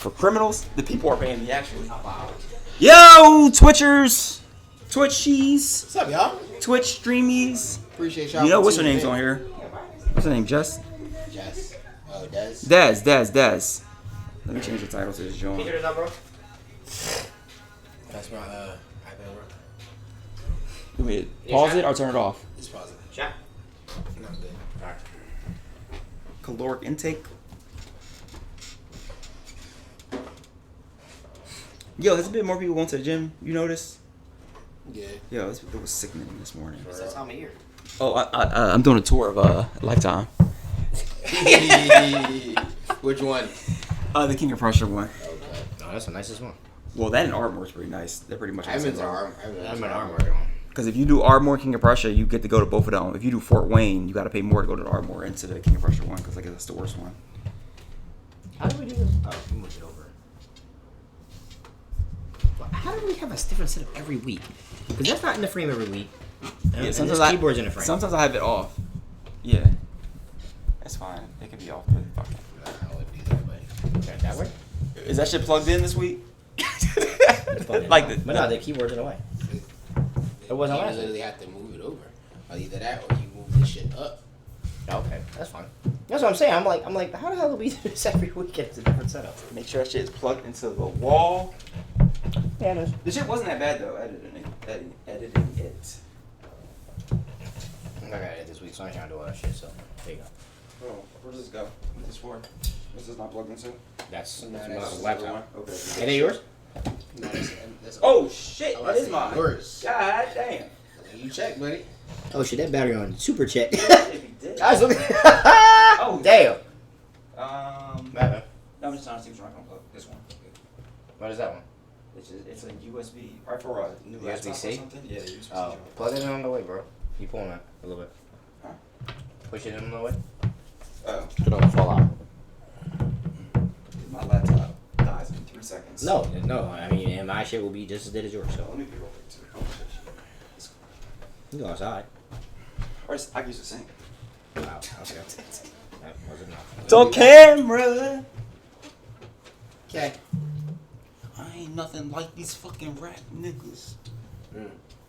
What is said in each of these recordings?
for criminals. The people are paying me actually. Yo, Twitchers, Twitchies. What's up, y'all? Twitch streamies. Appreciate y'all. You know what's her name's on here? What's her name? Jess? Jess. Oh, Des. Des. Let me change the title to this joint. Can you hear this up, bro? That's my iPad, You want me to pause it or turn it off? Just pause it. Chat. No, I'm good. Alright. Caloric intake. Yo, there's a bit more people going to the gym. You notice? Yeah. Yo, it was sickening this morning. It's that time of year. Oh, I'm doing a tour of Lifetime. Which one? The King of Prussia one. Okay. No, that's the nicest one. Well, that and Ardmore is pretty nice. They're pretty much. I haven't been to Arm. I'm an armor on. Because if you do Ardmore King of Prussia, you get to go to both of them. If you do Fort Wayne, you got to pay more to go to the Ardmore and to the King of Prussia one because that's the worst one. How do we do this? Oh, we moved it over. Well, how do we have a different setup every week? Because that's not in the frame every week. And sometimes this keyboard's in the frame. Sometimes I have it off. Yeah. That's fine. It can be off. But fuck it. I wouldn't do that, but Turn it that way? Is that shit plugged in this week? Like but no, the keyboard's in the way. It wasn't you last week. literally have to move it over. Or either that or you move this shit up. Okay, that's fine. That's what I'm saying. I'm like, how the hell do we do this every week? It's a different setup. Make sure that shit is plugged into the wall. Yeah, it is. The shit wasn't that bad though. Editing it. I gotta edit this week, so I ain't trying to do all that shit. So there you go. Oh, where does this go? What's this for? This is not plugged into. That's No, my that's laptop. Okay. Ain't that yours? No, that's Oh shit! Oh, That I is see. mine. Yours. God damn. You check, buddy. Oh shit, that battery on super check. If he did. Guys, look. Oh Damn. No, I'm just trying to see which one I can plug. This one. What is that one? It's a USB, right for a new laptop or USB-C? something. Yeah, USB-C. Oh, plug it in on the way, bro. You pulling that a little bit. Huh? Push it in on the way. Oh, So it don't fall out. my laptop dies in 3 seconds. No. I mean, and my shit will be just as dead as yours. So So let me be real quick too. Oh, shit. you go outside. Or I can use the sink. Wow. Okay. That was enough. It's on camera. Okay. I ain't nothing like these fucking rap niggas.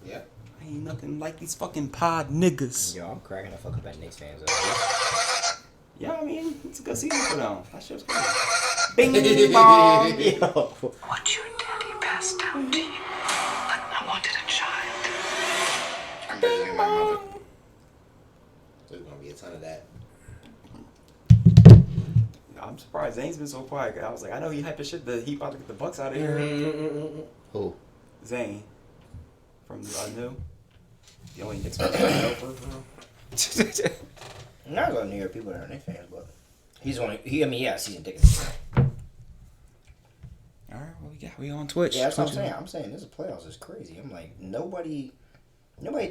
Yeah. I ain't nothing like these fucking pod niggas. Yo, I'm cracking the fuck up at Knicks fans. Yeah, I mean, it's a good season for them. That shit's good. Bing bong. Yo. What your daddy passed down to you. I wanted a child. I'm better than my mother. There's gonna be a ton of that. I'm surprised Zane's been so quiet. I was like, I know he hype as shit that he about to get the Bucks out of here. Who? Zane from New. The only Knicks fan I know for. I'm not going to New York people that are Knicks fans, but he's only he has season tickets. All right, what we got? We on Twitch. Yeah, that's what I'm saying. I'm saying this playoffs is crazy. I'm like nobody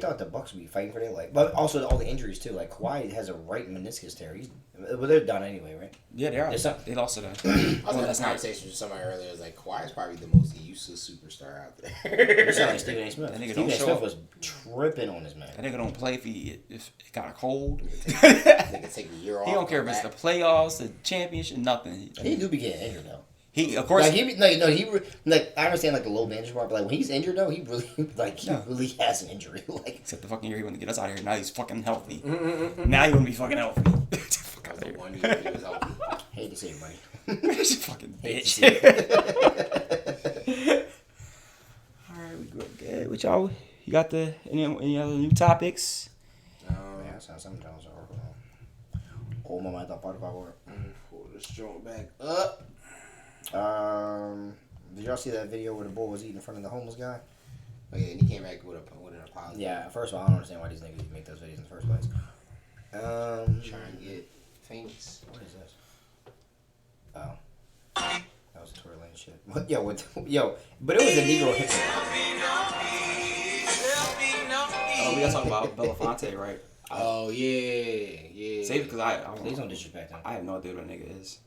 thought the Bucks would be fighting for their life, but also all the injuries too. Like Kawhi has a right meniscus tear. Well, they're done anyway, right? Yeah, they are. There's some- They lost to them. I was Well, having that's a not. conversation with somebody earlier. I was like, Kawhi is probably the most useless superstar out You there. sound like Stephen A. Smith. That nigga Stephen don't A. show Smith up. was tripping on this man. That nigga don't play if he got a cold. They could take a year off. He don't care if it's the playoffs, the championship, nothing. He do be getting injured though. He, of course, Like I understand like the low bandage part, but like when he's injured though, he really really has an injury. Like except the fucking year he wanted to get us out of here. Now he's fucking healthy. Now he wouldn't be fucking healthy. Fuck out The there. 1 year he was healthy. hate to say it, buddy. Fucking Hate to bitch. see it. Alright, we good. What y'all? You got any other new topics? Yeah, something else I work on. Oh, my mind, part of our work. Pull this joint back up. Did y'all see that video where the bull was eating in front of the homeless guy? Oh yeah, and he came back with an apology. Yeah, first of all, I don't understand why these niggas make those videos in the first place. Trying to get famous. What is this? Oh. That was Tory Lane shit. But it was a Negro hip Oh, we gotta talk about Belafonte, right? Oh yeah. Save it because I Please don't disrespect him. I have no idea what a nigga is.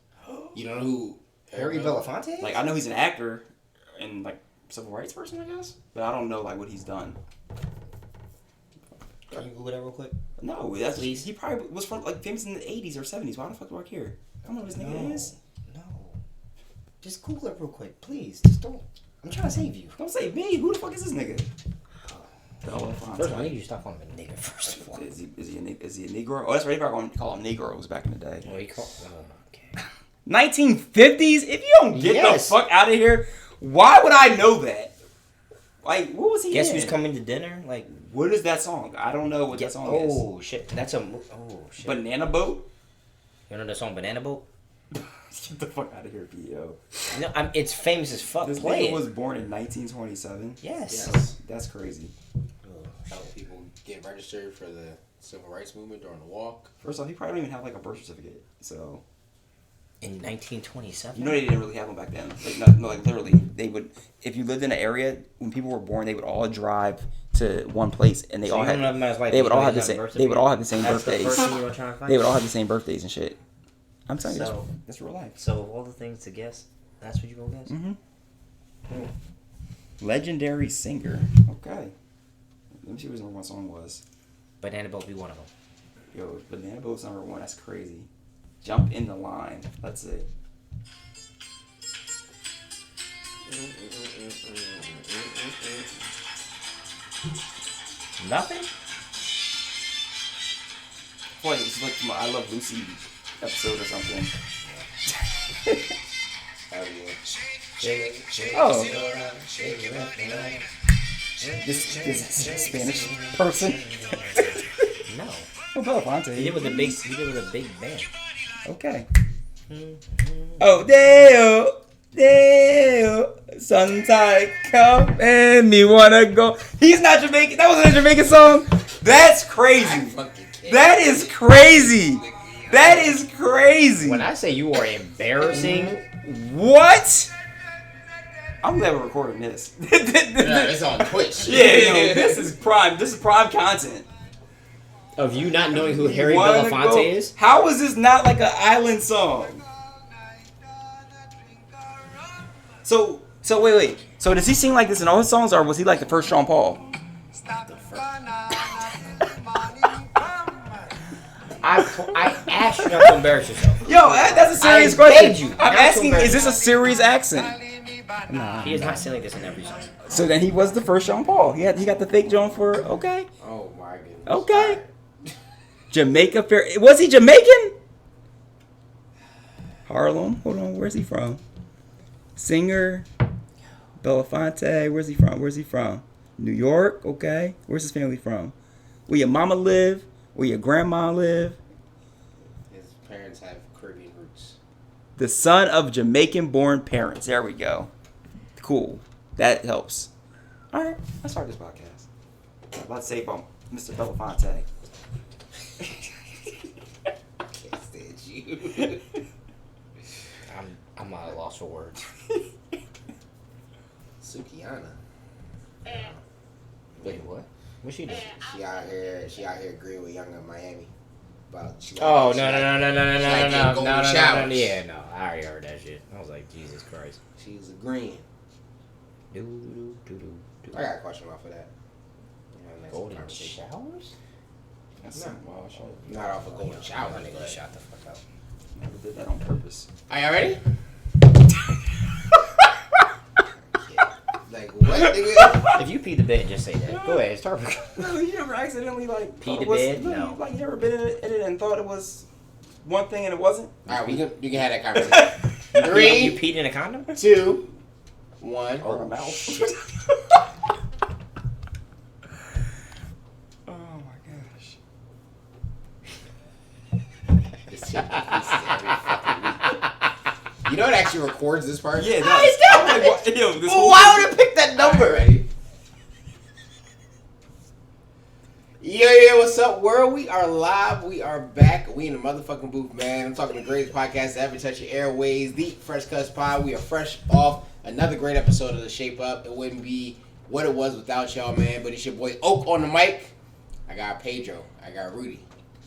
You don't know who Harry Belafonte? Like I know he's an actor and like civil rights person, I guess, but I don't know like what he's done. Can you Google that real quick? No, that's Please? he probably was from like famous in the 80s or 70s. Why the fuck do I care? I don't know what this nigga is. No. Just Google it real quick, please. Just don't. I'm trying to save you. Don't say me. Who the fuck is this nigga? First of all, I need you to stop calling him a nigga. First of all. Is he a Negro? Oh, that's right. They probably gonna call him Negroes back in the day. Well, he called. Okay. 1950s? If you don't get the fuck out of here, why would I know that? Like, what was he Guess in? who's coming to dinner? Like, What is that song? I don't know what that song is. oh shit, that's a. Oh shit. Banana Boat? You know the song Banana Boat? Get the fuck out of here, P.O. No, it's famous as fuck. This Play nigga it. was born in 1927. Yes. That's crazy. Help people get registered for the civil rights movement during the walk. First off, he probably don't even have like a birth certificate. So In 1927. you know they didn't really have them back then. Like no, like literally, they would if you lived in an area when people were born, they would all drive to one place and they So all you had don't know them as white they would people, all have they the have same birth they would all have the same That's the birthdays. first thing you were trying to find? They would all have the same birthdays and shit. I'm telling you, So- that's real life. So of all the things to guess, that's what you gonna guess? Mm-hmm. Legendary singer. Okay. Let me see what his number one song was. Banana Boat be one of them. Yo, Banana Boat's number one. That's crazy. Jump in the line. Let's see. Nothing? Boy, it's like from a I Love Lucy episode or something. Oh. This is a Spanish person. No. Oh, Belafonte. He did with a big band. Okay. Oh, Deo, Deo, sunshine come and me wanna go. He's not Jamaican. That wasn't a Jamaican song. That's crazy. That is crazy. That is crazy. When I say you are embarrassing, What? I'm glad we're recording this. Yeah, it's on Twitch. Yeah, yo, this is prime. This is prime content. of you not knowing who Harry Wanna go- Belafonte is, How is this not like an island song? So wait. So does he sing like this in all his songs, or was he like the first Sean Paul? I asked you not to embarrass yourself. Yo, that's a serious I question. begged you I'm not to asking, embarrass is this a serious accent? He is not saying this in every song. So then he was the first Sean Paul. He got the fake John for okay. Oh my goodness. Okay. Jamaica Fair. Was he Jamaican? Harlem. Hold on. Where's he from? Singer. Belafonte. Where's he from? Where's he from? New York. Okay. Where's his family from? Where your mama live? Where your grandma live? His parents have Caribbean roots. The son of Jamaican-born parents. There we go. Cool. That helps. All right. Let's start this podcast. Let's say about Mr. Belafonte. I can't stand you. I'm at a loss for words. Sukiana. Wait, what? What she did? She out here agreeing with Young in Miami. About she like, Oh she no like- no no no no no she no like no getting no golden no no showers. yeah no I already heard that shit. I was like Jesus Christ. She was agreeing. Do do do do. I got a question off of that. Next Golden conversation. showers? That's some wild shit. Not off of golden showers. My nigga but- shot the fuck out. Never did that on purpose. Are y'all ready? Like what? Nigga? If you pee the bed, just say that. Go ahead, start. No, you never accidentally like Pee thought the it was- bed? No, No. you, like you never been in it and thought it was one thing and it wasn't. All right, you can have that conversation. You 3, peed in a condom? 2, 1. Or a mouth. shit. Oh my gosh. This shit increases every fucking week. You know it actually records this part? Yeah, it How does. is that? I'm like, what? Yo, this Well, whole why thing- would it pick that All number? right, ready? Yeah, what's up, world? We are live. We are back. We in the motherfucking booth, man. I'm talking the greatest podcast to ever touch your airways, the Fresh Cuts Pod. We are fresh off another great episode of the Shape Up. It wouldn't be what it was without y'all, man. But it's your boy Oak on the mic. I got Pedro. I got Rudy.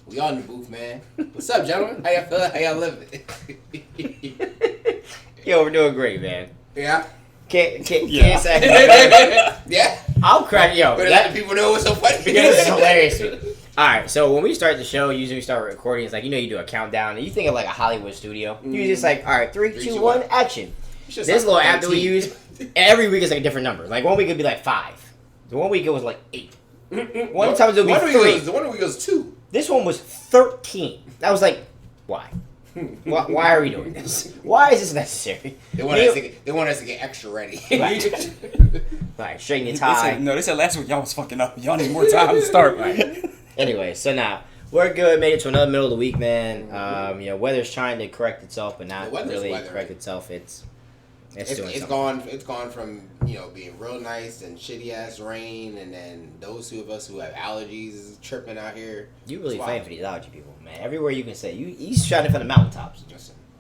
We all in the booth, man. What's up, gentlemen? How y'all feeling? How y'all living? Yo, we're doing great, man. Yeah. Can't Yeah. say. Yeah. I'll crack yo. But That let the people know what's so funny. because it's hilarious. All right, so when we start the show, usually we start recording. It's like you do a countdown, and you think of like a Hollywood studio. You're just like, all right, 3, 2, 1, action. Should This start little app that we 13. use, every week is like a different number. Like one week it'd be like 5. The one week it was like 8. One time it'll be 3. The one week goes 2. This one was 13. I was like, why? Why are we doing this? Why is this necessary? They want us to get extra ready. Right, straighten your tie. They said last week y'all was fucking up. Y'all need more time to start. Right. Anyway, so now we're good. Made it to another middle of the week, man. Weather's trying to correct itself, but not really correct itself. It's gone from being real nice and shitty ass rain, and then those two of us who have allergies is tripping out here. You really fighting for these allergy people, man. Everywhere you can say he's shouting from the mountaintops.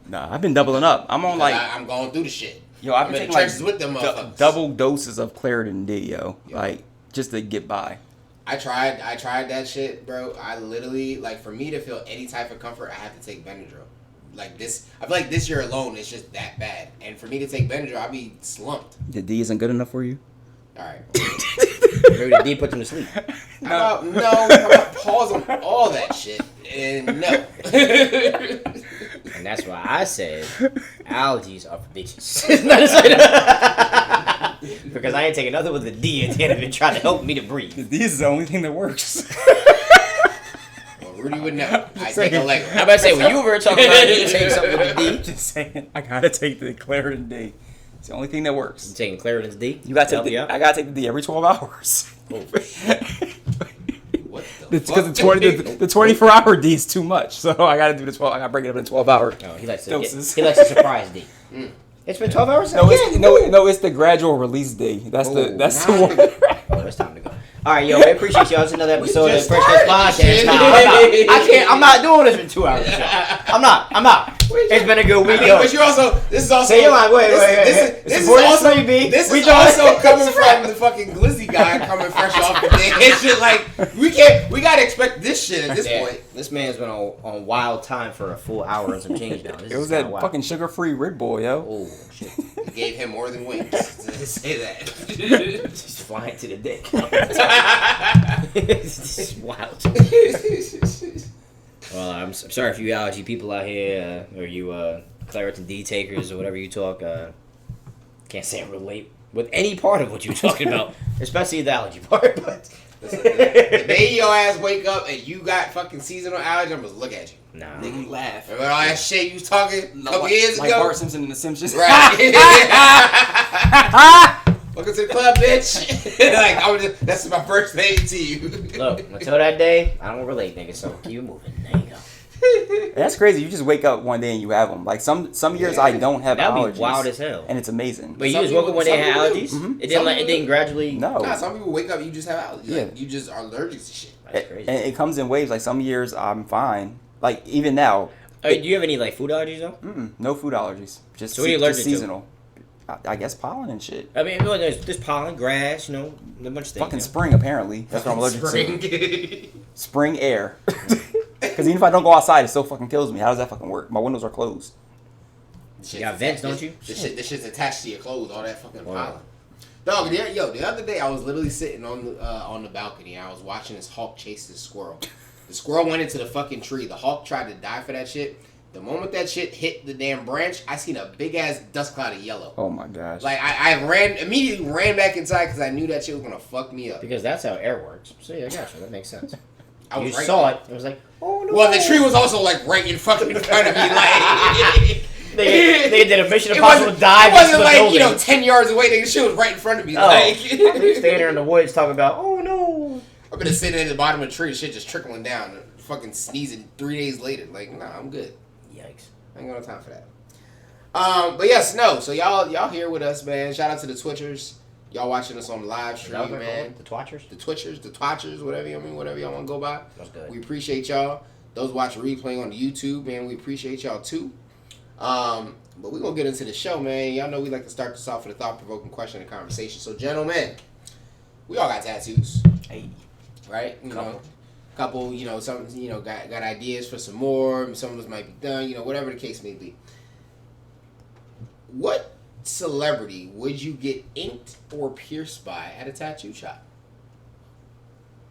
Nah, I've been doubling up. I'm on I'm going through the shit. Yo, I've been taking with them double doses of Claritin D, yo. Like just to get by. I tried that shit, bro. I literally for me to feel any type of comfort, I have to take Benadryl. Like this, I feel like this year alone is just that bad. And for me to take Benadryl, I'll be slumped. The D isn't good enough for you? All right. Maybe the D put them to sleep. How about pause on all that shit and no. And that's why I said allergies are for bitches. Because I ain't taking nothing with the D at the end of it trying to help me to breathe. The D is the only thing that works. Rudy would know. I take a Lego. I'm about to say, when you were talking about you take something with the D. Just saying, I gotta take the Claritin D. It's the only thing that works. You taking Claritin's D? You gotta take I gotta take the D every 12 hours. Oh, what the fuck? Because the 24-hour D is too much, so I gotta do the 12. I gotta break it up into 12-hour doses. He likes a surprise D. It's been 12 hours. No, it's the gradual release D. That's the one. Oh, it's time to go. All right, yo, I appreciate y'all. It's another episode of the Fresh Cuts Podcast. Nah, I'm not doing this for 2 hours. I'm not. It's been a good week, yo. But this is also. Say your line. Wait. This is also coming from the fucking glizzy guy coming fresh off the day. It's just like we gotta expect this shit at this point. This man's been on wild time for a full hour and some change now. It was that fucking sugar-free Red Bull, yo. Oh shit! It gave him more than wings to say that. Just flying to the dick. This is wild. Well, I'm sorry if you allergy people out here, or you Claritin D takers, or whatever you talk. Can't say I relate with any part of what you're talking about, especially the allergy part. But the day your ass wake up and you got fucking seasonal allergy, I'm gonna look at you. Nah. Nigga laugh. Remember all that shit you was talking a couple years ago? Like Bart Simpson in The Simpsons. Right. Welcome to the club, bitch. That's my first name to you. Look, until that day, I don't relate, nigga. So keep moving. There you go. That's crazy. You just wake up one day and you have them. Like some years I don't have allergies. That'd be wild as hell. And it's amazing. But you just woke up one day and had allergies? Mm-hmm. It didn't gradually. No. Nah, some people wake up you just have allergies. Yeah. Like, you just are allergic to shit. That's crazy. And it comes in waves. Like some years I'm fine. Like even now. Do you have any food allergies though? No food allergies. Just, so what are you allergic just seasonal. I guess pollen and shit. I mean, there's pollen, grass, a bunch of things. Fucking spring, apparently. That's what I'm allergic to. Spring air. Because even if I don't go outside, it still fucking kills me. How does that fucking work? My windows are closed. You got vents, don't you? This shit's attached to your clothes, all that fucking pollen. Dog, the other day I was literally sitting on the balcony and I was watching this hawk chase this squirrel. The squirrel went into the fucking tree. The hawk tried to die for that shit. The moment that shit hit the damn branch, I seen a big ass dust cloud of yellow. Oh my gosh! Like I immediately ran back inside because I knew that shit was gonna fuck me up. Because that's how air works. So yeah, I got you. That makes sense. You right saw it. It was like, oh no. Well, the tree was also right in front of me. Like they did a Mission Impossible dive. It wasn't 10 yards away. The shit was right in front of me. I'm standing there in the woods talking about, oh no. I've been sitting at the bottom of the tree, shit just trickling down, fucking sneezing 3 days later. Like, nah, I'm good. Yikes. I ain't got no time for that. But yes, no. So y'all here with us, man. Shout out to the Twitchers. Y'all watching us on the live stream, man. The Twatchers? The Twatchers, whatever y'all want to go by. That's good. We appreciate y'all. Those watching replay on the YouTube, man, we appreciate y'all too. But we're going to get into the show, man. Y'all know we like to start this off with a thought-provoking question and conversation. So, gentlemen, we all got tattoos. Hey. Right? Couple, some, got ideas for some more. Some of us might be done, whatever the case may be. What celebrity would you get inked or pierced by at a tattoo shop?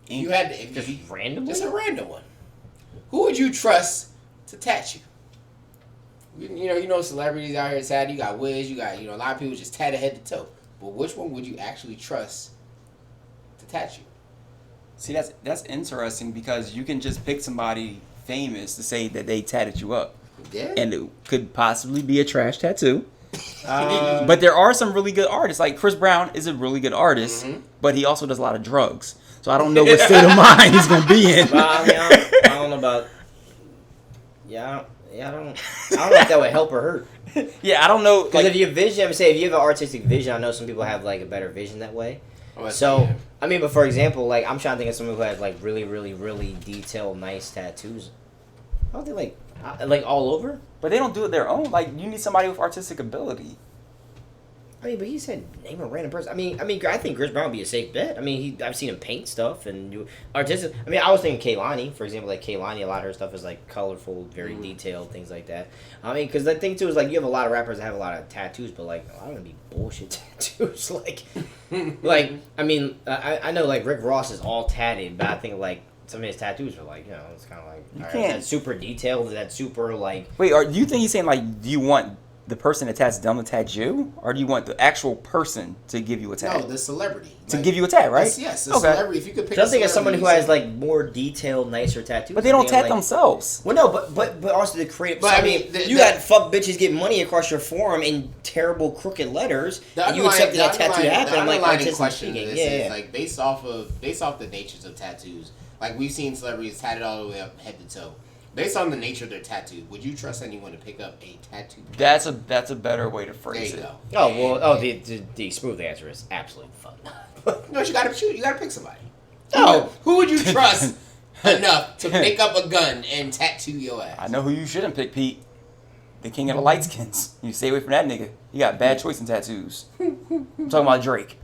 You had to, just randomly? Just a random one. Who would you trust to tattoo? You know, celebrities out here tatted. You got Wiz. You got a lot of people just tatted head to toe. But which one would you actually trust to tattoo you? See, that's interesting because you can just pick somebody famous to say that they tatted you up. Yeah. And it could possibly be a trash tattoo. But there are some really good artists. Like Chris Brown is a really good artist, but he also does a lot of drugs. So I don't know what state of mind he's gonna be in. Well, I don't know about. I don't know if that would help or hurt. Yeah, I don't know. Because if you have vision, if you have an artistic vision, I know some people have like a better vision that way. So I mean, but for example, like I'm trying to think of someone who has like really, really, really detailed, nice tattoos. I don't think like all over. But they don't do it their own. Like you need somebody with artistic ability. I mean, but he said name a random person. I mean, I think Chris Brown would be a safe bet. I mean, I've seen him paint stuff and do artistic. I mean, I was thinking Kehlani, for example. Like Kehlani, a lot of her stuff is like colorful, very detailed, things like that. I mean, because the thing too is like you have a lot of rappers that have a lot of tattoos, but like a lot of them be bullshit tattoos. like I mean, I know like Rick Ross is all tatted, but I think like some of his tattoos are like it's kind of like that's super detailed. That's super like. Wait, do you think he's saying like do you want the person that tats them to tat you, or do you want the actual person to give you a tat? No, the celebrity to give you a tat, right? Yes, the celebrity. If you could pick, I think it's someone who has like more detailed, nicer tattoos. But they don't tat themselves. Well, no, but also the creative. But so, I mean, you got fuck bitches getting money across your forearm in terrible crooked letters, and you accepted that tattoo to happen. I'm like, artistic speaking, is like based off the natures of tattoos. Like we've seen celebrities tatted all the way up head to toe. Based on the nature of their tattoo, would you trust anyone to pick up a tattoo? That's a better way to phrase it. The smooth answer is absolutely fuck. No, you gotta pick somebody. No, who would you trust enough to pick up a gun and tattoo your ass? I know who you shouldn't pick, Pete. The king of the light skins. You stay away from that nigga. He got bad choice in tattoos. I'm talking about Drake.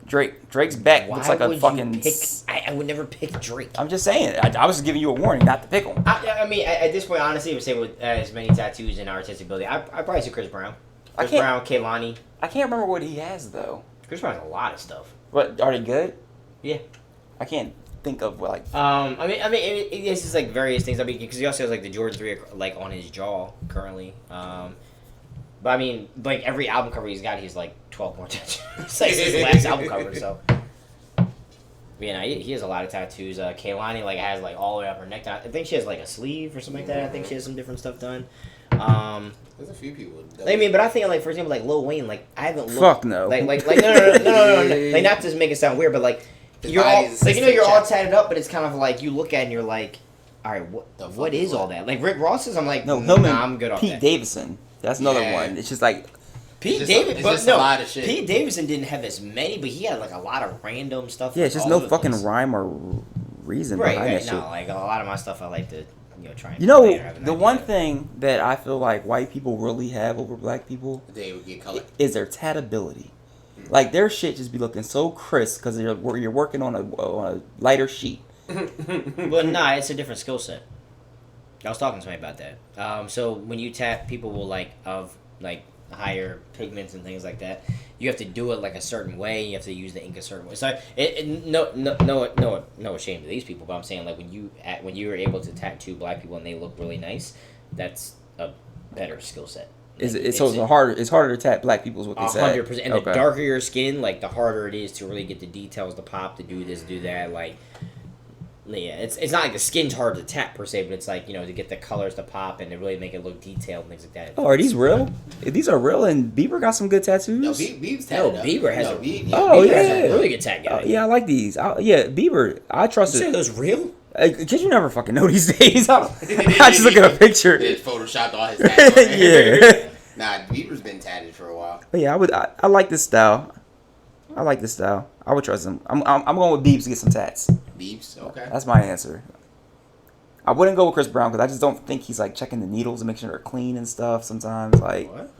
Drake's back looks like a fucking. I would never pick Drake. I'm just saying. I was just giving you a warning not to pick him. I mean, at this point, honestly, I would say with as many tattoos and artistic ability, I probably say Chris Brown. Chris Brown, Kehlani. I can't remember what he has though. Chris Brown has a lot of stuff. But are they good? Yeah. I can't think of like. I mean, it's just like various things. I mean, because he also has like the Jordan 3 like on his jaw currently. But I mean, like every album cover he's got, he's like 12 more tattoos. It's like his last album cover, so. He has a lot of tattoos. Kehlani like has like all the way up her neck. I think she has like a sleeve or something like that. I think she has some different stuff done. There's a few people. I mean, but I think like for example like Lil Wayne, like I haven't looked. Fuck no. No. Like not to make it sound weird, but like you're all like you're all tatted up, but it's kind of like you look at it and you're like, all right, what is all that? Like Rick Ross's, I'm like, I'm good off Pete that. Davidson. That's another one. It's just like Pete Davidson didn't have as many, but he had like a lot of random stuff. Yeah, it's just no fucking rhyme or reason behind that shit. No, like a lot of my stuff, I like to try. And the one thing that I feel like white people really have over black people, they would get color, is their tatability. Like their shit just be looking so crisp because you're working on a lighter sheet. Well, nah, it's a different skill set. I was talking to somebody about that. So when you tap, people will like higher pigments and things like that. You have to do it like a certain way. You have to use the ink a certain way. So no shame to these people, but I'm saying like when you are able to tattoo black people and they look really nice, that's a better skill set. It's harder to tap black people is what they say. 100%. And the darker your skin, like the harder it is to really get the details to pop, to do this, do that, like. Yeah, it's not like the skin's hard to tap per se, but it's like to get the colors to pop and to really make it look detailed and things like that. Oh, are these real? These are real, and Bieber got some good tattoos. No, Bieber has a really good tat guy. Yeah, I like these. Bieber, I trust it. You say those real? Cause you never fucking know these days. I just look at a picture. It photoshopped all his tats. Yeah. Nah, Bieber's been tatted for a while. But yeah, I like this style. I like this style. I would trust him. I'm going with Biebs to get some tats. Biebs, okay. That's my answer. I wouldn't go with Chris Brown because I just don't think he's like checking the needles and making sure they're clean and stuff. Sometimes like. What?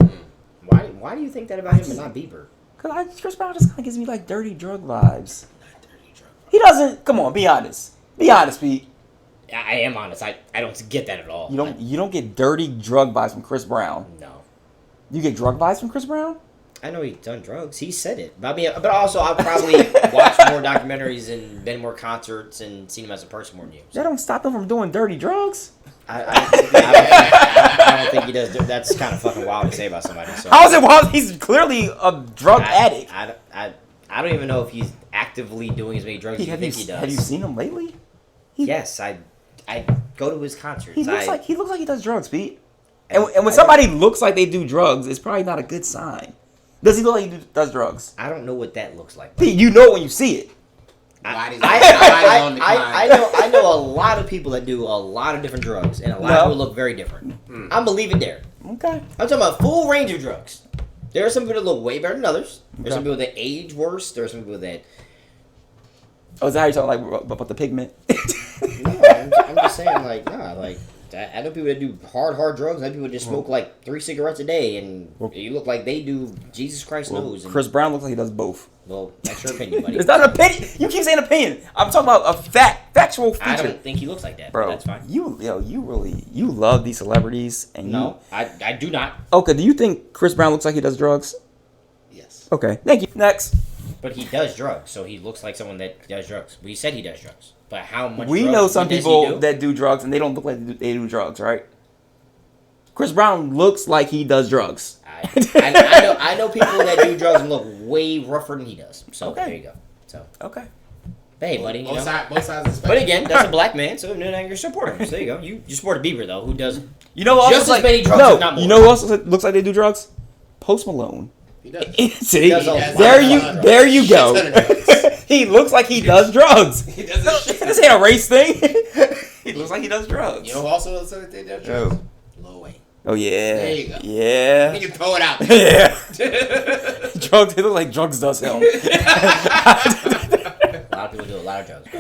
Why do you think that about him and not Bieber? Because Chris Brown just kind of gives me like dirty drug vibes. Not dirty drug vibes. He doesn't. Come on, be honest. Be honest, Pete. I am honest. I don't get that at all. You don't get dirty drug vibes from Chris Brown. No. You get drug vibes from Chris Brown? I know he's done drugs. He said it. But I mean, but also I've probably watched more documentaries and been more concerts and seen him as a person more than you. So. That don't stop him from doing dirty drugs. I don't think he does. That's kind of fucking wild to say about somebody. So. How is it wild? He's clearly a drug addict. I don't even know if he's actively doing as many drugs as you think he does. Have you seen him lately? Yes, I go to his concerts. He looks like he does drugs, Pete. And when somebody looks like they do drugs, it's probably not a good sign. Does he look like he does drugs? I don't know what that looks like. Pete, you know when you see it. I know a lot of people that do a lot of different drugs, and a lot of people look very different. I'm believing there. Okay. I'm talking about a full range of drugs. There are some people that look way better than others. There's some people that age worse. There are some people that... Oh, is that how you're talking about the pigment? No, I'm just saying, like, nah, like... I know people that do hard drugs. I know people that just smoke like 3 cigarettes a day, and you look like they do. Jesus Christ knows. Chris Brown looks like he does both. Well, that's your opinion, buddy. It's not an opinion. You keep saying opinion. I'm talking about a factual feature. I don't think he looks like that, bro. That's fine. You love these celebrities, and no, I do not. Okay, do you think Chris Brown looks like he does drugs? Yes. Okay, thank you. Next. But he does drugs, so he looks like someone that does drugs. We said he does drugs. But how much? We know some people that do drugs and they don't look like they do drugs, right? Chris Brown looks like he does drugs. I know people that do drugs and look way rougher than he does. So there you go. So okay. Hey, buddy. Both sides of the spectrum. But again, that's a black man, so you're supporting him. So there you go. You support Bieber though, who does just as many drugs, if not more. You know who else looks like they do drugs? Post Malone. He does. See, there you go. He looks like he does drugs. He does this ain't a race thing. He looks like he does drugs. You know who also looks like they do drugs? Lil Wayne. Oh yeah. There you go. Yeah. You can throw it out. Yeah. Drugs. They look like drugs does him. A lot of people do a lot of drugs.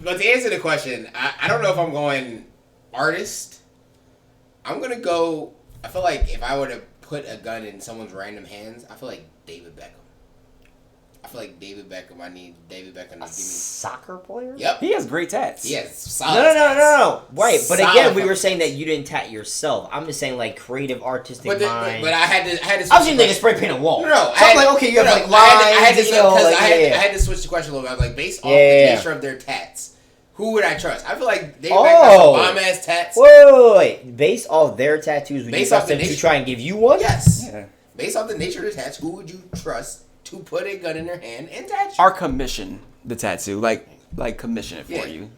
But to answer the question, I don't know if I'm going artist. I'm gonna go. I feel like if I were to put a gun in someone's random hands, I feel like David Beckham. I feel like David Beckham. I need David Beckham to give me soccer player. Yep, he has great tats. Yes, solid. No. Right, but again, we were saying that you didn't tat yourself. I'm just saying like creative, artistic mind. But I had to. I was even thinking spray paint a wall. No, so I'm like, okay, you have like lines. I had to switch the question a little bit. I was like, based off the nature of their tats. Who would I trust? I feel like David Beckham has some bomb ass tats. Wait. Based off their tattoos, would you trust them to try and give you one? Yes. Yeah. Based off the nature of the tats, who would you trust to put a gun in their hand and tattoo? Or commission the tattoo, like commission it for you.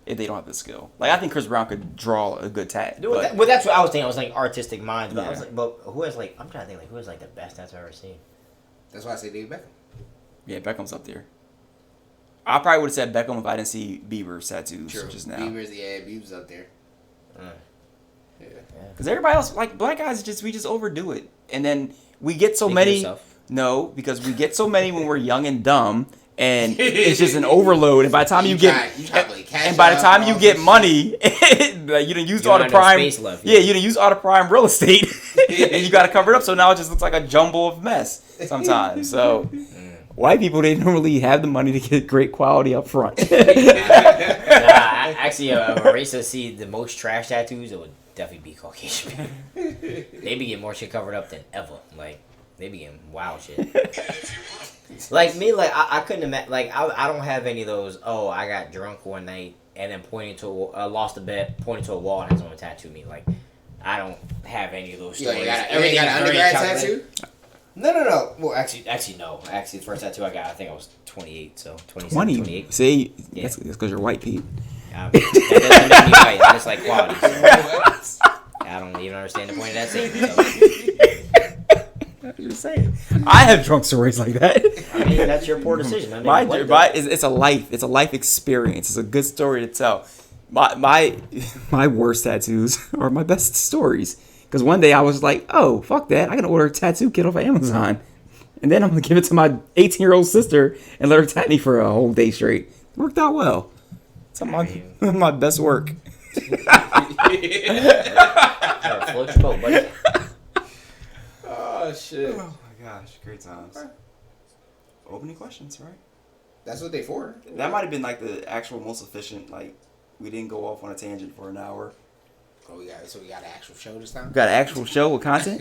If they don't have the skill, like I think Chris Brown could draw a good tat. Well, that's what I was thinking. I was like artistic minds, but I was like, but who has like? I'm trying to think like who has like the best tats I've ever seen. That's why I say David Beckham. Yeah, Beckham's up there. I probably would have said Beckham if I didn't see Bieber's tattoos just now. Bieber's up there. Yeah. Because everybody else, like black guys, we just overdo it, and then we get so many. Yourself. No, because we get so many when we're young and dumb, and it's just an overload. And by the time you get money, you didn't use all the prime. You didn't use all the prime real estate, and you got to cover it up. So now it just looks like a jumble of mess sometimes. So. White people, they normally have the money to get great quality up front. Actually, a race to see the most trash tattoos, it would definitely be Caucasian people. They be getting more shit covered up than ever. Like, they be getting wild shit. Like, me, like, I couldn't imagine, like, I don't have any of those, oh, I got drunk one night and then lost a bet, pointing to a wall and someone tattooed me. Like, I don't have any of those stories. You got an undergrad tattoo? No. Well, actually, no. Actually, the first tattoo I got, I think I was 28, so 27, 28. See, that's because you're white, Pete. That doesn't make me white. I just like quality. So. I don't even understand the point of that statement. So. I'm just saying. I have drunk stories like that. I mean, that's your poor decision. It's a life experience. It's a good story to tell. My worst tattoos are my best stories. Because one day I was like, oh, fuck that. I can order a tattoo kit off of Amazon. And then I'm going to give it to my 18-year-old sister and let her tat me for a whole day straight. Worked out well. It's my best work. Float your boat, buddy. Oh, shit. Oh, my gosh. Great times. Opening questions, right? That's what they for. That might have been like the actual most efficient, like, we didn't go off on a tangent for an hour. Oh, we got an actual show this time? We got an actual show with content?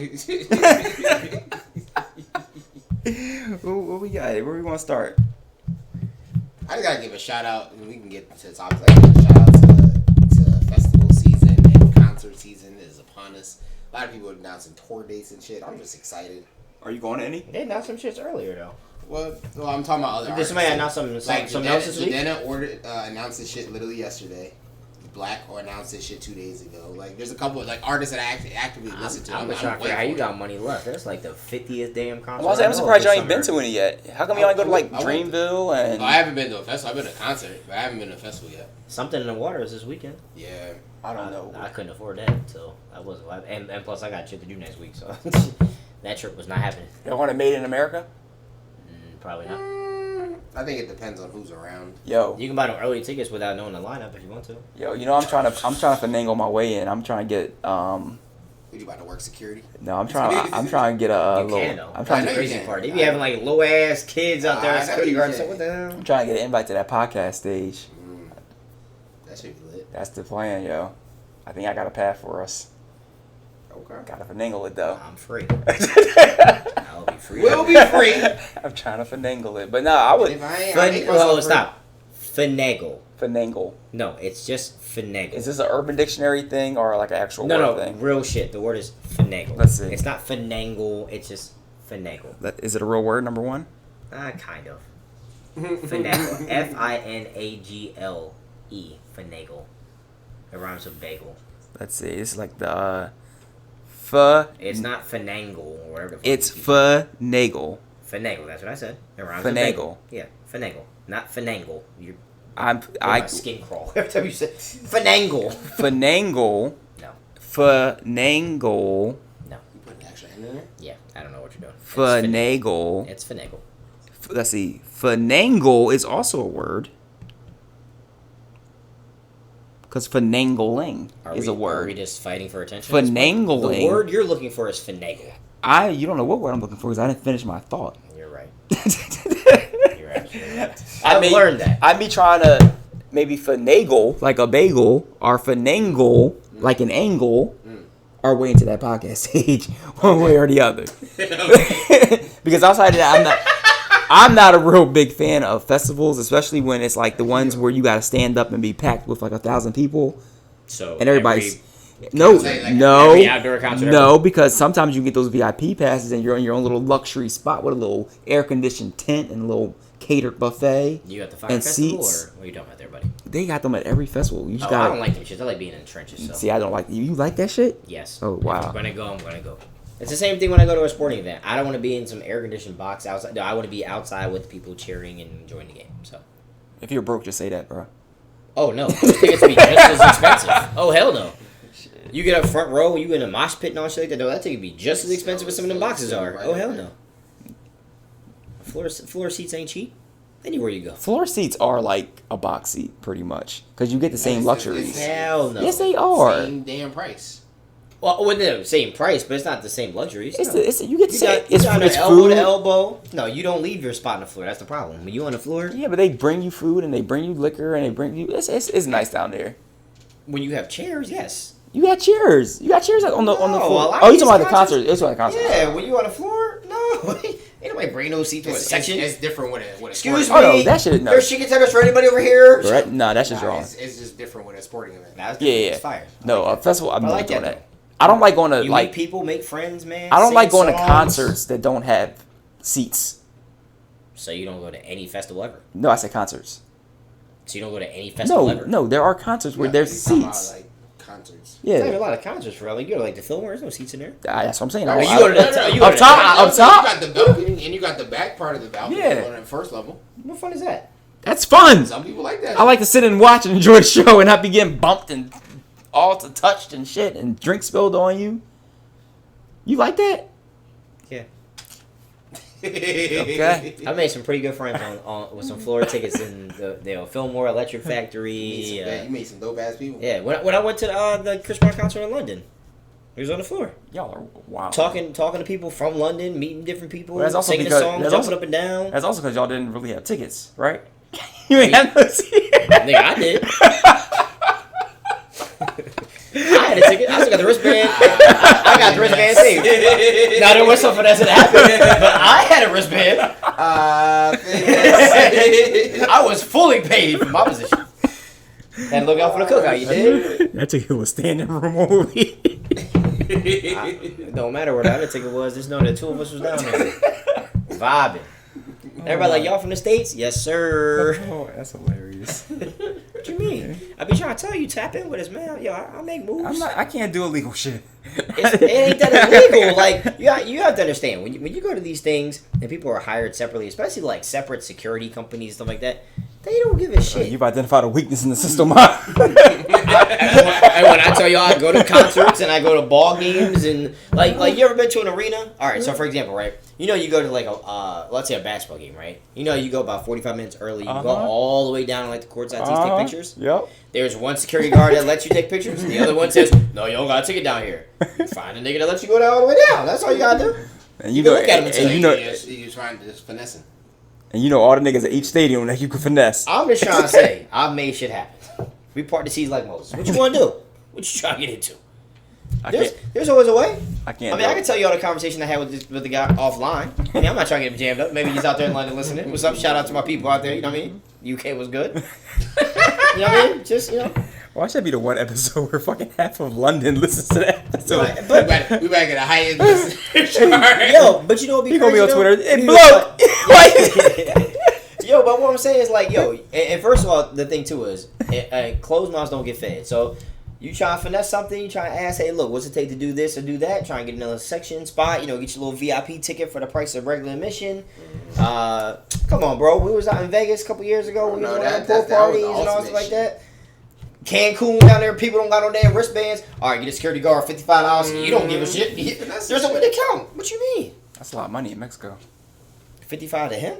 What we got? Where we want to start? I just got to give a shout out, and we can get to the topics. I give a shout out to concert season is upon us. A lot of people are announcing tour dates and shit. I'm just excited. Are you going to any? They announced some shits earlier though. Well, I'm talking about other artists. Did somebody announce some else this week? Jadena announced this shit literally yesterday. Black announced this shit 2 days ago. Like, there's a couple of artists that I actively listen to. I'm trying to figure out how you got money left. That's like the 50th damn concert. Well, I'm surprised y'all ain't been to any yet. How come y'all ain't go to Dreamville and? I haven't been to a festival. I've been to a concert, but I haven't been to a festival yet. Something in the Water is this weekend. Yeah. I don't know. I couldn't afford that, so I wasn't. And plus, I got shit to do next week, so that trip was not happening. Y'all want to Made in America? Probably not. I think it depends on who's around. Yo, you can buy them early tickets without knowing the lineup if you want to. Yo, I'm trying to finagle my way in. I'm trying to get You about to work security? No, I'm trying to get a you little. Can, though. I'm trying That's to the crazy part. They be having like low ass kids out there. Security guards. What the hell? I'm trying to get an invite to that podcast stage. That should be lit. That's the plan, yo. I think I got a path for us. Okay. Gotta finagle it though. I'm free. I'll be free. We'll be free. I'm trying to finagle it, but no, I would. Stop. Finagle. Finagle. No, it's just finagle. Is this an Urban Dictionary thing or like an actual word thing? No, real shit. The word is finagle. Let's see. It's not finagle. It's just finagle. Is it a real word? Number one. Kind of. Finagle. Finagle. Finagle. It rhymes with bagel. Let's see. It's like the It's not finagle or whatever. It's finagle. Finagle. That's what I said. It rhymes finagle. with bagel. Yeah, finagle, not finangle. I skin crawl every time you say finagle. Finagle. No. Finagle. No. You put an extra N in there? Yeah, I don't know what you're doing. Finagle. It's finagle. Let's see. Finagle is also a word. Because finangling is a word. Are we just fighting for attention? Finangling. The word you're looking for is finagle. You don't know what word I'm looking for because I didn't finish my thought. You're right. You're absolutely right. I've learned that. I'd be trying to maybe finagle like a bagel or finangle like an angle our way into that podcast stage one way or the other. Because outside of that, I'm not a real big fan of festivals, especially when it's like the ones where you got to stand up and be packed with like 1,000 people. So and everybody's every outdoor concert no, because sometimes you get those VIP passes and you're in your own little luxury spot with a little air conditioned tent and a little catered buffet. You got the Fire and Festival, seats. or what are you talking about there, buddy? They got them at every festival. You just I don't like them shit. I like being in the trenches. So. See, I don't like you like that shit. Yes. Oh wow. If I'm gonna go. I'm gonna go. It's the same thing when I go to a sporting event. I don't want to be in some air-conditioned box outside. No, I want to be outside with people cheering and enjoying the game. So, if you're broke, just say that, bro. Oh no, those tickets be just as expensive. Oh hell no. You get a front row, you in a mosh pit and all shit like that. No, that ticket be just as expensive as some of them boxes are. Oh hell no. Floor seats ain't cheap. Anywhere you go. Floor seats are like a box seat, pretty much, because you get the same luxuries. Hell no. Yes, they are. Same damn price. Well, the same price, but it's not the same luxuries. You get the same. It's elbow to elbow. No, you don't leave your spot on the floor. That's the problem. When you on the floor. Yeah, but they bring you food and they bring you liquor and they bring you. It's nice down there. When you have chairs, yes. You got chairs. You got chairs on the floor. Well, You talking about the concert? It's about the concert. Yeah, when you on the floor, no. Ain't nobody bring no seat to a section. It's different with it. Excuse me. Oh no, that shit. No. There's chicken tenders for anybody over here. Right? No, that's just wrong. It's just different with a sporting event. Yeah. It's fire. No, a festival. I'm not doing that. that. I don't like going to you meet people, make friends, man. I don't like going to concerts that don't have seats. So you don't go to any festival ever? No, I said concerts. So you don't go to any festival ever? No, there are concerts where there's seats. Like concerts. Yeah. There's a lot of concerts for like you go to like the Fillmore. There's no seats in there. That's what I'm saying. You go to the up top. You got the balcony and you got the back part of the balcony on the first level. What fun is that? That's fun. Some people like that. I like to sit and watch and enjoy the show and not be getting bumped and all touched and shit and drink spilled on you. You like that? Yeah. Okay. I made some pretty good friends on with some floor tickets in the Fillmore, Electric Factory. You made some dope ass people. Yeah, when I went to the Chris Brown concert in London, he was on the floor. Y'all are wild. Talking to people from London, meeting different people, well, that's also singing because, a song, jumping up and down. That's also because y'all didn't really have tickets, right? You ain't have no tickets. Nigga, I did. I had a ticket. I still got the wristband. I got the wristband saved. Now there was something that happened, but I had a wristband. I was fully paid for my position. Had to look out for the cookout, you did? That ticket was standing room only. It don't matter where the other ticket was. Just know that two of us was down there. Vibing. Everybody like, y'all from the States? Yes, sir. Oh, that's hilarious. What you mean? I be trying to tell you, tap in with us, man. Yo, I make moves. I can't do illegal shit. It ain't that illegal. Like, you have to understand, when you go to these things and people are hired separately, especially like separate security companies, stuff like that, they don't give a shit. You've identified a weakness in the system. When I tell y'all I go to concerts and I go to ball games and like you ever been to an arena? All right, so for example, right, you go to like a let's say a basketball game, right? You go about 45 minutes early. You go all the way down to like the courtside to take pictures. Yep. There's one security guard that lets you take pictures. The other one says, no, you don't got a ticket down here. You find a nigga that lets you go down all the way down. That's all you gotta do. And you know, look at him and you're trying to just finesse him. And all the niggas at each stadium that you can finesse. I'm just trying to say, I've made shit happen. We part the seas like Moses. What you want to do? What you trying to get into? There's always a way. I can tell you all the conversation I had with the guy offline. I mean, I'm not trying to get him jammed up. Maybe he's out there in London listening. What's up? Shout out to my people out there. You know what I mean? UK was good. You know what I mean? Just, Why should that be the one episode where fucking half of London listens to that episode? But we back at a heightened listener. Yo, but you know what be crazy? He gonna be on Twitter. It blow. Yo, but what I'm saying is like, and first of all, the thing too is, closed mouths don't get fed. So you try to finesse something, you try to ask, hey, look, what's it take to do this or do that? Try and get another section spot, get your little VIP ticket for the price of regular admission. Come on, bro. We was out in Vegas a couple years ago. We was on pool parties and all stuff like that. Cancun down there, people don't got no damn wristbands. All right, get a security guard $55. You don't give a shit. There's a way to count. What you mean? That's a lot of money in Mexico. $55 to him?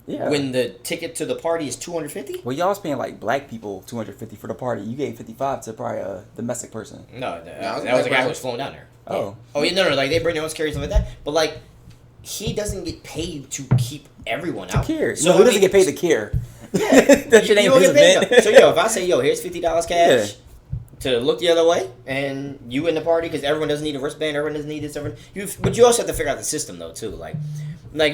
Yeah. When the ticket to the party is $250? Well, y'all was paying like black people $250 for the party. You gave $55 to probably a domestic person. No, that was the guy who was flown down there. Oh. Yeah. Oh, yeah, no, like they bring their own security and stuff like that. But like, he doesn't get paid to keep everyone out. To care. So who doesn't get paid to care? Yeah. That shit ain't his event. So if I say, here's $50 cash to look the other way, and you in the party, because everyone doesn't need a wristband, everyone doesn't need this, but you also have to figure out the system though too. Like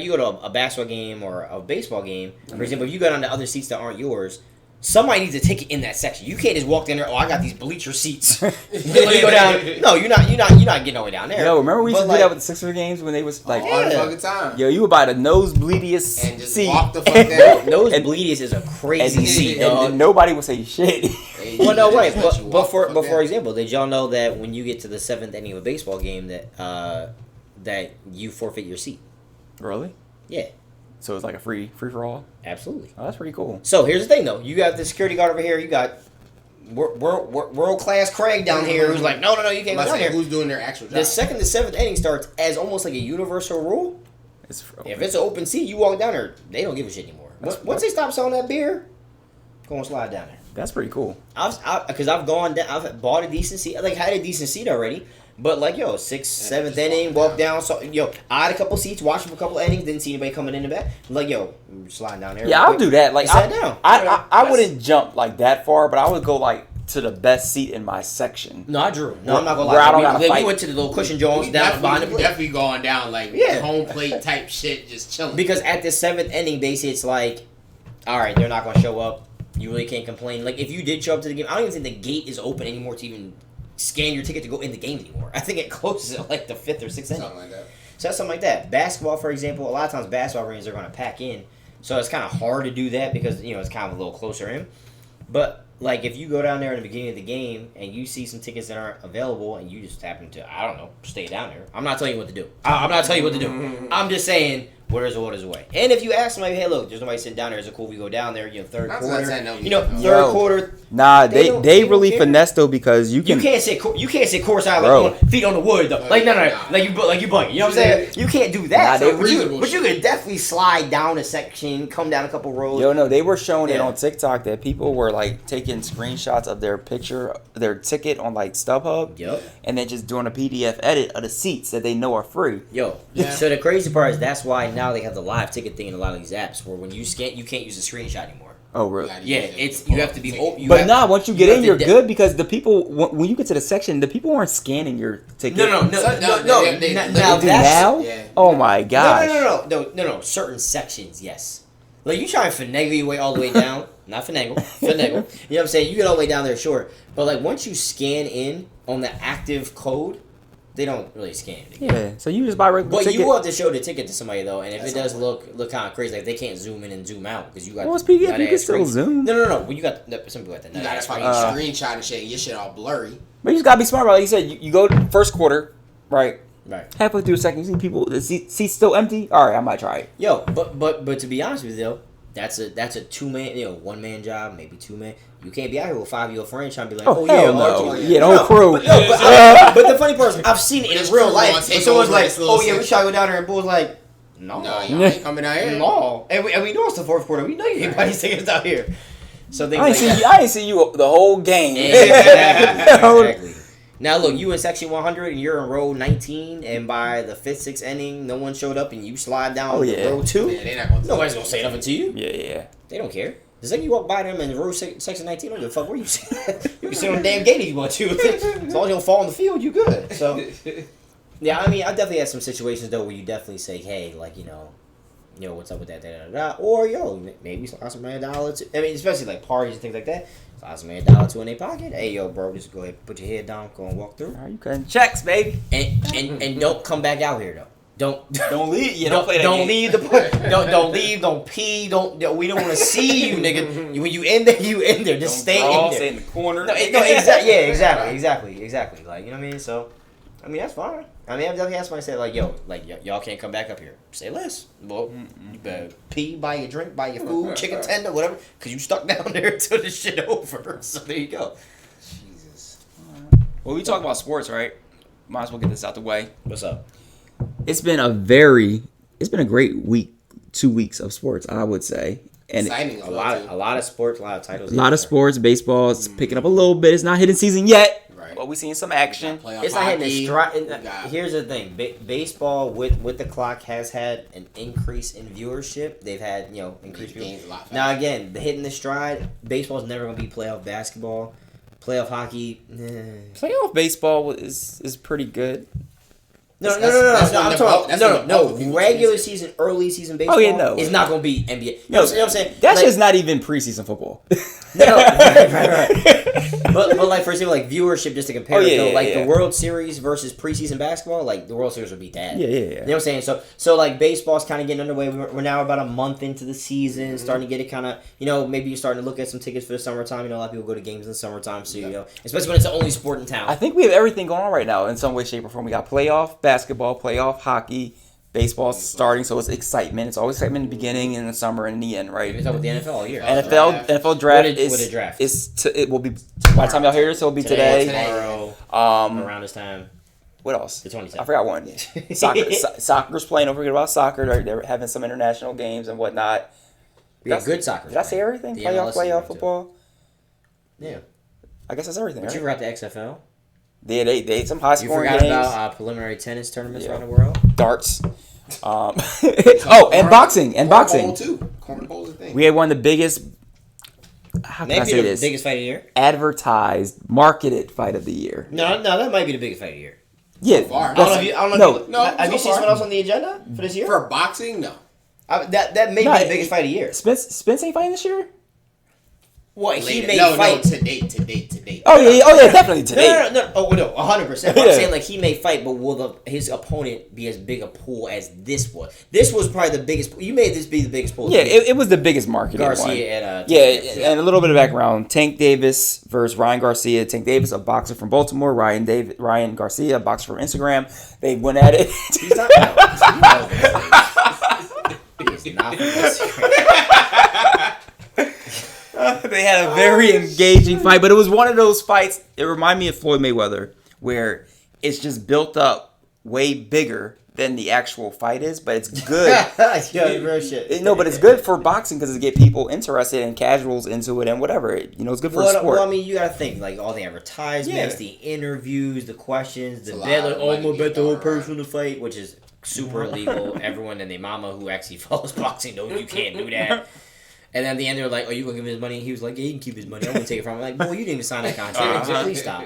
you go to a basketball game or a baseball game, for example, if you go down to other seats that aren't yours, somebody needs a ticket in that section. You can't just walk in there. Oh, I got these bleacher seats. Let me go down. No, you're not getting all the way down there. Yo, remember we used to do that with the Sixers games when they was like all the fucking time. Yo, you were by the nosebleediest and just seat. Walk the fuck down. Nosebleediest is a crazy seat, dog. And nobody would say shit. Well, no way. But for example, did y'all know that when you get to the 7th inning of a baseball game that you forfeit your seat? Really? Yeah. So it's like a free for all? Absolutely. Oh, that's pretty cool. So here's the thing, though. You got the security guard over here. You got world class Craig down here who's like, no, you can't go down here. Who's doing their actual job? The 2nd to 7th inning starts as almost like a universal rule. If it's an open seat, you walk down there, they don't give a shit anymore. Once they stop selling that beer, go and slide down there. That's pretty cool. Because I've gone down, I've bought a decent seat. I had a decent seat already. But 6th, 7th inning, walk down. So I had a couple seats, watched for a couple innings, didn't see anybody coming in the back. Sliding down there. Yeah, I'll do that. Like sat down. I wouldn't jump like that far, but I would go like to the best seat in my section. No, I drew. No, I'm not gonna lie. We went to the little cushion joints down behind the plate. Definitely going down home plate type shit, just chilling. Because at the 7th inning, basically it's like, all right, they're not gonna show up. You really can't complain. Like if you did show up to the game, I don't even think the gate is open anymore to even scan your ticket to go in the game anymore. I think it closes at like the 5th or 6th inning. Something like that. So that's something like that. Basketball, for example, a lot of times basketball rings are going to pack in. So it's kind of hard to do that because, it's kind of a little closer in. But, if you go down there in the beginning of the game and you see some tickets that aren't available and you just happen to, I don't know, stay down there. I'm not telling you what to do. I'm not telling you what to do. I'm just saying, there's a way. And if you ask somebody, hey, look, there's nobody sitting down there. Is it cool if we go down there, third quarter? Third quarter. Nah, they really finesse though because you can't sit courtside feet on the wood though. Like you bugging. You know what I'm saying? You can't do that. But you could definitely slide down a section, come down a couple rows. Yo, no, they were showing it on TikTok that people were taking screenshots of their ticket on StubHub, and then just doing a PDF edit of the seats that they know are free. So the crazy part is that's why now they have the live ticket thing in a lot of these apps where when you scan, you can't use a screenshot anymore. Oh, really? Yeah, you have to be open. Once you get in, you're good because the people, when you get to the section, the people aren't scanning your ticket. No. Now? Yeah. Oh my gosh. No. Certain sections, yes. You try and finagle your way all the way down. not finagle. You know what I'm saying? You get all the way down there short. But, like, once you scan in on the active code, they don't really scan it again. Yeah, so you just buy a regular ticket. But you will have to show the ticket to somebody, though, and if it does look kind of crazy, like, they can't zoom in and zoom out, because you got... Well, it's PDF, you can still zoom. No. When you got... Some people got that. You got to fucking screenshot and shit, and your shit all blurry. But you just got to be smart, like you said. You go first quarter, right? Right. Halfway through the second, you see people, the seat's still empty. All right, I might try it. Yo, but to be honest with you, though, that's a 2-man, 1-man job, maybe 2-man. You can't be out here with 5-year friends trying to be like, oh yeah, no. Yeah, the whole crew. But the funny part is, I've seen it in real life. And someone's like, oh yeah, we try to go down there, and Bull's like, no, y'all ain't coming out here. No, and we know it's the fourth quarter. We know you ain't nobody's taking us out here. So I ain't see you the whole game. Exactly. Now look, you in section 100 and you're in row 19, and by the 5th, 6th inning, no one showed up, and you slide down row 2. Yeah, they not gonna nobody's gonna say nothing to you. Yeah. They don't care. The second you walk by them in row section 19, don't give a fuck where you sit. You can sit on the damn gate if you want to. As long as you don't fall on the field, you good. So, yeah, I mean, I definitely had some situations though where you definitely say, hey, like what's up with that, or maybe slide some $1,000. I mean, especially like parties and things like that. Slide some $1,000 in their pocket. Hey, yo, bro, just go ahead, put your head down, go and walk through. All right, you cutting checks, baby. And don't come back out here though. Don't leave. Yeah, don't play that Don't game. leave the. Don't leave. Don't pee. We don't want to see you, nigga. When you in there, you in there. Just stay in there. Stay in the corner. No, exactly. Like, you know what I mean? So, I mean, that's fine. I mean, I've definitely had somebody say, like, yo, like, y'all can't come back up here. Say less. Well, you better pee, buy your drink, buy your food, chicken tender, whatever, because you stuck down there until this shit over. So, there you go. Jesus. Well, we talk about sports, right? Might as well get this out the way. What's up? It's been a great week, 2 weeks of sports, I would say. And exciting. A lot of sports, a lot of titles. A lot of sports. Baseball is picking up a little bit. It's not hitting season yet. Right. But we're seeing some action. It's not hitting the stride. Here's the thing: baseball with the clock has had an increase in viewership. They've had increased games a lot faster. Now again, hitting the stride. Baseball's never going to be playoff basketball. Playoff hockey. Playoff baseball is pretty good. No. Regular season, early season baseball is not going to be NBA. You know what I'm saying? That's just not even preseason football. Right. But like for example, like viewership, just to compare the World Series versus preseason basketball, like the World Series would be dead. Yeah. You know what I'm saying? So like baseball's kind of getting underway. We're now about a month into the season, starting to get it kind of, maybe you're starting to look at some tickets for the summertime. A lot of people go to games in the summertime, so especially when it's the only sport in town. I think we have everything going on right now in some way, shape, or form. We got playoff basketball, playoff hockey. Baseball's starting, so it's excitement. It's always excitement in the beginning, in the summer, and in the end, right? You're talking about the NFL all year. NFL draft it will be by the time y'all hear this, it'll be today. Tomorrow, around this time. What else? The 27th. I forgot one. Soccer's playing. Don't forget about soccer. They're having some international games and whatnot. We got good soccer. Did I say everything? The Playoff football. Yeah. I guess that's everything. But you forgot the XFL. They had some high scoring games. You forgot about preliminary tennis tournaments around the world. Darts. And boxing. Cornhole too. Cornhole's a thing. We had one of the biggest. How can I say this? Biggest fight of the year. Advertised, marketed fight of the year. No, that might be the biggest fight of the year. Yeah. So far. I don't know. Have you seen far. someone else on the agenda for this year? For boxing, no. That may be the biggest fight of the year. Spence ain't fighting this year? What, he may fight. fight. To date. Oh yeah, definitely today. No. Oh, no, 100%. I'm saying, like, he may fight, but will his opponent be as big a pool as this was? This was probably the biggest. You made this be the biggest pool. Yeah, it was the biggest marketing one. Garcia and a little bit of background. Tank Davis versus Ryan Garcia. Tank Davis, a boxer from Baltimore. Ryan Garcia, a boxer from Instagram. They went at it. He's not. He's not from Instagram. They had a very engaging fight, but it was one of those fights. It reminded me of Floyd Mayweather, where it's just built up way bigger than the actual fight is, but it's good. Real shit. No, but it's good for boxing because it get people interested and casuals into it and whatever. It's good for the sport. Well, I mean, you gotta think like all the advertisements, the interviews, the questions, the bet. Like, I'm gonna bet the whole person to fight, which is super illegal. Everyone and their mama who actually follows boxing knows you can't do that. And then at the end, they were like, "Oh, you gonna give him his money?" He was like, "Yeah, you can keep his money. I won't take it from him." I'm like, "Boy, you didn't even sign that contract. So please stop."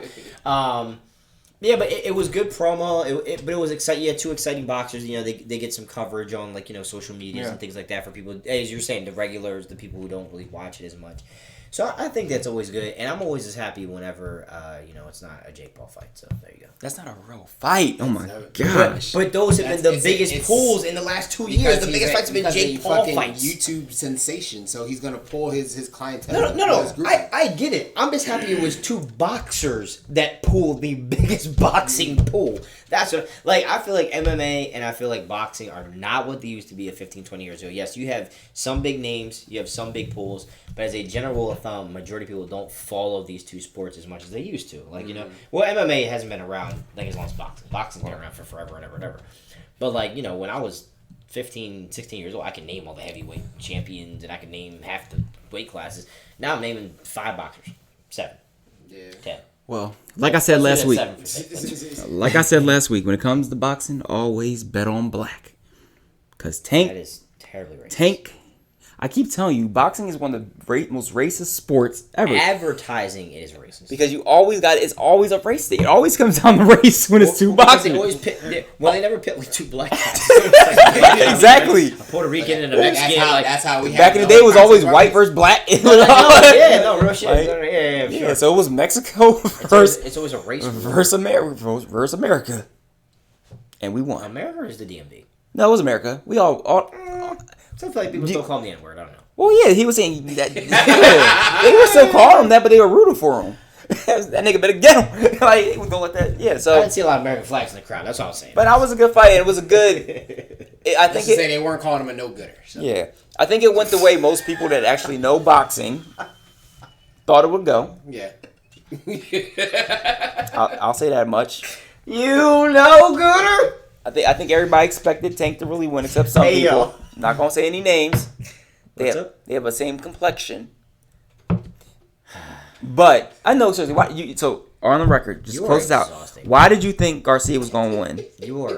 Yeah, but it was good promo. But it was exciting. You had two exciting boxers. You know, they get some coverage on like social medias and things like that for people. As you're saying, the regulars, the people who don't really watch it as much. So I think that's always good, and I'm always as happy whenever it's not a Jake Paul fight. So there you go. That's not a real fight. Oh my gosh! But those have been the biggest pulls in the last 2 years. The biggest fights have been Jake Paul fights. YouTube sensation, so he's gonna pull his clientele. No. I get it. I'm just happy it was two boxers that pulled the biggest boxing pull. That's what I feel like MMA and I feel like boxing are not what they used to be 15, 20 years ago. Yes, you have some big names, you have some big pulls, but as a general rule of thumb, majority of people don't follow these two sports as much as they used to. MMA hasn't been around as long as boxing. Boxing's been around for forever and ever and ever. But when I was 15, 16 years old, I could name all the heavyweight champions and I could name half the weight classes. Now I'm naming 5 boxers. 7. Yeah. 10. Well, like I said last week, when it comes to boxing, always bet on black. Because Tank... That is terribly racist. Tank... I keep telling you, boxing is one of the most racist sports ever. Advertising it is racist. Because it's always a race thing. It always comes down to race when it's two boxing. They always they never pit two black guys. Exactly. A Puerto Rican and a Mexican. That's how we had back in the day, it was always white versus black. Real shit. Yeah, so it was Mexico versus... It's always a race. Versus America. And we won. America or is the DMV? No, it was America. We all Something like people still call him the N-word. I don't know. Well, yeah, he was saying that. They were still calling him that, but they were rooting for him. That nigga better get him. He was going like that. Yeah, so I didn't see a lot of American flags in the crowd. That's all I'm saying. But that was a good fight. It was a good. I think say they weren't calling him a no-gooder. So. Yeah, I think it went the way most people that actually know boxing thought it would go. Yeah. I'll say that much. You no-gooder. I think everybody expected Tank to really win, except some people. Yo. Not gonna say any names. They What's have the same complexion. But I know seriously. So on the record, just close it out. Why did you think Garcia was gonna win?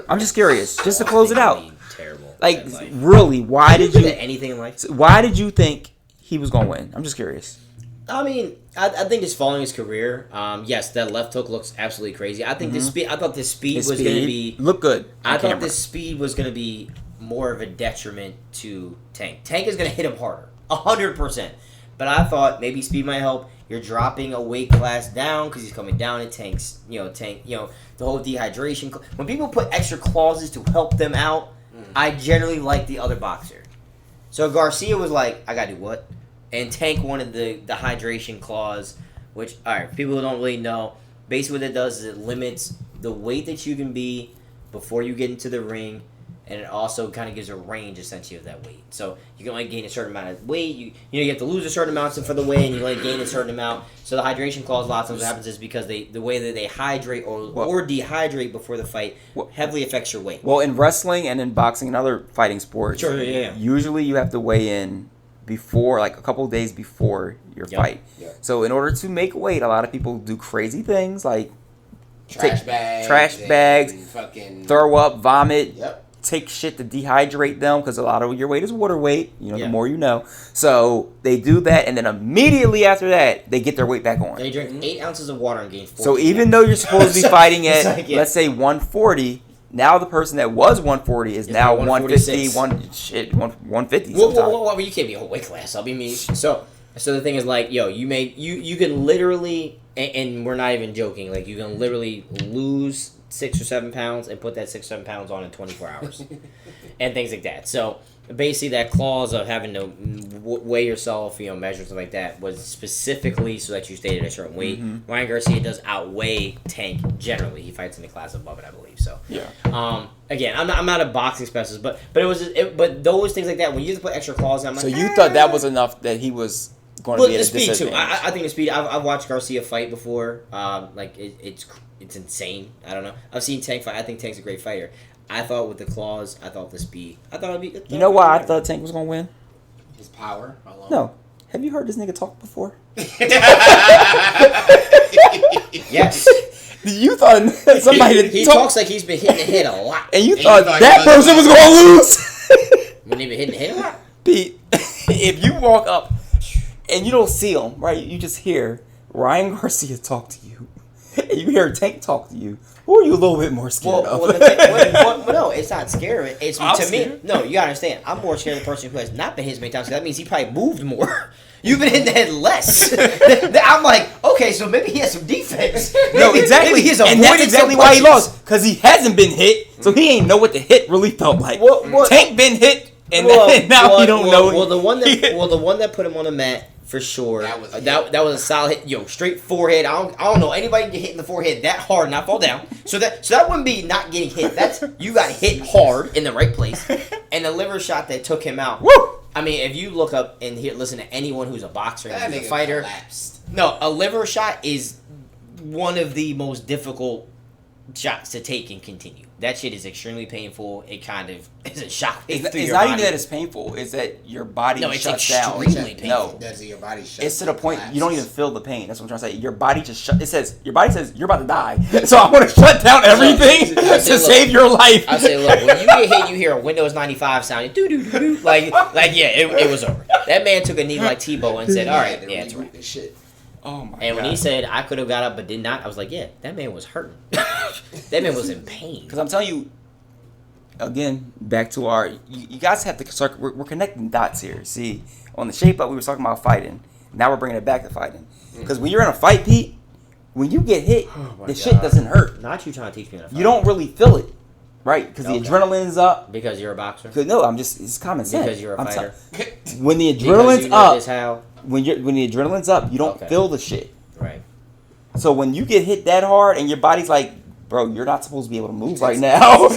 I'm just curious, just to close it out. Terrible. Really, why did you? Anything in life? Why did you think he was gonna win? I'm just curious. I mean, I think just following his career, yes, that left hook looks absolutely crazy. I think I thought the speed was going to be... Look good. I thought the speed was going to be more of a detriment to Tank. Tank is going to hit him harder, 100%. But I thought maybe speed might help. You're dropping a weight class down because he's coming down in Tank's, the whole dehydration. When people put extra clauses to help them out, I generally like the other boxer. So Garcia was like, I got to do what? And Tank wanted the hydration clause, which, alright, people who don't really know, basically what it does is it limits the weight that you can be before you get into the ring, and it also kind of gives a range, essentially, of that weight. So you can only gain a certain amount of weight, you have to lose a certain amount for the weight, and you only gain a certain amount. So the hydration clause, a lot of times what happens is because the way that they hydrate or dehydrate before the fight heavily affects your weight. Well, in wrestling and in boxing and other fighting sports, usually you have to weigh in before, a couple of days before your fight. Yep. So in order to make weight, a lot of people do crazy things like trash bags, fucking throw up, vomit, take shit to dehydrate them because a lot of your weight is water weight. The more you know. So they do that, and then immediately after that, they get their weight back on. They drink 8 ounces of water and gain 4. So even though you're supposed to be fighting at, let's say, 140. Now the person that was 140 is now 150, 150. Well, you can't be a whole weight class. I'll be mean. So the thing is you can literally, and we're not even joking. You can literally lose 6 or 7 pounds and put that 6 or 7 pounds on in 24 hours, and things like that. So basically, that clause of having to weigh yourself, measure something like that, was specifically so that you stayed at a certain weight. Mm-hmm. Ryan Garcia does outweigh Tank generally. He fights in the class above it, I believe. So again, I'm not a boxing specialist, but but those things like that, when you just put extra clause on, so you thought that was enough that he was going to be at a disadvantage. Too. I think the speed. I've watched Garcia fight before. It's insane. I don't know. I've seen Tank fight. I think Tank's a great fighter. I thought with the claws, I thought the speed. I thought it'd be. You know why I thought Tank was gonna win? His power alone. No. Have you heard this nigga talk before? Yes. You thought somebody he talks like he's been hitting the head a lot, and you thought that person was gonna lose. When they've been hitting the head a lot. Pete, if you walk up and you don't see him, right? You just hear Ryan Garcia talk to you. and you hear Tank talk to you, who are you a little bit more scared of? No, it's not scary. It's I'm to scared. me. No, you gotta understand. I'm more scared of the person who has not been hit as many times. Because that means he probably moved more. You've been in the head less. I'm like, okay, so maybe he has some defense. No, exactly. Maybe he's and that's exactly why he lost. Because he hasn't been hit, so he ain't know what the hit really felt like. Tank been hit, and now he don't know. Well, the one that put him on the mat for sure. That was a solid hit. Yo, straight forehead. I don't know anybody get hit in the forehead that hard and not fall down. So that wouldn't be not getting hit. That's you got hit hard in the right place. And the liver shot that took him out. Woo! I mean, if you look up and listen to anyone who's a boxer and That a fighter, collapsed. no, a liver shot is one of the most difficult shots to take and continue. That shit is extremely painful. It kind of is a shockwave through It's your not body. even that it's painful. It's that your body shuts down. extremely painful. No, Does your body shut? it's to the point you don't even feel the pain. That's what I'm trying to say. Your body just shut. Your body says you're about to die. So I want to shut down everything to save your life. I say, look, when you get hit, you hear a Windows 95 sound, doo doo doo doo, like yeah, it was over. That man took a knee like Tebow and said, all right, yeah, it's right. This shit. Oh my And God. when he said I could have got up but did not, I was like, yeah, that man was hurting. That man was in pain. Because I'm telling you, again, back to our, you guys have to start, we're connecting dots here. See, on the shape up, we were talking about fighting. Now we're bringing it back to fighting. Because when you're in a fight, Pete, when you get hit, the shit doesn't hurt. Not you trying to teach me how to fight. You don't really feel it, right? Because the adrenaline's up. Because you're a boxer? No, it's common sense. Because you're a fighter? When the Because adrenaline's you know up, just how? when the adrenaline's up, you don't feel the shit. Right. So when you get hit that hard and your body's like, bro, you're not supposed to be able to move right now.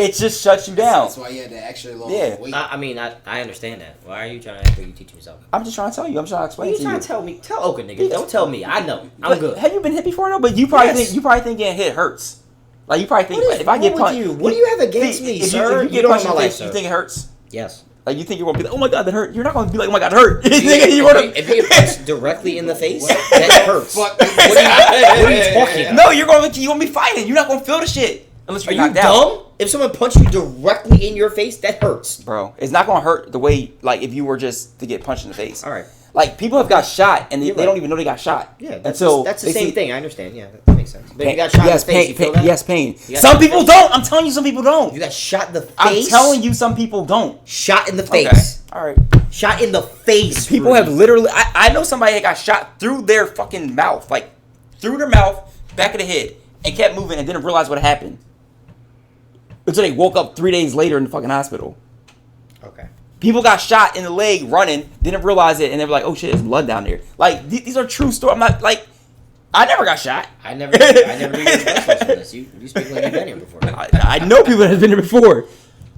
It just shuts you down. That's why you had the extra long wait. I mean, I understand that. Why are you trying to act like you teach yourself? I'm just trying to tell you. I'm trying to explain What to you you. trying to tell me? Tell Oka, nigga. Don't tell me. I know. I'm But good. Have you been hit before though? But you probably Yes. think getting hit hurts. Like you probably think What is if I get wrong with punched, you? What do you have against me, sir? If you You get don't punched know in my the life, face, you sir. think it hurts. Yes. Like you think you're gonna be like, oh my god, that hurt. You're not gonna be like, oh my god, it hurt. You're gonna. If you get punched directly in the face, that hurts. What are you talking about? No, you're gonna be fighting. You're not gonna feel the shit unless Are you're you knocked out. dumb? If someone punched you directly in your face, that hurts. Bro, it's not gonna hurt the way like if you were just to get punched in the face. All right. Like people have got shot and they You're right. don't even know they got shot. Yeah, that's until the they same see- thing. I understand. Yeah, that makes sense. But if you got shot in the face, you feel that? Yes, pain. You got Some shot in the people face? don't. I'm telling you, some people don't. You got shot in the face. I'm telling you, some people don't. Shot in the Okay. face. All right. Shot in the face. People Rudy. have literally. I know somebody that got shot through their fucking mouth, like through their mouth, back of the head, and kept moving and didn't realize what happened until they woke up 3 days later in the fucking hospital. Okay. People got shot in the leg running, didn't realize it, and they were like, "Oh shit, there's blood down there." Like these are true stories. I'm not like, I never got shot. I never do your specials on this. You speak like you've been here before. I know people that have been there before.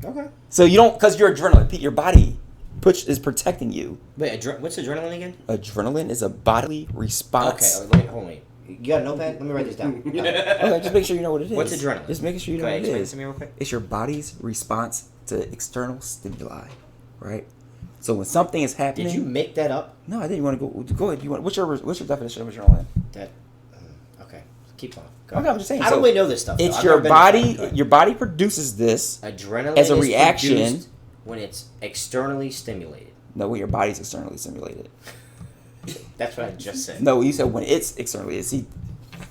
Okay. So you don't, because your adrenaline, Pete, your body is protecting you. Wait, what's adrenaline again? Adrenaline is a bodily response. Okay, hold on. You got a notepad? Let me write this down. Okay, just make sure you know what it is. What's adrenaline? Just making sure you know Go what ahead, it explain it is. to me real quick. It's your body's response to external stimuli, right? So when something is happening, Did you make that up? No, I didn't want to go. Go ahead. What's your definition of adrenaline? That. Okay. Keep on. Go Okay, ahead. I'm just saying. I don't so really know this stuff. though. It's I've your never been to a body. fight. Go ahead. Your body produces this Adrenaline as a is reaction. produced when it's externally stimulated. No, when your body's externally stimulated. That's what I just said. No, you said when it's externally. See,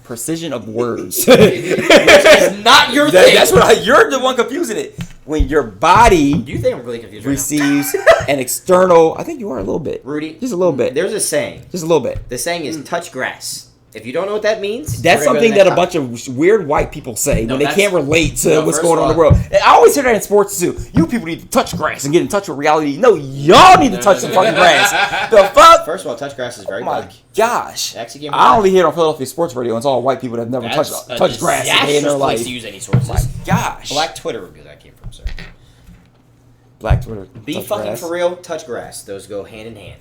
precision of words. It's not your thing. That's what you're the one confusing it. When your body Do you think I'm really confused right receives an external, I think you are a little bit. now? Rudy? Just a little bit. There's a saying. Just a little bit. The saying is touch grass. If you don't know what that means, That's we're gonna go to something the that a next bunch of weird white people say No, when they that's- can't relate to No, what's first going on in of the world. And I always hear that in sports too. You people need to touch grass and get in touch with reality. No, y'all need to touch some fucking grass. The fuck? topic. First of all, touch grass is very Oh my black. gosh. Actually, give me I that. only hear it on Philadelphia Sports Radio. And it's all white people that have never touched grass a day in their life. To use any sources. My gosh. Black Twitter review that came from, sir. Black Twitter. Be touch fucking grass. for real. Touch grass. Those go hand in hand.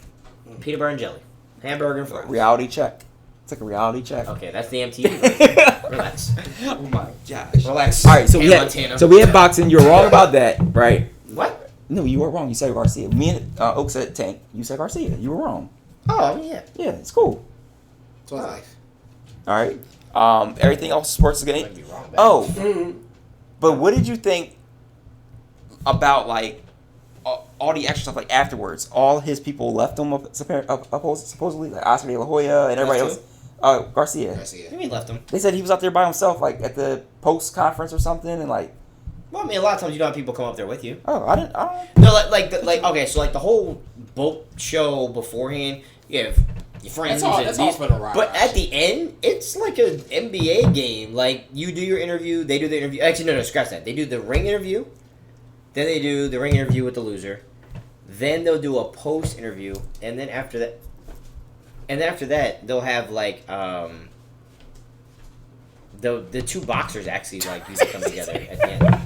Peanut butter and jelly. Hamburger and fries. Reality check. It's like a reality check. Okay, that's the MTV version. Relax. Oh my gosh. Relax. All right, so Montana. we had boxing. You're wrong about that, right? What? No, you were wrong. You said Garcia. Me and Oak said Tank. You said Garcia. You were wrong. Oh, I mean, yeah. Yeah, it's cool. It's my life. All right. Everything else sports is Might good. be wrong. Oh, but what did you think about like all the extra stuff like afterwards? All his people left him supposedly, like Oscar De La Hoya and everybody else. Garcia. What do you mean left him? They said he was out there by himself, like at the post conference or something, and like. Well, I mean, a lot of times you don't have people come up there with you. Oh, I don't. No, okay, so like the whole boat show beforehand, you have your friends that's all for the ride. But at the end, it's like an NBA game. Like you do your interview, they do the interview. Actually, no, scratch that. They do the ring interview, then they do the ring interview with the loser, then they'll do a post interview, and then after that, they'll have like the two boxers actually like usually come together at the end.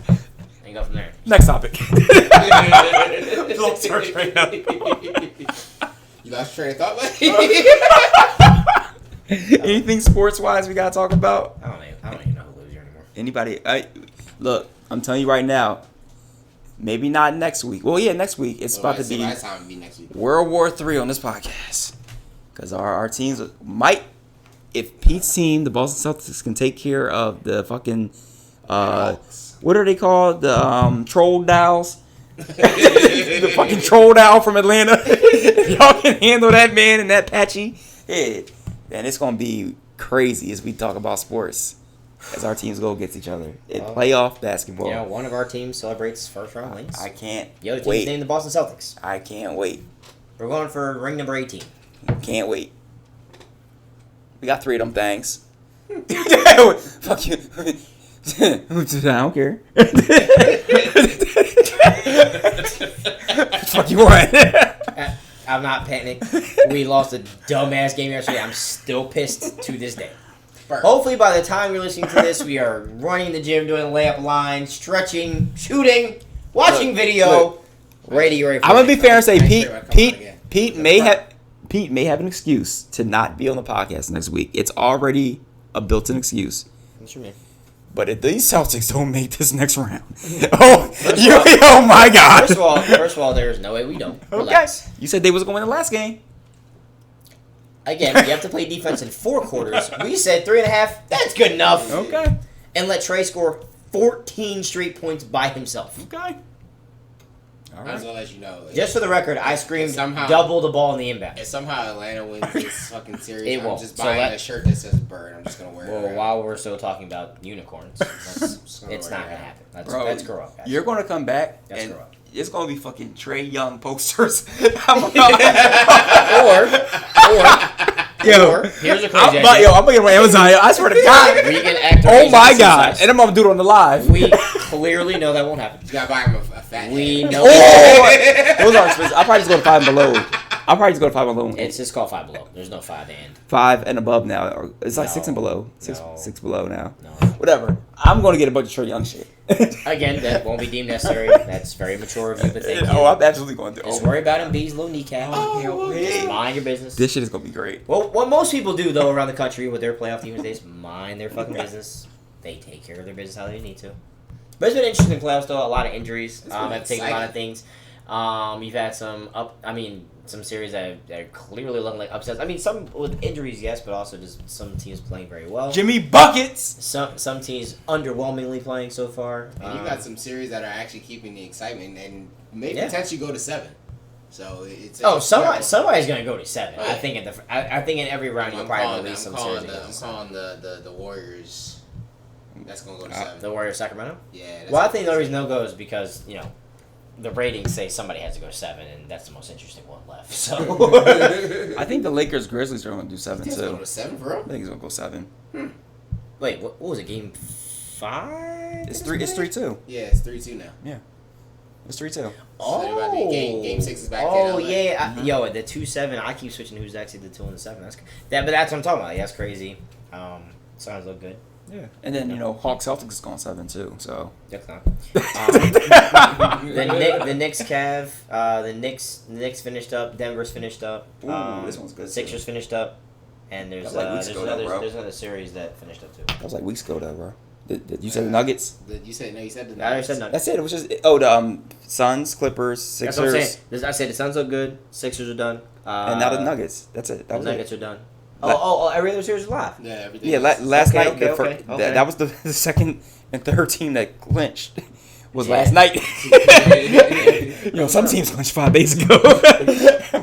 And go from there. Next topic. Don't search right now. You lost your train of thought, Anything sports wise we gotta talk about? I don't even know who lives here anymore. Anybody? Look, I'm telling you right now. Maybe not next week. Well, yeah, next week it's about to be next week. World War III on this podcast. Because our teams might, if Pete's team, the Boston Celtics, can take care of the fucking, what are they called? The troll dowels. The fucking troll doll from Atlanta. If y'all can handle that man and that patchy head, then it's going to be crazy as we talk about sports. As our teams go against each other in playoff basketball. Yeah, one of our teams celebrates first round wins. I can't The other wait. team's named the Boston Celtics. I can't wait. We're going for ring number 18. Can't wait. We got 3 of them things. Fuck you. I don't care. Fuck you want. I'm not panicked. We lost a dumbass game yesterday. I'm still pissed to this day. Hopefully by the time you're listening to this, we are running the gym, doing a layup line, stretching, shooting, watching video, ready for I'm gonna be fair and say Pete may have an excuse to not be on the podcast next week. It's already a built-in excuse. What you mean? But if these Celtics don't make this next round, oh my God! First of all, there's no way we don't. Relax. Okay. You said they was going to win the last game. Again, you have to play defense in 4 quarters. We said 3.5. That's good enough. Okay. And let Trey score 14 straight points by himself. Okay. All right. I'll let you know. Just for the record, I screamed double the ball in the inbound. If somehow Atlanta wins this fucking series, It I'm won't. just buying a shirt that says bird. I'm just going to wear it. Well, while we're still talking about unicorns, it's not going to happen. That's grow up, guys. You're going to come back That's and grow up. it's going to be fucking Trey Young posters. Or here's a crazy idea. I'm gonna get on Amazon. I swear to God. We can act. Oh my God! And I'm gonna do it on the live. We clearly know that won't happen. You gotta buy him a fat. We know. Those are expensive. I'll probably just go to 5 and below. It's just called 5 below. There's no 5 and. 5 and above now. Or it's like No. 6 and below. No. 6 below now. No. Whatever. I'm gonna get a bunch of Trey Young shit. Again, that won't be deemed necessary. That's very mature of you, but thank you. Oh, I'm absolutely going to. Just worry about Embiid's little kneecap. Just mind your business. This shit is gonna be great. Well, what most people do, though, around the country with their playoff teams, they just mind their fucking business. They take care of their business how they need to. But it's been interesting playoffs, though. A lot of injuries have taken a lot of things. You've had some series that are clearly looking like upsets. I mean, some with injuries, yes, but also just some teams playing very well. Jimmy Buckets! Some teams underwhelmingly playing so far. And you got some series that are actually keeping the excitement and may potentially go to 7. So it's somebody's gonna go to 7. Oh, yeah. I think in every round you'll probably release some series. I'm calling the Warriors. That's gonna go to 7. The Warriors Sacramento. Yeah. Well, I think the reason they'll go is because the ratings say somebody has to go 7, and that's the most interesting one left. So I think the Lakers Grizzlies are going to do 7 It's too. going to 7, bro. I think he's going to go 7. Wait, what was it? Game 5? It's 3-2. Yeah, it's 3-2 now. Yeah. It's 3-2. Oh, game 6 is back. Oh yeah, yo, the 2-7. I keep switching who's actually the 2 and the 7. But that's what I'm talking about. That's crazy. Sounds look good. Yeah, and then Hawks Celtics is going 7 too. So that's not. The Knicks Cav. The Knicks finished up. Denver's finished up. Ooh, this one's good. Sixers finished up, and there's another series that finished up too. That was like weeks ago, though, bro. Did you say the Nuggets? You said the I Nuggets. already said Nuggets. That's it. It was just the Suns, Clippers, Sixers. That's what I'm saying. I said the Suns look good. Sixers are done. And now the Nuggets. That's it. That The was Nuggets it. are done. Oh, every other series is live. Yeah, everything. Yeah, last night. Okay. That was the second and third team that clinched. Was last night. Some teams clinched 5 days ago.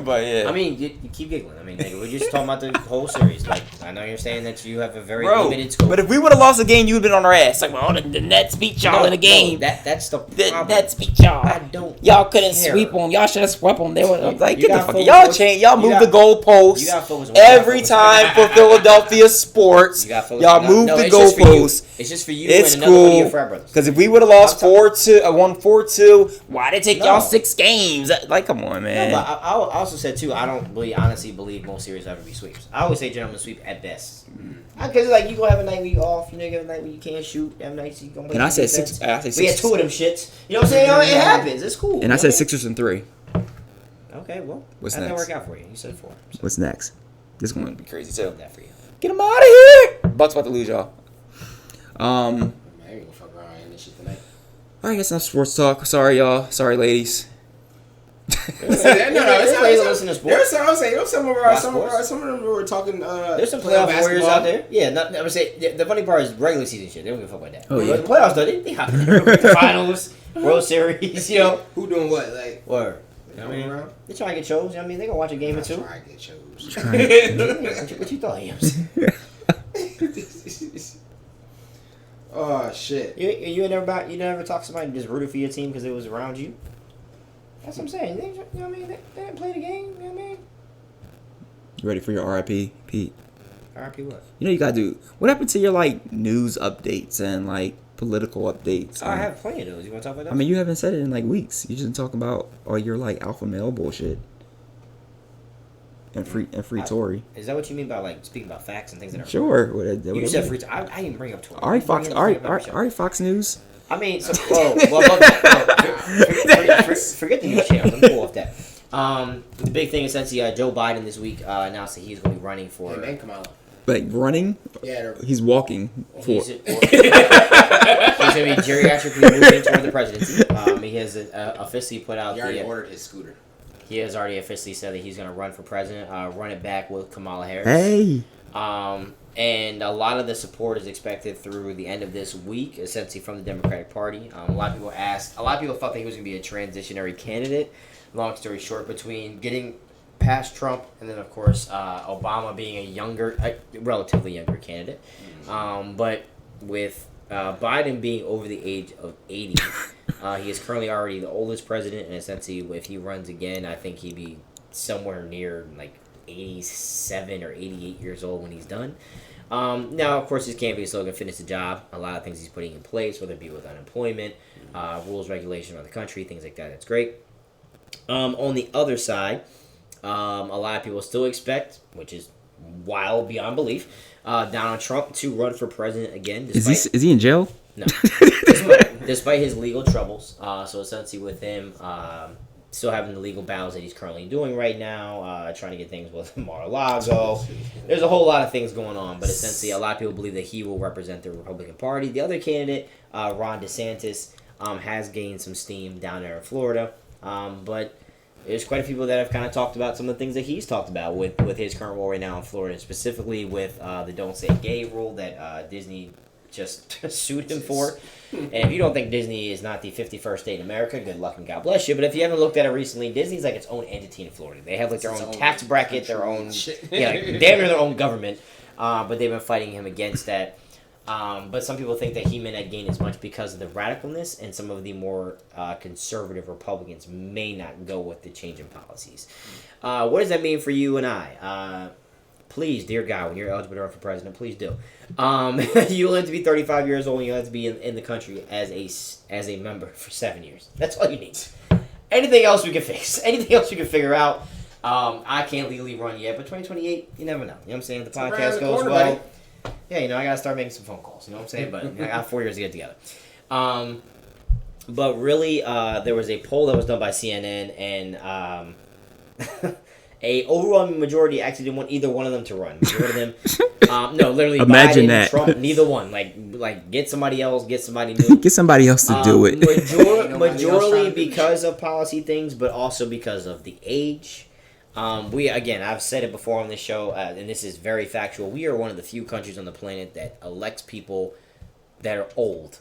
But yeah. I mean, you keep giggling. I mean, we're just talking about the whole series. Like, I know you're saying that you have a very Bro, limited scope. but if we would have lost the game, you would have been on our ass. Like, well, the Nets beat y'all in the game. That's the The problem. Nets beat y'all. I don't. Y'all couldn't care. sweep them. Y'all should have swept them. They were like, You get the gotta fuck. focus Y'all on- change. Y'all you move got- the goalposts You gotta focus on every time for Philadelphia sports. You gotta focus Y'all on- move no, the it's just for you. goalposts. It's just for you It's and another one of cool. your frat brothers. Because if we would have lost 4-2, won 4-2, why did it take No. y'all 6 games? Like, come on, No, man. but I also said too. I don't really honestly believe most series ever be sweeps. I always say gentlemen sweep at best. Because like you gonna have a night where you off, you know, you have a night where you can't shoot, have nights you gonna. And I said 6. I said 6. We had 2 of them shits. You know what I'm saying? It happens. It's cool. And I said Sixers and 3. Okay, well, What's that didn't next? work out for you. You said 4. So What's next? This is going to be crazy too. I that for you. Get him out of here. Bucks about to lose y'all. Man, I ain't gonna fuck around in this shit tonight. All right, that's enough sports talk. Sorry, y'all. Sorry, ladies. No, it's Everybody listen to sports. There's some. I'm saying, some of Sports. them were talking. There's some playoff warriors out there. Yeah, I would say the funny part is regular season shit. They don't give a fuck about that. Oh, yeah. But the playoffs though, they hop in the finals, World Series. You know, Who doing what? Like, word. You know what I mean? They try to get chose. You know what I mean, they gonna watch a game or two. try to get chose. What you thought, Yams? Oh shit. You never talk to somebody and just rooted for your team because it was around you. That's what I'm saying. You know what I mean? They didn't play the game. You know what I mean? You ready for your RIP, Pete? RP what? You know you gotta do. What happened to your like news updates and like political updates? Oh, I have plenty of those. You want to talk about that? I mean, you haven't said it in like weeks. You just talking about all your like alpha male bullshit and free Tory. Is that what you mean by like speaking about facts and things that are Sure. You said free. I didn't bring up Tory. All right, Fox. All right, Fox News. I mean, so, forget the news channels. I'm cool off that. The big thing is since Joe Biden this week announced that he's going to be running for. Hey, man, come on. Like running. Yeah. He's walking. He's going to be geriatrically moving toward the presidency. He has officially put out. He already ordered his scooter. He has already officially said that he's going to run for president. Run it back with Kamala Harris. Hey. And a lot of the support is expected through the end of this week, essentially from the Democratic Party. A lot of people thought that he was going to be a transitionary candidate. Long story short, between getting past Trump and then, of course, Obama being a relatively younger candidate. But with Biden being over the age of 80, he is currently already the oldest president, and essentially, if he runs again, I think he'd be somewhere near, 87 or 88 years old when he's done. Now, of course, his campaign slogan, finish the job. A lot of things he's putting in place, whether it be with unemployment, rules, regulation around the country, things like that. That's great. On the other side, a lot of people still expect, which is wild beyond belief, Donald Trump to run for president again. Is he in jail? No. Despite his legal troubles. So essentially with him still having the legal battles that he's currently doing right now, trying to get things with Mar-a-Lago. There's a whole lot of things going on, but essentially a lot of people believe that he will represent the Republican Party. The other candidate, Ron DeSantis, has gained some steam down there in Florida, but there's quite a few people that have kind of talked about some of the things that he's talked about with his current role right now in Florida, specifically with the Don't Say Gay rule that Disney just sued him for. And if you don't think Disney is not the 51st state in America, good luck and God bless you. But if you haven't looked at it recently, Disney's like its own entity in Florida. They have like their own tax bracket, their own, damn near their own government. But they've been fighting him against that. But some people think that he may not gain as much because of the radicalness, and some of the more conservative Republicans may not go with the change in policies. What does that mean for you and I? Please, dear God, when you're eligible to run for president, please do. You'll have to be 35 years old, and you'll have to be in the country as a member for 7 years. That's all you need. Anything else we can fix. Anything else we can figure out. I can't legally run yet, but 2028, you never know. You know what I'm saying? The podcast goes well. Buddy. Yeah, I got to start making some phone calls. You know what I'm saying? But I got 4 years to get together. But really, there was a poll that was done by CNN, and a overwhelming majority actually didn't want either one of them to run. Majority of them, no, literally, Imagine Biden, that. Trump, neither one. Like get somebody else, get somebody new. Get somebody else to do it. Majorly because of policy things, but also because of the age. I've said it before on this show, and this is very factual. We are one of the few countries on the planet that elects people that are old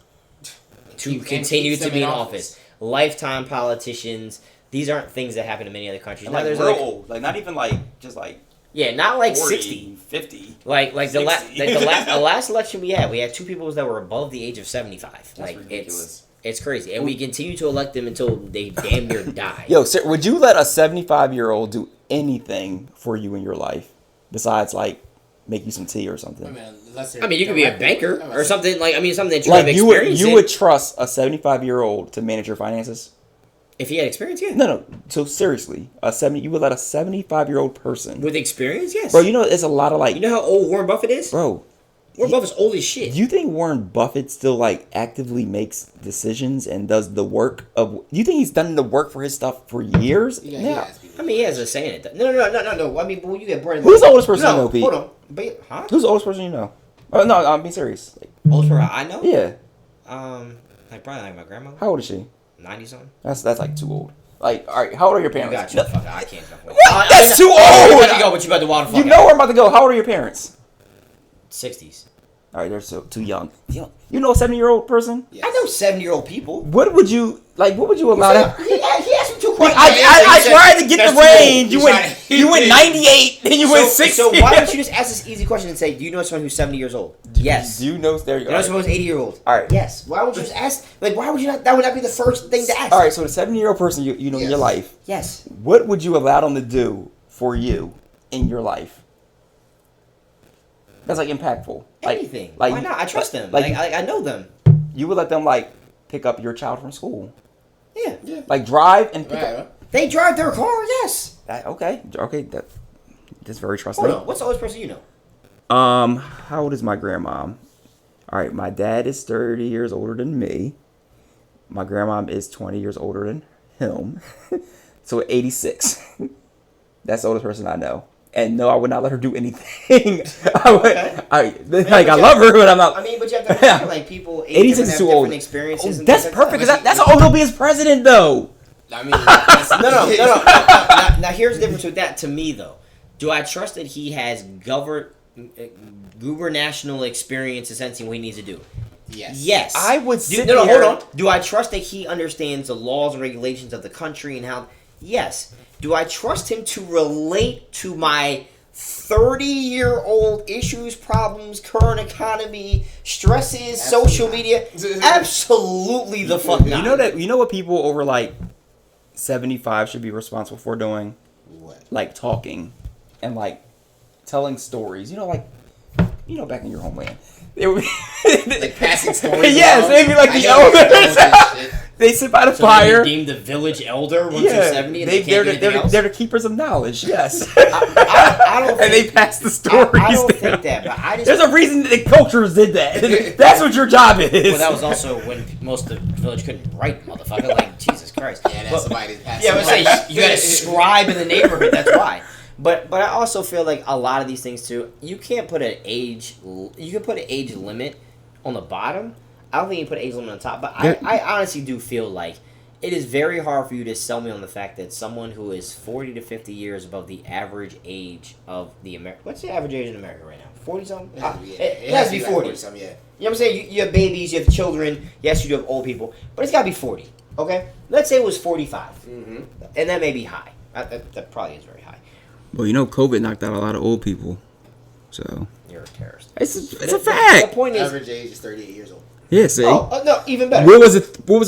to continue to be in office. Lifetime politicians. These aren't things that happen in many other countries. And like real old, like not even like just like Yeah, not like 40, 60. 50. Like the 60. the last election we had 2 people that were above the age of 75. That's like ridiculous. it's crazy, and we continue to elect them until they damn near die. Yo, sir, would you let a 75-year-old do anything for you in your life besides like make you some tea or something? I mean, you could be a banker or something like. I mean, something that you Like have you experience would in. would trust a 75-year-old to manage your finances? If he had experience, yeah. No. So seriously, you would let a 75-year-old person With experience, yes. Bro, you know it's a lot of like. You know how old Warren Buffett is? Bro, Warren Buffett's old as shit. do you think Warren Buffett still like actively makes decisions and does the work of? Do you think he's done the work for his stuff for years? Yeah. I mean, he has a say in it. No. I mean, when you get Brian, Who's the oldest person you know, Pete? Hold on. But, huh? Who's the oldest person you know? Oh, no, I'm being serious. Like, Oldest person I know? yeah. Like probably like my grandmother. How old is she? 90 something. That's like too old. Like, all right, how old are your You parents? got you. Fuck, I can't go. What? That's too old. You about to go, but you about to water. You know where I'm about to go. How old are your parents? 60s. All right, they're so too young. You know a 70-year-old person? Yes. I know 70-year-old people. What would you allow that? He asked me 2 questions. I tried to get That's the too old. range. You went 98, then you went 60. So why don't you just ask this easy question and say, do you know someone who's 70 years old? Yes. Do you know? There you Do go. you know someone who's 80 years old? All right. Yes. Why would you just ask? Like, why would you not? That would not be the first thing to ask. All right, so the 70-year-old person you know in your life, Yes. what would you allow them to do for you in your life? That's like impactful. Anything. Like, Why not? I trust them. like- Like I know them. You would let them like pick up your child from school, Yeah. like drive and pick Right. up. They drive their car. Yes. Okay, that's very trusting. Hold on. What's the oldest person you know? How old is my grandmom? All right, my dad is 30 years older than me. My grandmom is 20 years older than him. So 86. That's the oldest person I know. And no, I would not let her do anything. I love her, but I'm not. I mean, but you have to understand, like people. 86 is too old. Experiences. And That's things perfect. Like That's all he'll be as president, though. I mean, that's, No. Now here's the difference with that to me, though. Do I trust that he has gubernational experience essentially what he needs to do? Yes. I would sit hold here- on. Do I trust that he understands the laws and regulations of the country and how? Yes. Do I trust him to relate to my 30-year-old issues, problems, current economy, stresses, social media? Absolutely the fuck not. You know what people over like 75 should be responsible for doing? What? Like talking and like telling stories. Back in your homeland. They would be Like passing stories. Yes, they'd be like the elders. They sit by the fire. They deemed the village elder once they're 70 and they're the keepers of knowledge. Yes. I don't and they pass the stories. I don't down. think that, but I just. There's a reason that the cultures did that. That's what your job is. Well, that was also when most of the village couldn't write, motherfucker. Like, Jesus Christ. Yeah, that's somebody passing. Yeah, I was saying you had a scribe in the neighborhood. That's why. But I also feel like a lot of these things too. You can't put an age. You can put an age limit on the bottom. I don't think you can put an age limit on top. But I honestly do feel like it is very hard for you to sell me on the fact that someone who is 40 to 50 years above the average age of the America. What's the average age in America right now? 40 something. It has to be 40. Something, yeah. You know what I'm saying? You have babies, you have children. Yes, you do have old people, but it's got to be 40. Okay, let's say it was 45, and that may be high. That probably is very high. Well, COVID knocked out a lot of old people, so You're a terrorist. it's a fact. The point is, Average age is 38 years old. Yeah, see. oh no, even better. What was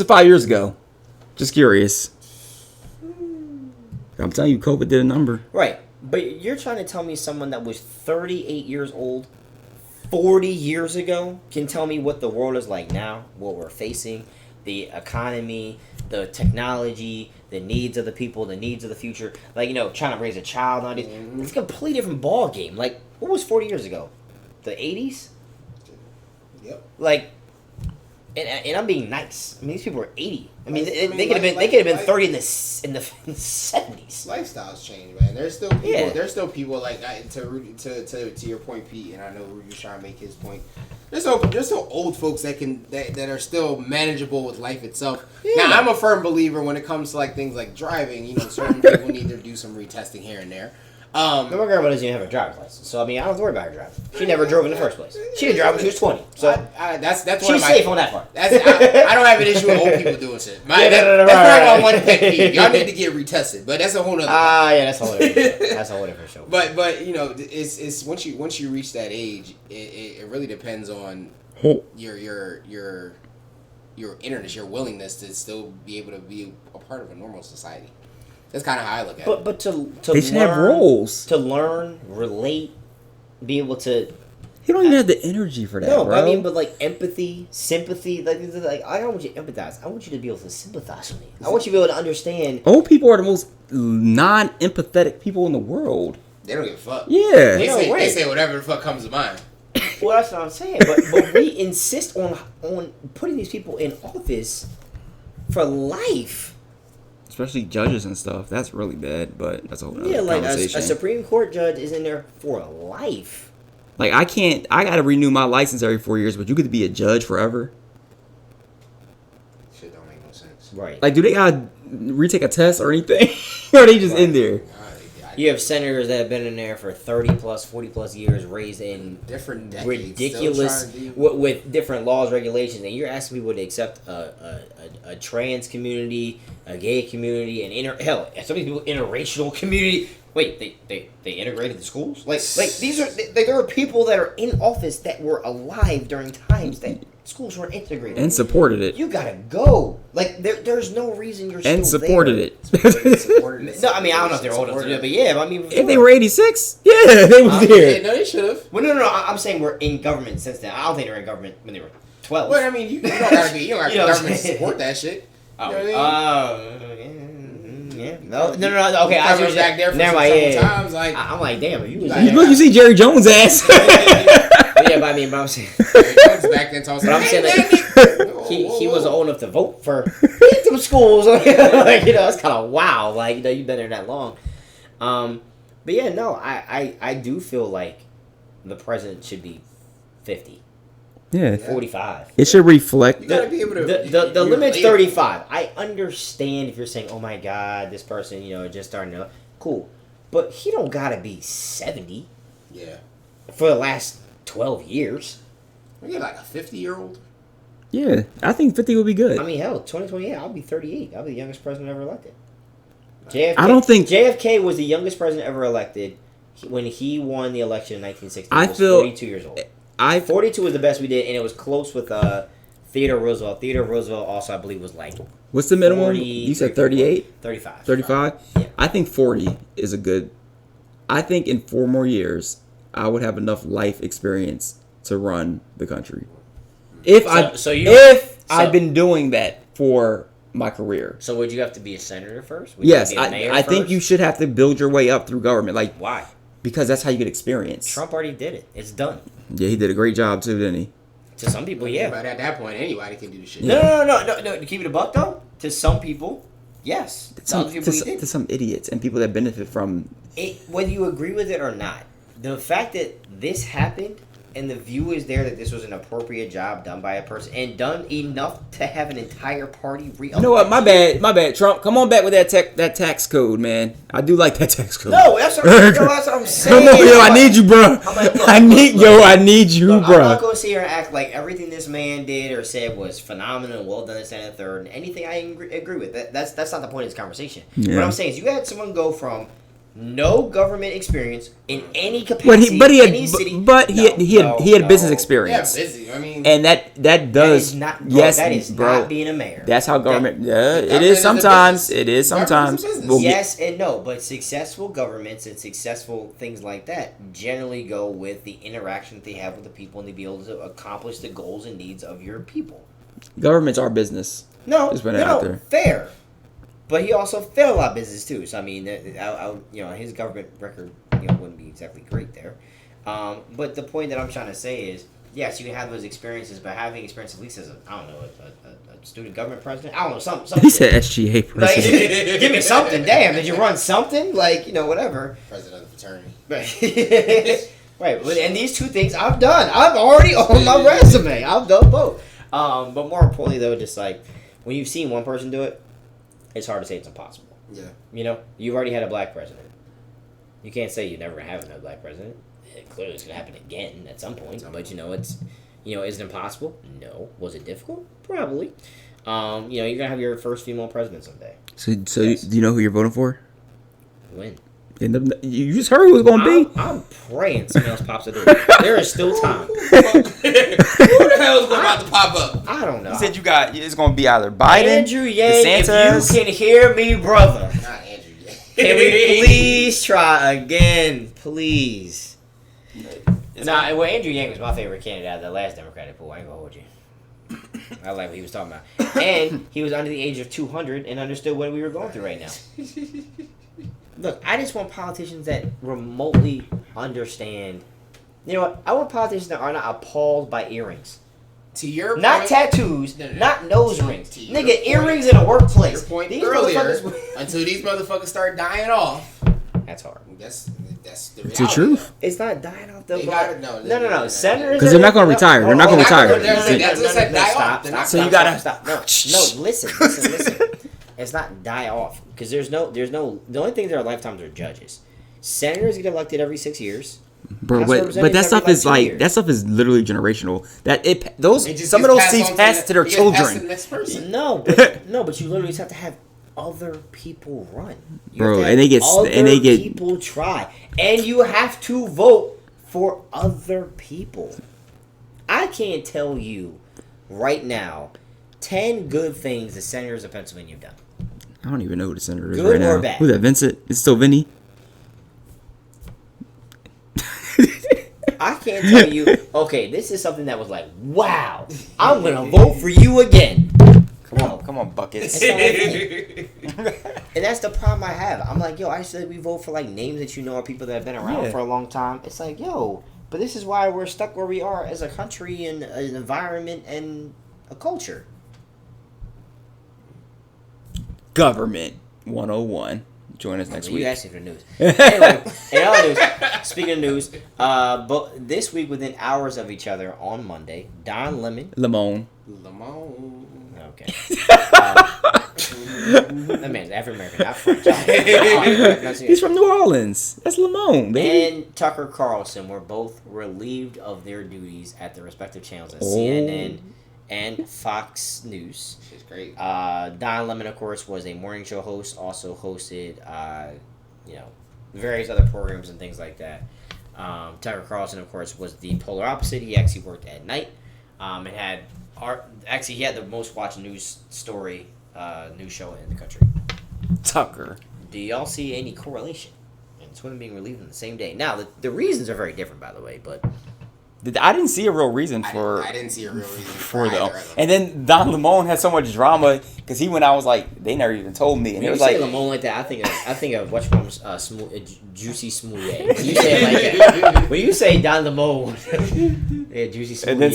it 5 years ago? Just curious. I'm telling you, COVID did a number. Right, but you're trying to tell me someone that was 38 years old 40 years ago can tell me what the world is like now, what we're facing, the economy, the technology, the needs of the people, the needs of the future. Like, trying to raise a child nowadays. It's a completely different ball game. Like, what was 40 years ago? The 80s? Yep. Like, and I'm being nice. I mean, these people are 80. I mean, they could have been 30 in the 70s. Lifestyles change, man. There's still people. Yeah. There's still people like to your point, Pete, and I know Rudy's trying to make his point. There's still old folks that are still manageable with life itself. Yeah. Now, I'm a firm believer when it comes to like things like driving. Certain people need to do some retesting here and there. My grandma doesn't even have a driver's license, so I mean, I don't have to worry about her driving. She never drove in the first place. She didn't drive when she was 20, so that's she's safe on that part. I don't have an issue with old people doing shit. That's probably my one pet peeve. Y'all need to get retested, but that's a whole nother. Yeah, that's a whole different show. That's a whole different show. But you know, it's once you reach that age, it really depends on your interness, your willingness to still be able to be a part of a normal society. That's kind of how I look at it. But to they should have roles. To learn, relate, be able to. You don't even have the energy for that, no, bro. I mean, but like empathy, sympathy, like I don't want you to empathize. I want you to be able to sympathize with me. I want you to be able to understand. Old people are the most non-empathetic people in the world. They don't give a fuck. Yeah. They say whatever the fuck comes to mind. Well, that's what I'm saying. But we insist on putting these people in office for life. Especially judges and stuff. That's really bad, but that's a whole other like conversation. a Supreme Court judge is in there for life. Like, I gotta renew my license every 4 years, but you get to be a judge forever? Shit don't make no sense. Right. Like, do they gotta retake a test or anything? Or are they just in there? You have senators that have been in there for 30 plus, 40 plus years, raised in different decades, ridiculous with different laws, regulations, and you're asking people to accept a trans community, a gay community, hell, some of these people interracial community. Wait, they integrated the schools? Like these are there are people that are in office that were alive during times that schools weren't integrated and supported it. You gotta go. Like there's no reason you're and still supported there. it. No, I mean I don't know if they're old enough to do it, but yeah, I mean if they were 86, yeah, they was there. Yeah, no, they should have. Well, no, I'm saying we're in government since then. I don't think they're in government when they were 12. But I mean, you don't gotta be. You don't have to government to support that shit. Oh, you know what I mean? Yeah. No. Okay, I was back there for times. Like I'm like, damn, if you was Look, you see Jerry Jones' ass. Yeah, but I mean, I'm saying, back then, but I'm saying like, he was old enough to vote for some schools. Like, it's kind of wow. Like, you've been there that long. But yeah, no, I do feel like the president should be 50. Yeah. 45. It should reflect. You gotta be able to. The limit's 35. I understand if you're saying, oh my God, this person, just starting to. Cool. But he don't gotta be 70. Yeah. For the last 12 years. We get like a 50-year-old. Yeah, I think 50 would be good. I mean, hell, 2028, I'll be 38. I'll be the youngest president ever elected. JFK, I don't think JFK was the youngest president ever elected when he won the election in 1960. He was 42 years old. 42 was the best we did, and it was close with Theodore Roosevelt. Theodore Roosevelt also, I believe, was like... What's the minimum? 40, you said 38? 35. 35? Yeah. I think 40 is a good... I think in 4 more years, I would have enough life experience to run the country. If I've been doing that for my career. So would you have to be a senator first? Yes, I think you should have to build your way up through government. Like, why? Because that's how you get experience. Trump already did it. It's done. Yeah, he did a great job too, didn't he? To some people, yeah. But at that point, anybody can do the shit. No. To keep it a buck, though, to some people, yes. To some idiots and people that benefit from it. Whether you agree with it or not, the fact that this happened and the view is there that this was an appropriate job done by a person and done enough to have an entire party re-elect. You know what? My bad. Trump, come on back with that tax code, man. I do like that tax code. No, that's what I'm saying. Come on, yo, I need you, bro. I need you, bro. I'm not gonna sit here and act like everything this man did or said was phenomenal and well done, this and the third, and anything I agree with. That's not the point of this conversation. Yeah. What I'm saying is, you had someone go from no government experience in any capacity, but he had business experience. Yeah, busy. I mean, and that does not being a mayor. That's how government. It is sometimes. It is sometimes. Yes and no, but successful governments and successful things like that generally go with the interaction that they have with the people and to be able to accomplish the goals and needs of your people. Governments are business. Fair. But he also failed a lot of business too. So I mean, his government record, wouldn't be exactly great there. But the point that I'm trying to say is, yes, you can have those experiences, but having experience at least as a student government president, I don't know, something. He said SGA president. Like, give me something. Damn, did you run something? Like, whatever. President of the fraternity. Right. And these two things I've done. I've already on my resume. I've done both. But more importantly, though, just like when you've seen one person do it, it's hard to say it's impossible. Yeah. You've already had a black president. You can't say you're never gonna have another black president. Clearly, it's gonna happen again at some point. But is it impossible? No. Was it difficult? Probably. You're gonna have your first female president someday. So yes. Do you know who you're voting for? When? You just heard who it's gonna be. I'm praying something else pops up. There is still time. Who the hell is about to pop up? I don't know. You said it's gonna be either Biden, Andrew Yang. DeSantis. If you can hear me, brother. Not Andrew Yang. Can we please try again, please? Andrew Yang was my favorite candidate out of the last Democratic poll. I ain't gonna hold you. I like what he was talking about. And he was under the age of 200 and understood what we were going through right now. Look, I just want politicians that remotely understand. You know what? I want politicians that are not appalled by earrings. To your not point, tattoos, not nose rings. Nigga, point, earrings in a workplace. Your point earlier, until these motherfuckers start dying off. That's hard. That's the reality. It's the truth. It's not dying off though. No. Senators. Because they're not going to retire. They're not going to retire. Stop. So you gotta stop. No. Listen. It's not die off because there's no. The only things that are lifetimes are judges. Senators get elected every 6 years. Bro, but that stuff is like that stuff is literally generational. Some of those seats pass to their children. No, but you literally just have to have other people run. Bro, and they get people try, and you have to vote for other people. I can't tell you right now 10 good things the senators of Pennsylvania have done. I don't even know who the senator is good right now. Or bad? Who's that? Vincent? It's still Vinny. I can't tell you. Okay, this is something that was like, wow, I'm gonna vote for you again. Come on, buckets. And that's the problem I have. I'm like, I said we vote for like names that you know are people that have been around for a long time. It's like, but this is why we're stuck where we are as a country and an environment and a culture. Government 101. Join us next week. You asked me for news. Anyway, in other news, speaking of news, but this week within hours of each other on Monday, Don Lemon. Okay. That man's African American, not French. He's from New Orleans. That's Lemon, baby. And Tucker Carlson were both relieved of their duties at their respective channels at CNN and Fox News. She's great. Don Lemon, of course, was a morning show host. Also hosted, various other programs and things like that. Tucker Carlson, of course, was the polar opposite. He actually worked at night. And he had the most watched news show in the country. Tucker. Do y'all see any correlation in women being relieved on the same day? Now, the reasons are very different, by the way, but I didn't see a real reason for. I didn't see a real reason for though. And then Don Lemon had so much drama because he went out was like they never even told me, and when it was you say like Lemon like that. I think of what's from Juicy Smouye. When you say it like that, when you say Don Lemon, yeah, Juicy Smouye. And then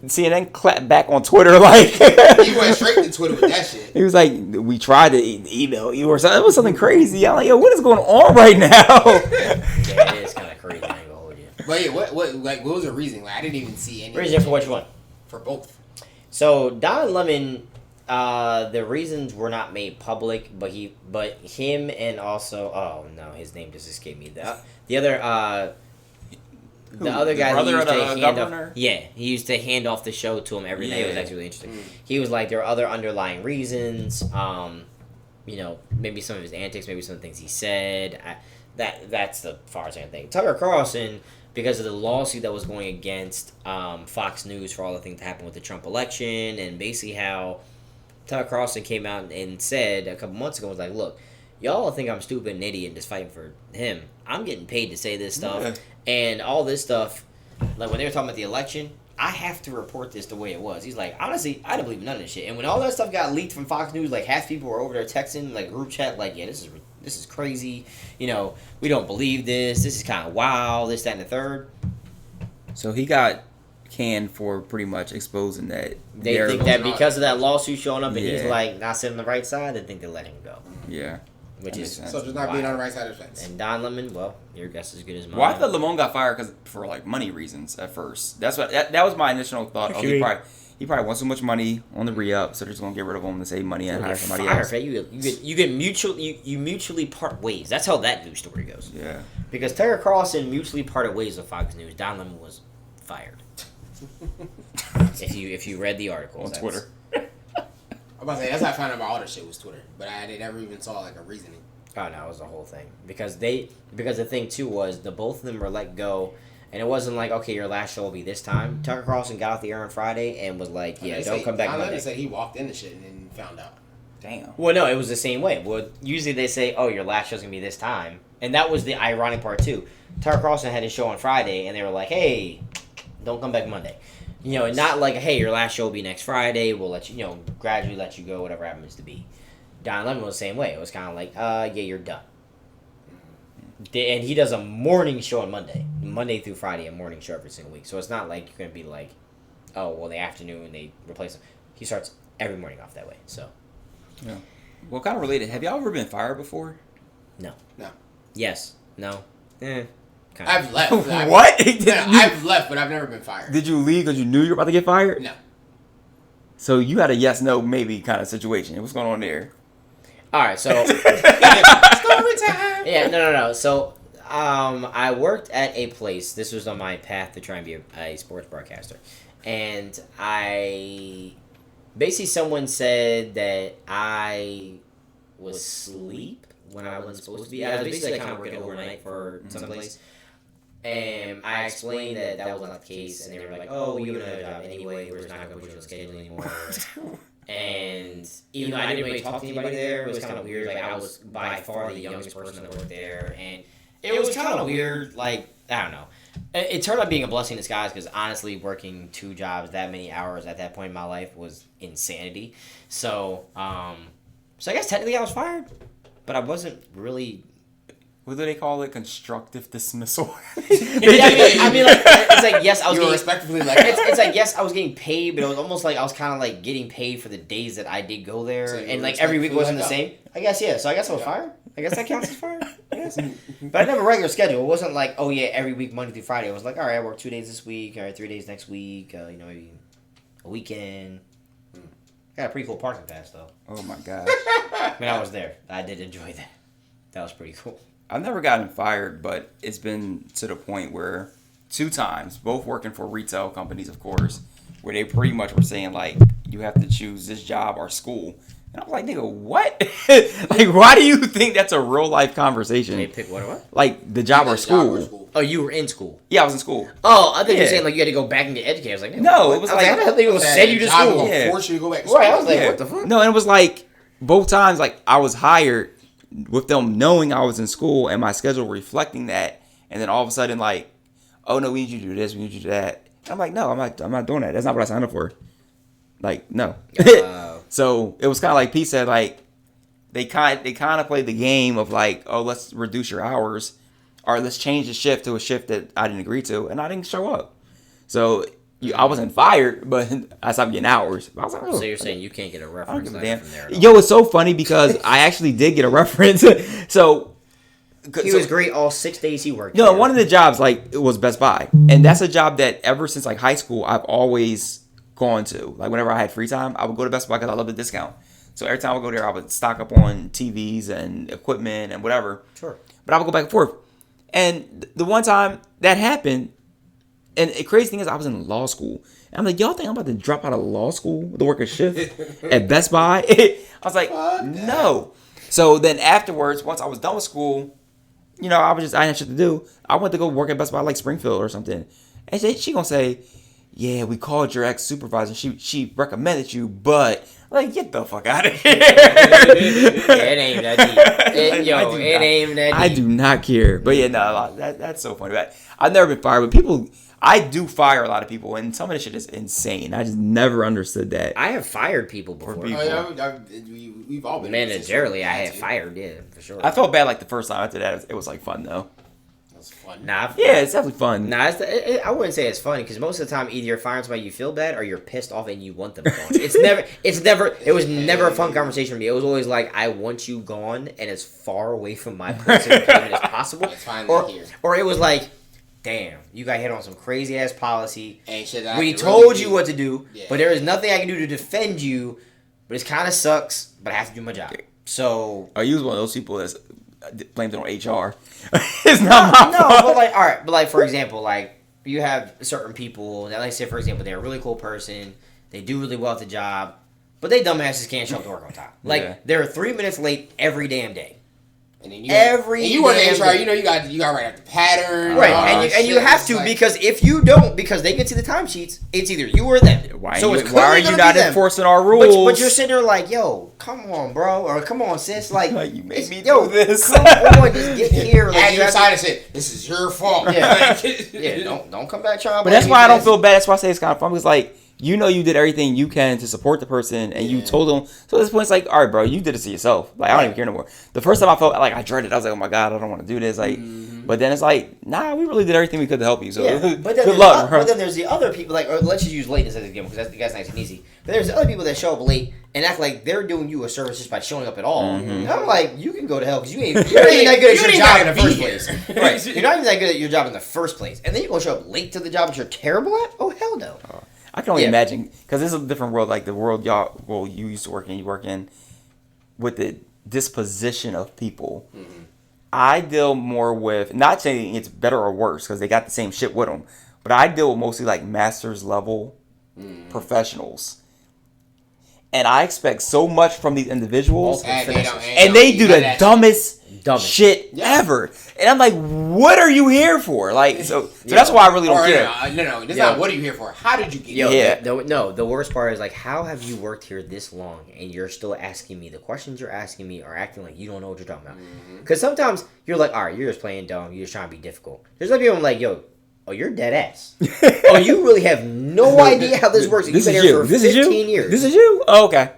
CNN clapped back on Twitter like he went straight to Twitter with that shit. He was like, "We tried to email you or something." It was something crazy. I'm like, "Yo, what is going on right now?" Yeah, it is kind of crazy. But yeah, what was the reason? Like, I didn't even see any reason for which one? For both. So Don Lemon, the reasons were not made public, but him and also his name just escaped me. The other guy who used to hand off, he used to hand off the show to him every night. It was actually really interesting. He was like, there are other underlying reasons. Maybe some of his antics, maybe some of the things he said. That's the far as I can think. Tucker Carlson, because of the lawsuit that was going against Fox News for all the things that happened with the Trump election, and basically how Tucker Carlson came out and said a couple months ago, was like, look, y'all think I'm stupid and idiot and just fighting for him. I'm getting paid to say this stuff, and all this stuff, like when they were talking about the election, I have to report this the way it was. He's like, honestly, I don't believe none of this shit. And when all that stuff got leaked from Fox News, like half people were over there texting, like group chat, like, yeah, this is crazy. We don't believe this. This is kind of wild. This, that, and the third. So he got canned for pretty much exposing that. They think that because of that lawsuit showing up and he's like not sitting on the right side, they think they let him go. Yeah. Which is so just not being on the right side of the fence. And Don Lemon, well, your guess is as good as mine. Well, I thought Lemon got fired for like money reasons at first. That's what that was my initial thought. he probably wants so much money on the re-up, so they're just gonna get rid of him to save money and hire somebody else. You get mutually part ways. That's how that news story goes. Yeah. Because Tucker Carlson mutually parted ways with Fox News. Don Lemon was fired. if you read the article on Twitter. I'm about to say that's how I found out about all this shit was Twitter, but I never even saw like a reasoning. Oh no, it was the whole thing because the thing too was the both of them were let go. And it wasn't like, okay, your last show will be this time. Tucker Carlson got off the air on Friday and was like, yeah, don't come back Monday. They said he walked into shit and then found out. Damn. Well, no, it was the same way. Well, usually they say, oh, your last show's going to be this time. And that was the ironic part, too. Tucker Carlson had his show on Friday, and they were like, hey, don't come back Monday. You know, and not like, hey, your last show will be next Friday. We'll let you, gradually let you go, whatever happens to be. Don Lemon was the same way. It was kind of like, yeah, you're done. And he does a morning show on Monday through Friday, a morning show every single week. So it's not like you're going to be like, oh, well, the afternoon they replace him. He starts every morning off that way. So, yeah. Well, kind of related. Have y'all ever been fired before? No. Yes. No. I've left. What? I've left, but I've never been fired. Did you leave because you knew you were about to get fired? No. So you had a yes, no, maybe kind of situation. What's going on there? All right, so story time. Yeah, no. So, I worked at a place. This was on my path to try and be a sports broadcaster, and someone said that I was asleep when I wasn't supposed to be. I was basically kind of working overnight for someplace, and I explained that wasn't the case, and they were like, "Oh, you don't have a job anyway. We're just not going to put you on schedule anymore." And even though I didn't really talk to anybody there, it was kind of weird. Like, I was by far the youngest person that worked there. And it was kind of weird. Like, I don't know. It turned out being a blessing in disguise because, honestly, working 2 jobs that many hours at that point in my life was insanity. So I guess technically I was fired. But I wasn't really... What do they call it? Constructive dismissal. I mean, like, it's like, yes, I was getting... respectfully like... It's like, yes, I was getting paid, but it was almost like I was kind of, like, getting paid for the days that I did go there. So and, like, every week wasn't the same. I guess, yeah. So I guess I was fired. I guess that counts as fired. I guess. But I didn't have a regular schedule. It wasn't like, oh, yeah, every week, Monday through Friday. It was like, all right, I work 2 days this week. All right, 3 days next week. Maybe a weekend. Got a pretty cool parking pass, though. Oh, my gosh. When I was there, I did enjoy that. That was pretty cool. I've never gotten fired, but it's been to the point where 2 times, both working for retail companies, of course, where they pretty much were saying, like, you have to choose this job or school. And I was like, nigga, what? Like, why do you think that's a real-life conversation? They pick what? Like, the job or school. Oh, you were in school? Yeah, I was in school. Oh, I think you were saying, like, you had to go back and get educated. I was like, no, it was like... I think it was send you to school. Yeah. Force you to go back to school. Right, I was like, what the fuck? No, and it was like, both times, like, I was hired with them knowing I was in school and my schedule reflecting that, and then all of a sudden, like, oh no, we need you to do this, we need you to do that. And I'm like, no, I'm not doing that. That's not what I signed up for. Like, no. So it was kind of like Pete said, like, they kind of played the game of like, oh, let's reduce your hours, or let's change the shift to a shift that I didn't agree to, and I didn't show up. So I wasn't fired, but I stopped getting hours. I was like, oh, so you're saying you can't get a reference from there? Yo, it's so funny because I actually did get a reference. So he was great all 6 days he worked. No, one of the jobs it was Best Buy, and that's a job that ever since like high school I've always gone to. Like whenever I had free time, I would go to Best Buy because I love the discount. So every time I would go there, I would stock up on TVs and equipment and whatever. Sure. But I would go back and forth. And the one time that happened, and the crazy thing is I was in law school. And I'm like, y'all think I'm about to drop out of law school to work a shift at Best Buy? I was like, no. So then afterwards, once I was done with school, I didn't have shit to do. I went to go work at Best Buy like Springfield or something. And she gonna say, yeah, we called your ex-supervisor. She recommended you, but like, get the fuck out of here. It ain't that deep. It ain't that deep. I do not care. But yeah, no, that's so funny. I've never been fired, but people, I do fire a lot of people, and some of this shit is insane. I just never understood that. I have fired people before. Oh, yeah, we've all been managerially. I have fired, yeah, for sure. I felt bad like the first time. After that, it was like fun though. Fun. Yeah, it's definitely fun. I wouldn't say it's fun because most of the time either you're firing somebody you feel bad or you're pissed off and you want them gone. It was never a fun conversation for me. It was always like, I want you gone and as far away from my place as possible. It's fine or it was like, damn, you got hit on some crazy ass policy. Ain't shit we told you what to do, but there is nothing I can do to defend you. But it kind of sucks, but I have to do my job. So are you one of those people that's blamed it on HR? It's not my fault. But like, all right, but like for example, like you have certain people that, like, say for example, they're a really cool person, they do really well at the job, but they dumbasses can't show up to work on time. Like they're 3 minutes late every damn day. And then you work in HR, you know you got to write out the pattern, right? And you have to, because if you don't, because they can see the timesheets, it's either you or them. Why are you not enforcing our rules? But you're sitting there like, yo, come on, bro, or come on, sis, like you made me do this. Come on, just get here. Like, and you decide to say, this is your fault. Yeah, don't come back trying. But that's why I don't feel bad. That's why I say it's kind of fun. Because like, you know, you did everything you can to support the person, and you told them. So at this point, it's like, all right, bro, you did it to yourself. Like, I don't even care no more. The first time I felt like I dreaded, I was like, oh my god, I don't want to do this. Like, but then it's like, nah, we really did everything we could to help you. So but then good luck, bro. But then there's the other people, like, or let's just use lateness as an example, because that's nice and easy. But there's the other people that show up late and act like they're doing you a service just by showing up at all. And I'm like, you can go to hell because you're not even that good at your job in the first place. Right? You're not even that good at your job in the first place, and then you're gonna show up late to the job that you're terrible at. Oh hell no. I can only imagine, because this is a different world, like the world you used to work in, you work in, with the disposition of people. I deal more with, not saying it's better or worse, because they got the same shit with them, but I deal with mostly like master's level professionals. And I expect so much from these individuals, and they do the dumbest shit ever. And I'm like, what are you here for? Like, so that's why I really don't care. No, it's not what are you here for. How did you get here? The worst part is, like, how have you worked here this long and you're still asking me the questions you're asking me, or acting like you don't know what you're talking about? Because sometimes you're like, all right, you're just playing dumb, you're just trying to be difficult. There's other people I'm like, yo, oh, you're dead ass. Oh, you really have no idea how this works. You've been here for 15 years. This is you? Oh, okay.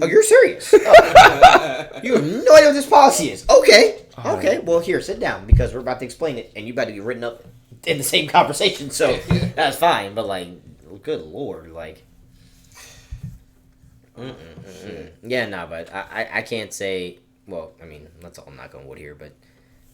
You're serious. You have no idea what this policy is. Okay. Okay, well, here, sit down, because we're about to explain it, and you about to be written up in the same conversation, so that's fine. But, like, good lord, like... Yeah, no, but I can't say... Well, I mean, let's all knock on wood here, but...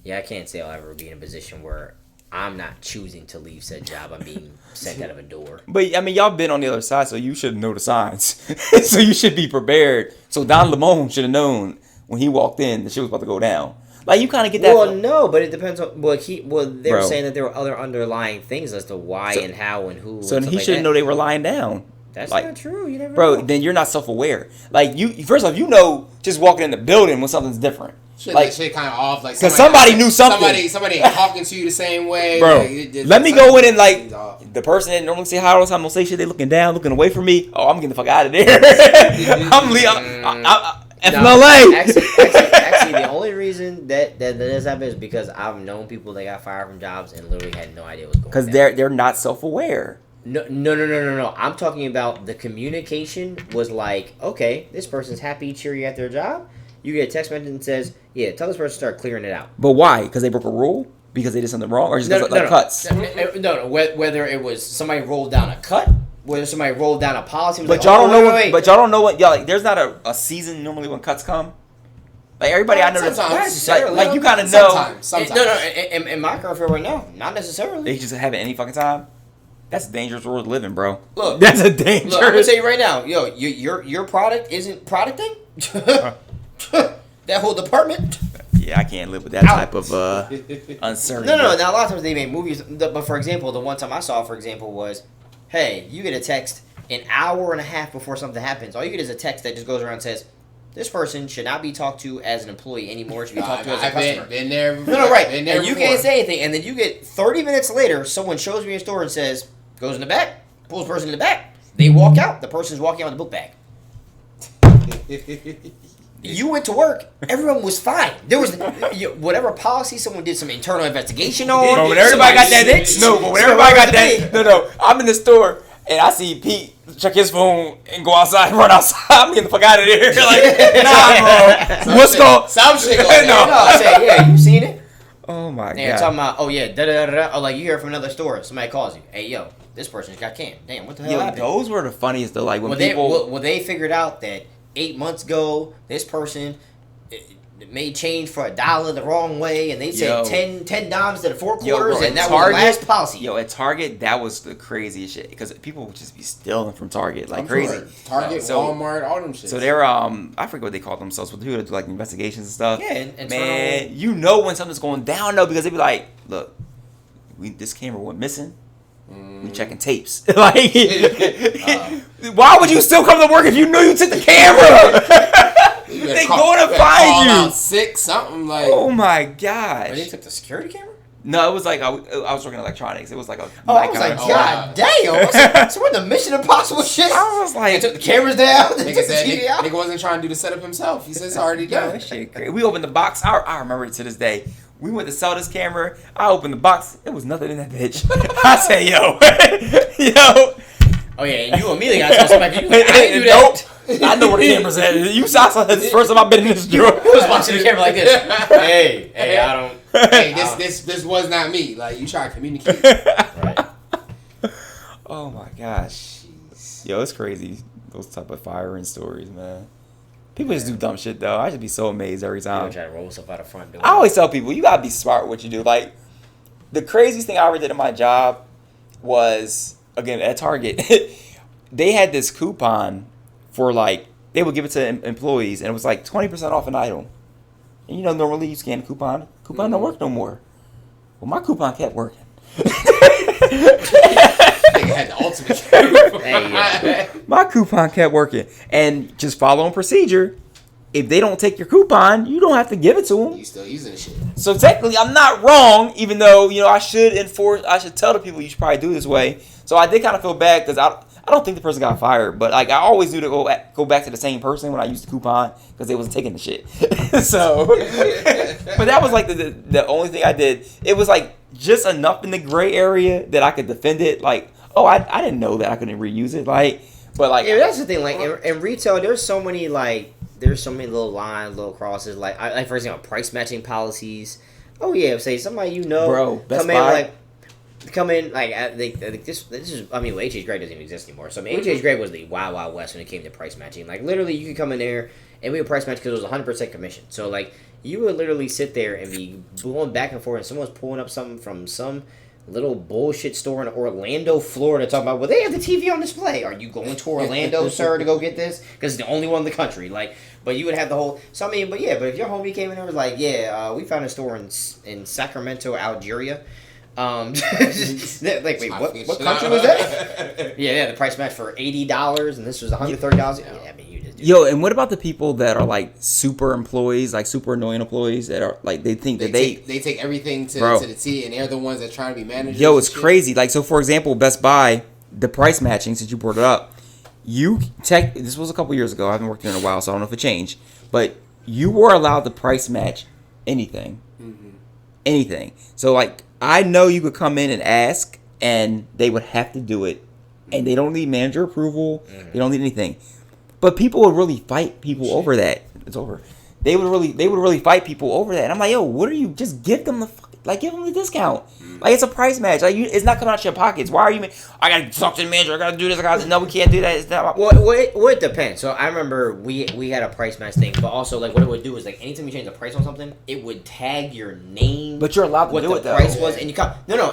Yeah, I can't say I'll ever be in a position where I'm not choosing to leave said job. I'm being sent out of a door. But, I mean, y'all been on the other side, so you should know the signs. So you should be prepared. So Don Lemon should have known when he walked in the shit was about to go down. Like, you kind of get that. Well, no, but it depends on. They're saying that there were other underlying things as to why and how and who. So then he shouldn't know they were lying down. That's not true. You never know. Bro, then you're not self-aware. Like, you first off, you know just walking in the building when something's different. Shit kind of off. Like, because somebody knew something. Somebody talking to you the same way. Bro, like, let me go in and, like, the person that normally say hi all the time will say shit. They looking down, looking away from me. Oh, I'm getting the fuck out of there. I'm leaving. FMLA. Actually, the only reason that this happened is because I've known people that got fired from jobs and literally had no idea what's going on. Because they're not self-aware. No. I'm talking about the communication was like, okay, this person's happy, cheery at their job. You get a text message that says, yeah, tell this person to start clearing it out. But why? Because they broke a rule? Because they did something wrong? Or just cuts? No. Whether it was somebody rolled down a cut, whether somebody rolled down a policy. But y'all don't know. But y'all don't know what. Y'all, like, there's not a season normally when cuts come. Like, everybody I know, like you kind of know. Sometimes. No. In my current field right now, not necessarily. They just have it any fucking time. That's a dangerous world living, bro. Look, that's a dangerous. Look, I'm gonna tell you right now, yo, your product isn't producting. That whole department. Yeah, I can't live with that type of uncertainty. No. Now a lot of times they make movies, but for example, the one time I saw, for example, was, hey, you get a text an hour and a half before something happens. All you get is a text that just goes around and says, this person should not be talked to as an employee anymore. It should be talked to as a customer. Been there. No, right. And you can't say anything. And then you get 30 minutes later, someone shows me a store and says, goes in the back, pulls the person in the back. They walk out. The person's walking out with a book bag. You went to work. Everyone was fine. There was whatever policy someone did some internal investigation on. Bro, when everybody got that, no. I'm in the store and I see Pete check his phone and go outside and run outside. I'm getting the fuck out of there. Like, nah, bro. What's going? Some shit. No, I said, yeah, you seen it? Oh my god. They're talking about, oh yeah, da. Oh, like you hear from another store, somebody calls you, hey yo, this person got canned. Damn, what the hell happened? Those were the funniest though. Like when they figured out that 8 months ago, this person made change for $1 the wrong way, and they said 10 dimes to the 4 quarters, and that Target, was the last policy. Yo, at Target, that was the craziest shit because people would just be stealing from Target like crazy. Target, Walmart, all them shit. So they're I forget what they call themselves, but who do like investigations and stuff. Yeah, and man, you know when something's going down though because they be like, look, this camera went missing. We checking tapes. Like, why would you still come to work if you knew you took the camera? They going to find you. Out sick, something like. Oh my gosh! But they took the security camera. No, it was like I was working electronics. It was like a. I was like, God damn! So what the Mission Impossible shit? I was like, they took the cameras down. They took the TV out. Nigga wasn't trying to do the setup himself. He says it's already done. That shit crazy. We opened the box. I remember it to this day. We went to sell this camera. I opened the box. It was nothing in that bitch. I said, yo. Oh yeah, and you immediately got suspected. You like, I didn't do that. I know where the camera's at. You saw this is the first time I've been in this drawer. I was watching the camera like this. Hey, I don't. Hey, this was not me. Like you try to communicate. Right. Oh my gosh. Yo, it's crazy. Those type of firing stories, man. People just do dumb shit though. I should be so amazed every time. Try to roll stuff out the front door. I always tell people you gotta be smart with what you do. Like the craziest thing I ever did in my job was again at Target. They had this coupon for like they would give it to employees and it was like 20% off an item. And you know normally you scan the coupon don't work no more. Well, my coupon kept working. Nigga had the ultimate. My coupon kept working, and just following procedure. If they don't take your coupon, you don't have to give it to them. You still using the shit. So technically, I'm not wrong, even though I should enforce. I should tell the people you should probably do this way. So I did kind of feel bad because I don't think the person got fired, but like I always do to go back to the same person when I used the coupon because they wasn't taking the shit. So, but that was like the only thing I did. It was like just enough in the gray area that I could defend it. Like, oh, I didn't know that I couldn't reuse it. Like, but like yeah, that's the thing. Like in retail, there's so many little lines, little crosses. Like for example, price matching policies. Oh yeah, say somebody bro, Best Buy. Come in like this is I mean HH Grade doesn't even exist anymore. So I mean HH Grade was the wild west when it came to price matching. Like literally you could come in there and we would price match because it was 100% commission. So like you would literally sit there and be going back and forth and someone's pulling up something from some little bullshit store in Orlando, Florida talking about, well, they have the TV on display. Are you going to Orlando, sir, to go get this? Because it's the only one in the country. Like, but you would have the whole. So I mean, but if your homie came in there and was like, we found a store in Sacramento, Algeria. Like, wait, what country was that? Yeah, the price match for $80 and this was $130. Yeah, I mean, you just do Yo, and what about the people that are like super employees, like super annoying employees that are like they think that they take everything to the T and they're the ones that trying to be managers. Yo, it's crazy. Like so, for example, Best Buy, the price matching. Since you brought it up, this was a couple years ago. I haven't worked here in a while, so I don't know if it changed. But you were allowed to price match anything, anything. So like. I know you could come in and ask, and they would have to do it, and they don't need manager approval. They don't need anything, but people would really fight people over that. It's over. They would really fight people over that. And I'm like, yo, what are you? Just give them give them the discount. Like it's a price match. Like it's not coming out your pockets. Why are you? I gotta talk to the manager. I gotta do this. No, we can't do that. It's not. Well, it depends. So I remember we had a price match thing, but also like what it would do is like anytime you change the price on something, it would tag your name. But you're allowed to do it though. What the price was, and you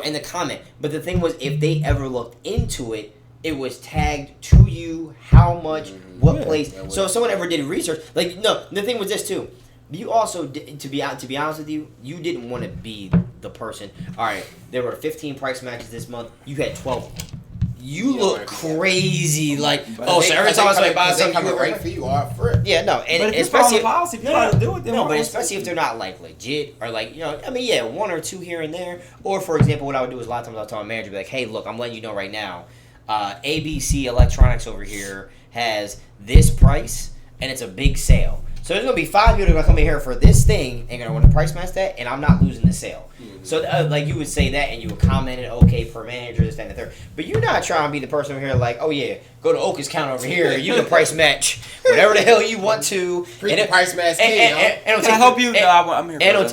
in the comment. But the thing was, if they ever looked into it, it was tagged to you how much, what place. So if someone ever did research, like no, the thing was this too. You also, to be honest with you, you didn't want to be the person. All right, there were 15 price matches this month. You had 12 of them. You look crazy. Like, so every time somebody buys something, you right for you or for it. Yeah, no, and but especially policy, people don't do it. No, but especially if they're not like legit or like I mean, yeah, one or two here and there. Or for example, what I would do is a lot of times I'll tell my manager, be like, hey, look, I'm letting you know right now, ABC Electronics over here has this price, and it's a big sale. So there's going to be 5 people that are going to come in here for this thing and going to want to price match that, and I'm not losing the sale. So, like, you would say that, and you would comment it, okay, per manager, this, that, and the third. But you're not trying to be the person over here like, oh, yeah, go to Oka's counter over here. You can price match whatever the hell you want to. Price match and I hope you... I'm here and it'll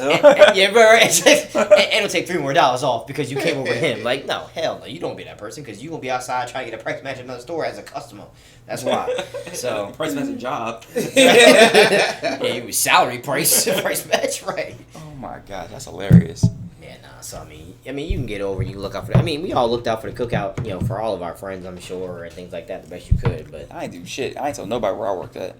take $3 more off because you came over to him. Like, no, hell no. You don't be that person because you're going to be outside trying to get a price match at another store as a customer. That's why. So price match a job. Yeah, you was salary price match, right? Oh my gosh, that's hilarious. Yeah, nah. So I mean, you can get over. You can look out for. I mean, we all looked out for the cookout, for all of our friends, I'm sure, and things like that, the best you could. But I ain't do shit. I ain't tell nobody where I worked at.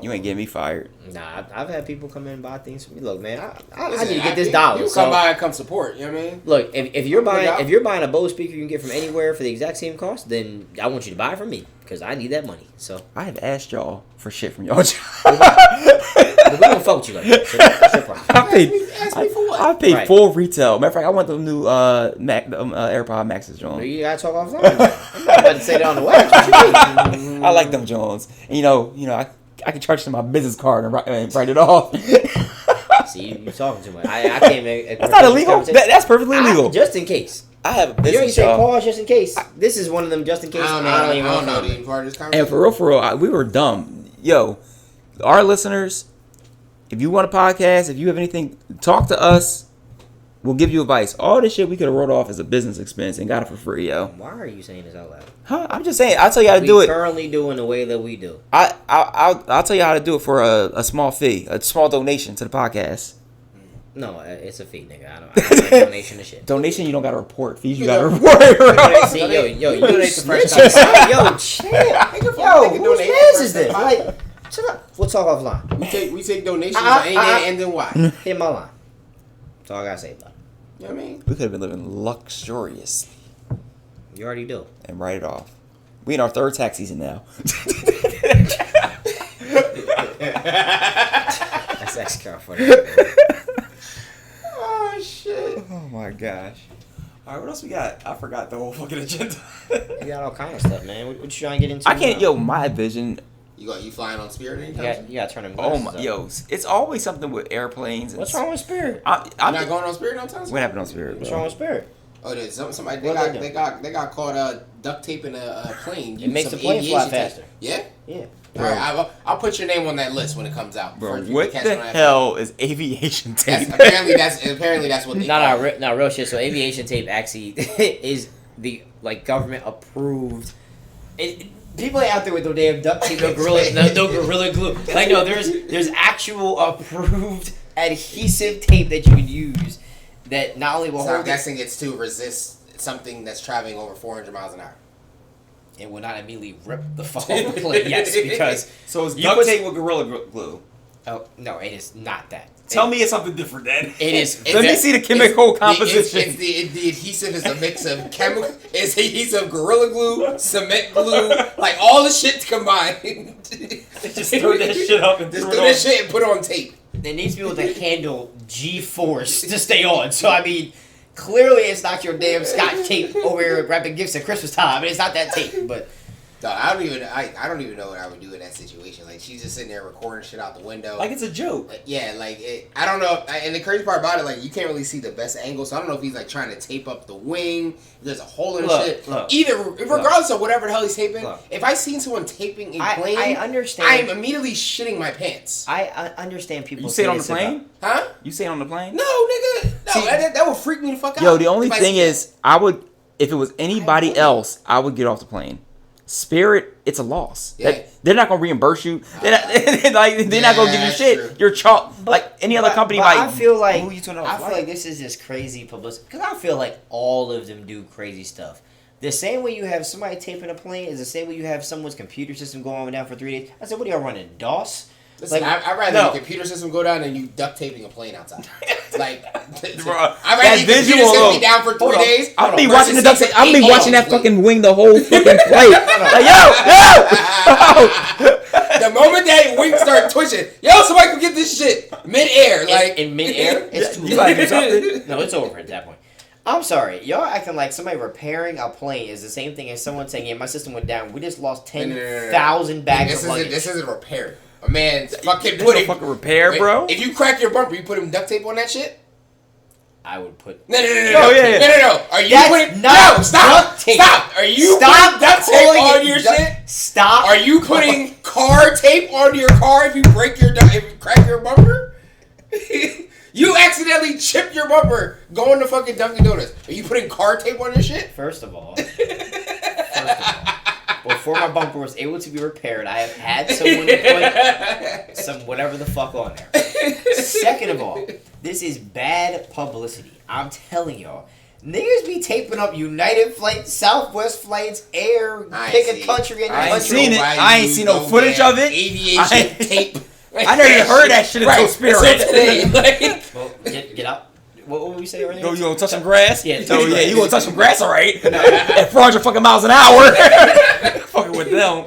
You ain't getting me fired. Nah, I've had people come in and buy things for me. Look, man, I need to get this dollar. You come by and come support. You know what I mean? Look, if you're buying a Bose speaker you can get from anywhere for the exact same cost, then I want you to buy it from me because I need that money. So I have asked y'all for shit from y'all. But we don't fuck with you like that. So that's your problem. Ask me for what? I paid full retail. Matter of fact, I want the new AirPod Maxes, John. You gotta talk offline. I'm not about to say that on the wax. What you mean? I like them Jones. And I can charge them my business card and write it off. See, you talking too much. I can't make. That's not illegal. That's perfectly legal. Just in case. I have a business. You already say pause just in case. This is one of them just in case. I don't know the part of this conversation. And for real, we were dumb. Yo, our listeners, if you want a podcast, if you have anything, talk to us. We'll give you advice. All this shit we could have wrote off as a business expense and got it for free, yo. Why are you saying this out loud? Huh? I'm just saying. I'll tell you how to do it. We currently doing the way that we do. I'll tell you how to do it for a small fee, a small donation to the podcast. No, it's a fee, nigga. I don't like donation to shit. Donation, you don't got to report. Fees, you got to report. See, yo, you donate the fresh Yo, chill. Yo, whose man's is this? Like, shut up. We'll talk offline. We take donations and then why? Hit my line. That's all I gotta say about it. You know what I mean? We could have been living luxurious. You already do. And write it off. We in our third tax season now. That's actually kind of funny. Oh, shit. Oh, my gosh. All right, what else we got? I forgot the whole fucking agenda. You got all kind of stuff, man. What you trying to get into? I can't, my vision. You flying on Spirit anytime? You got to turn them glasses up. It's always something with airplanes. What's wrong with Spirit? I'm not going on Spirit no time soon? What happened on Spirit? What's wrong with Spirit? Oh, there's somebody they got caught duct taping a plane. It makes the plane fly faster. Yeah? Yeah. All right, I'll put your name on that list when it comes out. Bro, what the hell is aviation tape? Apparently that's what they call it. No, real shit. So aviation tape actually is the government approved. People out there with no damn duct tape, no gorilla glue. Like no, there's actual approved adhesive tape that you can use that not only will hold. I'm guessing it's to resist something that's traveling over 400 miles an hour. It will not immediately rip the fuck off the plane. Yes, because so it's duct tape with gorilla glue. Oh no, it is not that. Tell me it's something different then. It is. Let me see the chemical composition. The adhesive is a mix of chemical. It's adhesive, gorilla glue, cement glue, like all the shit combined. Just throw that shit up and just throw that shit and put it on tape. It needs to be able to handle G-force to stay on. So I mean, clearly it's not your damn Scotch tape over here wrapping gifts at Christmas time. It's not that tape, but. I don't even know what I would do in that situation. Like she's just sitting there recording shit out the window. Like it's a joke. Yeah, I don't know. And the crazy part about it, like you can't really see the best angle. So I don't know if he's like trying to tape up the wing. If there's a hole in the shit. Regardless of whatever the hell he's taping. If I seen someone taping a plane, I understand. I'm immediately shitting my pants. I understand people. You say it on the plane? Huh? You say it on the plane? No, nigga. No, see, that would freak me the fuck out. Yo, the only thing is, if it was anybody else, I would get off the plane. Spirit, it's a loss. Yeah. They're not gonna reimburse you. They're not gonna give you shit. True. You're like any other company. I feel like this is just crazy publicity because I feel like all of them do crazy stuff. The same way you have somebody taping a plane is the same way you have someone's computer system going down for 3 days. I said, what are y'all running, DOS? Listen, I'd rather the computer system go down than you duct taping a plane outside. Like, I'd rather the computer system be down for 3 days. I'll be watching the duct tape. I'll be watching that fucking wing the whole fucking flight. Like, yo. The moment that wing start twitching, somebody can get this shit mid-air. Like in mid-air, it's too late. No, it's over at that point. I'm sorry, y'all acting like somebody repairing a plane is the same thing as someone saying, "Yeah, my system went down. We just lost 10,000 bags of luggage." This isn't repair. A man's fucking putting fucking repair, bro. If you crack your bumper, you put him duct tape on that shit. I would put. No. No. Are you putting? No, stop. Are you putting duct tape on your shit? Stop. Are you putting car tape onto your car if you crack your bumper? You accidentally chipped your bumper going to fucking Dunkin' Donuts. Are you putting car tape on your shit? First of all, before my bumper was able to be repaired, I have had someone put some whatever the fuck on there. Second of all, this is bad publicity. I'm telling y'all. Niggas be taping up United flights, Southwest flights, Air, pick a country in the country. I ain't seen it. I ain't seen no footage of it. Aviation tape. I never even heard that shit until Spirit. Well, get out. What would we say earlier? Go, you gonna touch some grass? Yeah. Oh yeah, you gonna touch some grass, all right? At 400 fucking miles an hour. Fucking with them.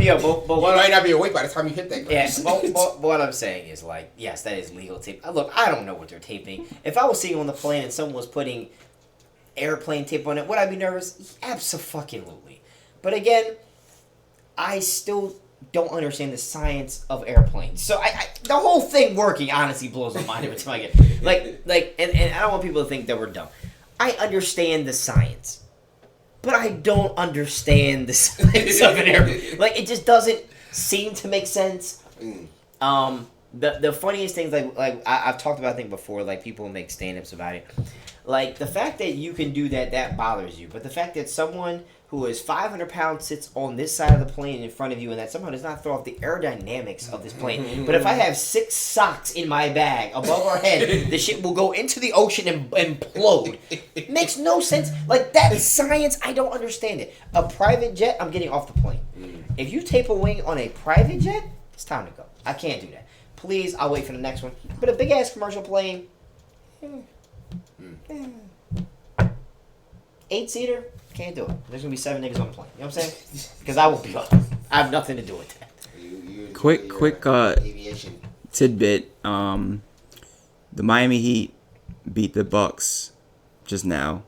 Yeah, but you might not be awake by the time you hit that grass. Yeah, but what I'm saying is like, yes, that is legal tape. Look, I don't know what they're taping. If I was sitting on the plane and someone was putting airplane tape on it, would I be nervous? Absolutely. But again, I still don't understand the science of airplanes. So I the whole thing working honestly blows my mind every time I get and I don't want people to think that we're dumb. I understand the science, but I don't understand the science of an airplane. Like, it just doesn't seem to make sense. The funniest things, like I've talked about, I think before, like people make stand-ups about it. Like, the fact that you can do that bothers you, but the fact that someone who is 500 pounds sits on this side of the plane in front of you and that somehow does not throw off the aerodynamics of this plane. But if I have 6 socks in my bag above our head, the shit will go into the ocean and implode. It makes no sense. Like, that science, I don't understand it. A private jet, I'm getting off the plane. If you tape a wing on a private jet, it's time to go. I can't do that. Please, I'll wait for the next one. But a big-ass commercial plane, 8-seater, can't do it. There's gonna be 7 niggas on the plane. You know what I'm saying? Because I will be up. I have nothing to do with that. Quick aviation tidbit. The Miami Heat beat the Bucks just now.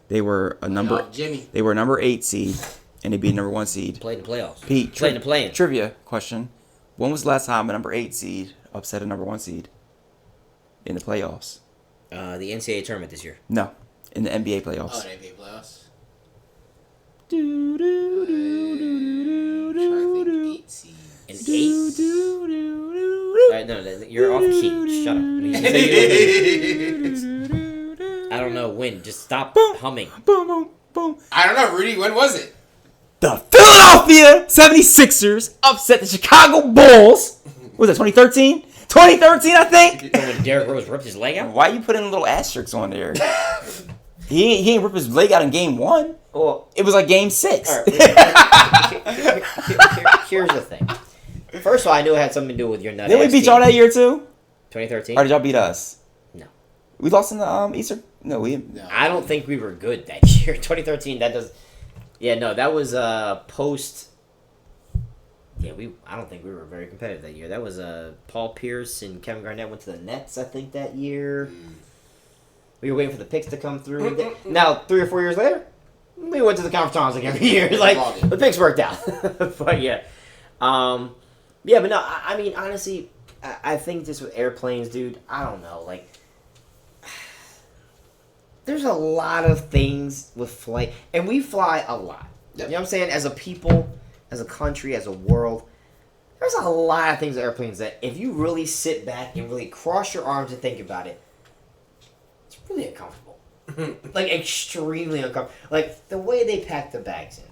They were a number. They were a number 8 seed, and they beat number 1 seed. Played in the playoffs. Pete, played in the play-in. Trivia question: when was the last time a number 8 seed upset a number 1 seed in the playoffs? The NCAA tournament this year. No, in the NBA playoffs. Oh, the NBA playoffs. An 8? Right, no, you're off key. Shut up. I don't know when. Just stop humming. Boom, boom, boom. I don't know, Rudy. When was it? The Philadelphia 76ers upset the Chicago Bulls. What was that, 2013? 2013, I think. When Derrick Rose ripped his leg out? Why you putting little asterisks on there? he ain't ripped his leg out in game 1. Well, it was like game 6. Right, here's the thing. First of all, I knew it had something to do with your nut. Didn't we beat y'all that year too? 2013. Or did y'all beat us? No. We lost in the Easter. No, we. No. I don't think we were good that year. 2013. That does. Yeah, no, that was post. Yeah, I don't think we were very competitive that year. That was Paul Pierce and Kevin Garnett went to the Nets, I think, that year. We were waiting for the picks to come through. Now, 3 or 4 years later, we went to the conference finals like every year. Like, the picks worked out. But yeah. Yeah, but no, I mean, honestly, I think just with airplanes, dude, I don't know. Like, there's a lot of things with flight. And we fly a lot. Yep. You know what I'm saying? As a people, as a country, as a world, there's a lot of things with airplanes that if you really sit back and really cross your arms and think about it, it's really uncomfortable. Like, extremely uncomfortable. Like, the way they pack the bags in.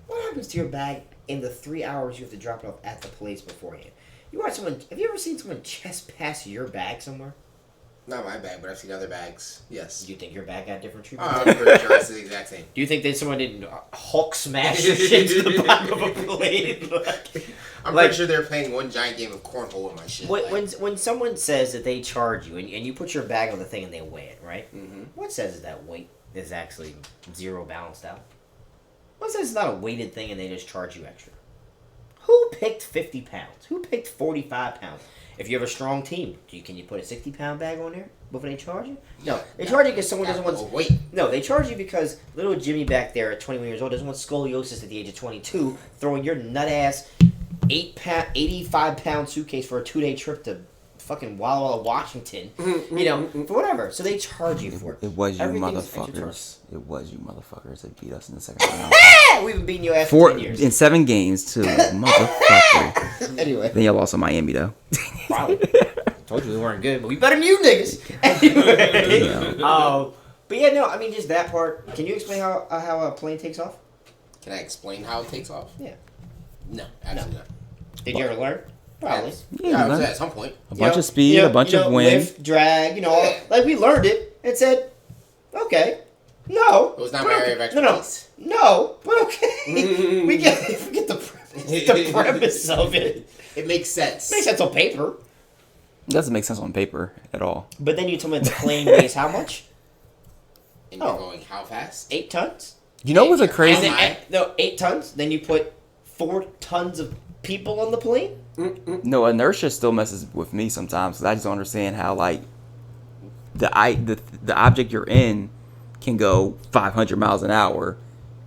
What happens to your bag in the 3 hours you have to drop it off at the place beforehand? Have you ever seen someone chest pass your bag somewhere? Not my bag, but I've seen other bags. Yes. Do you think your bag got different treatment? I'm pretty sure it's the exact same. Do you think that someone didn't Hulk smash your shit to the bottom of a plane? I'm pretty sure they're playing one giant game of cornhole with my shit. When someone says that they charge you and you put your bag on the thing and they weigh it, right? Mm-hmm. What says that weight is actually zero balanced out? What says it's not a weighted thing and they just charge you extra? Who picked 50 pounds? Who picked 45 pounds? If you have a strong team, can you put a 60-pound bag on there before they charge you? No, they charge you because someone doesn't want weight. No, they charge you because little Jimmy back there at 21 years old doesn't want scoliosis at the age of 22, throwing your nut ass 85-pound suitcase for a 2-day trip to fucking Walla Walla, Washington. You know, for whatever. So they charge you for it. It was you motherfuckers. It was you motherfuckers that beat us in the second round. We've been beating your ass for 10 years. In 7 games, too. Motherfucker. Anyway. Then y'all lost to Miami, though. Probably. Told you we weren't good, but we better than you niggas. Anyway. But yeah, no, I mean, just that part. Can you explain how a plane takes off? Can I explain how it takes off? Yeah. No, absolutely not. Did you ever learn? Probably. Yeah, I was at some point. A bunch of speed, a bunch of wind. Lift, drag, like we learned it and said, okay, no. It was not my area of expertise. No, but okay. we get the premise of it. It makes sense. It makes sense on paper. It doesn't make sense on paper at all. But then you told me the plane weighs how much? And you're going how fast? 8 tons? You know what's a crazy... No, 8 tons. Then you put 4 tons of people on the plane? No, inertia still messes with me sometimes. Cause I just don't understand how, like, the object you're in can go 500 miles an hour,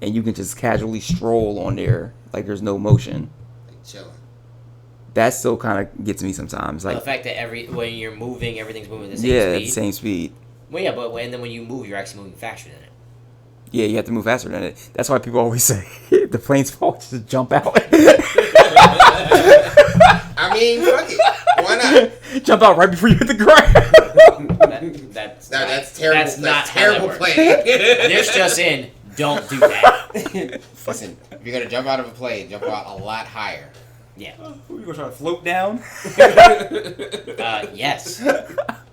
and you can just casually stroll on there like there's no motion. Like chilling. That still kind of gets me sometimes. Like the fact that when you're moving, everything's moving the same speed. Yeah, same speed. Well, yeah, but then when you move, you're actually moving faster than it. Yeah, you have to move faster than it. That's why people always say the plane's fault just jump out. I mean, fuck it. Why not? Jump out right before you hit the ground. That's terrible. That's not terrible plan. This just in. Don't do that. Listen, if you're gonna jump out of a plane, jump out a lot higher. Yeah. You gonna try to float down? Yes.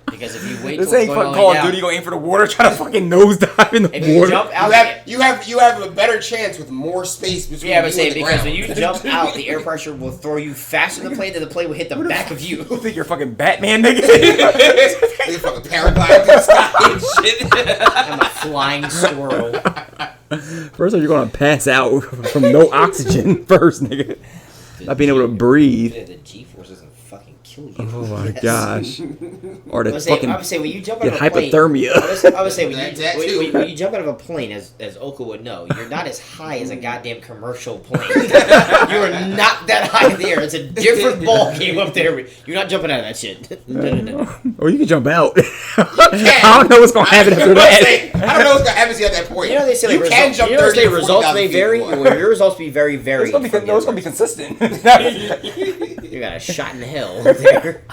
Because if you wait this till ain't fucking Call of Duty, you go aim for the water, try to fucking nosedive in the water. Jump out, you have a better chance with more space between you and the ground. When you jump out, the air pressure will throw you faster than the plane, the plane will hit the back of you. You think you're fucking Batman, nigga? You're fucking paragliding through the sky and shit. I'm a flying squirrel. First of all, you're gonna pass out from no oxygen first, nigga. Not being able to breathe. The G-forces and fucking kill you. Oh my gosh. Or the I would say when you jump out of a plane, hypothermia. I would say when you jump out of a plane, as Oka would know, you're not as high as a goddamn commercial plane. You are not that high in the air. It's a different ball game up there. You're not jumping out of that shit. No. Or you can jump out. I don't know what's gonna happen after that. I don't know what's gonna happen to you at that point. You know they say you can jump 30 the results may vary. Your results be very, very. It's gonna be consistent. You got a shot in hell there.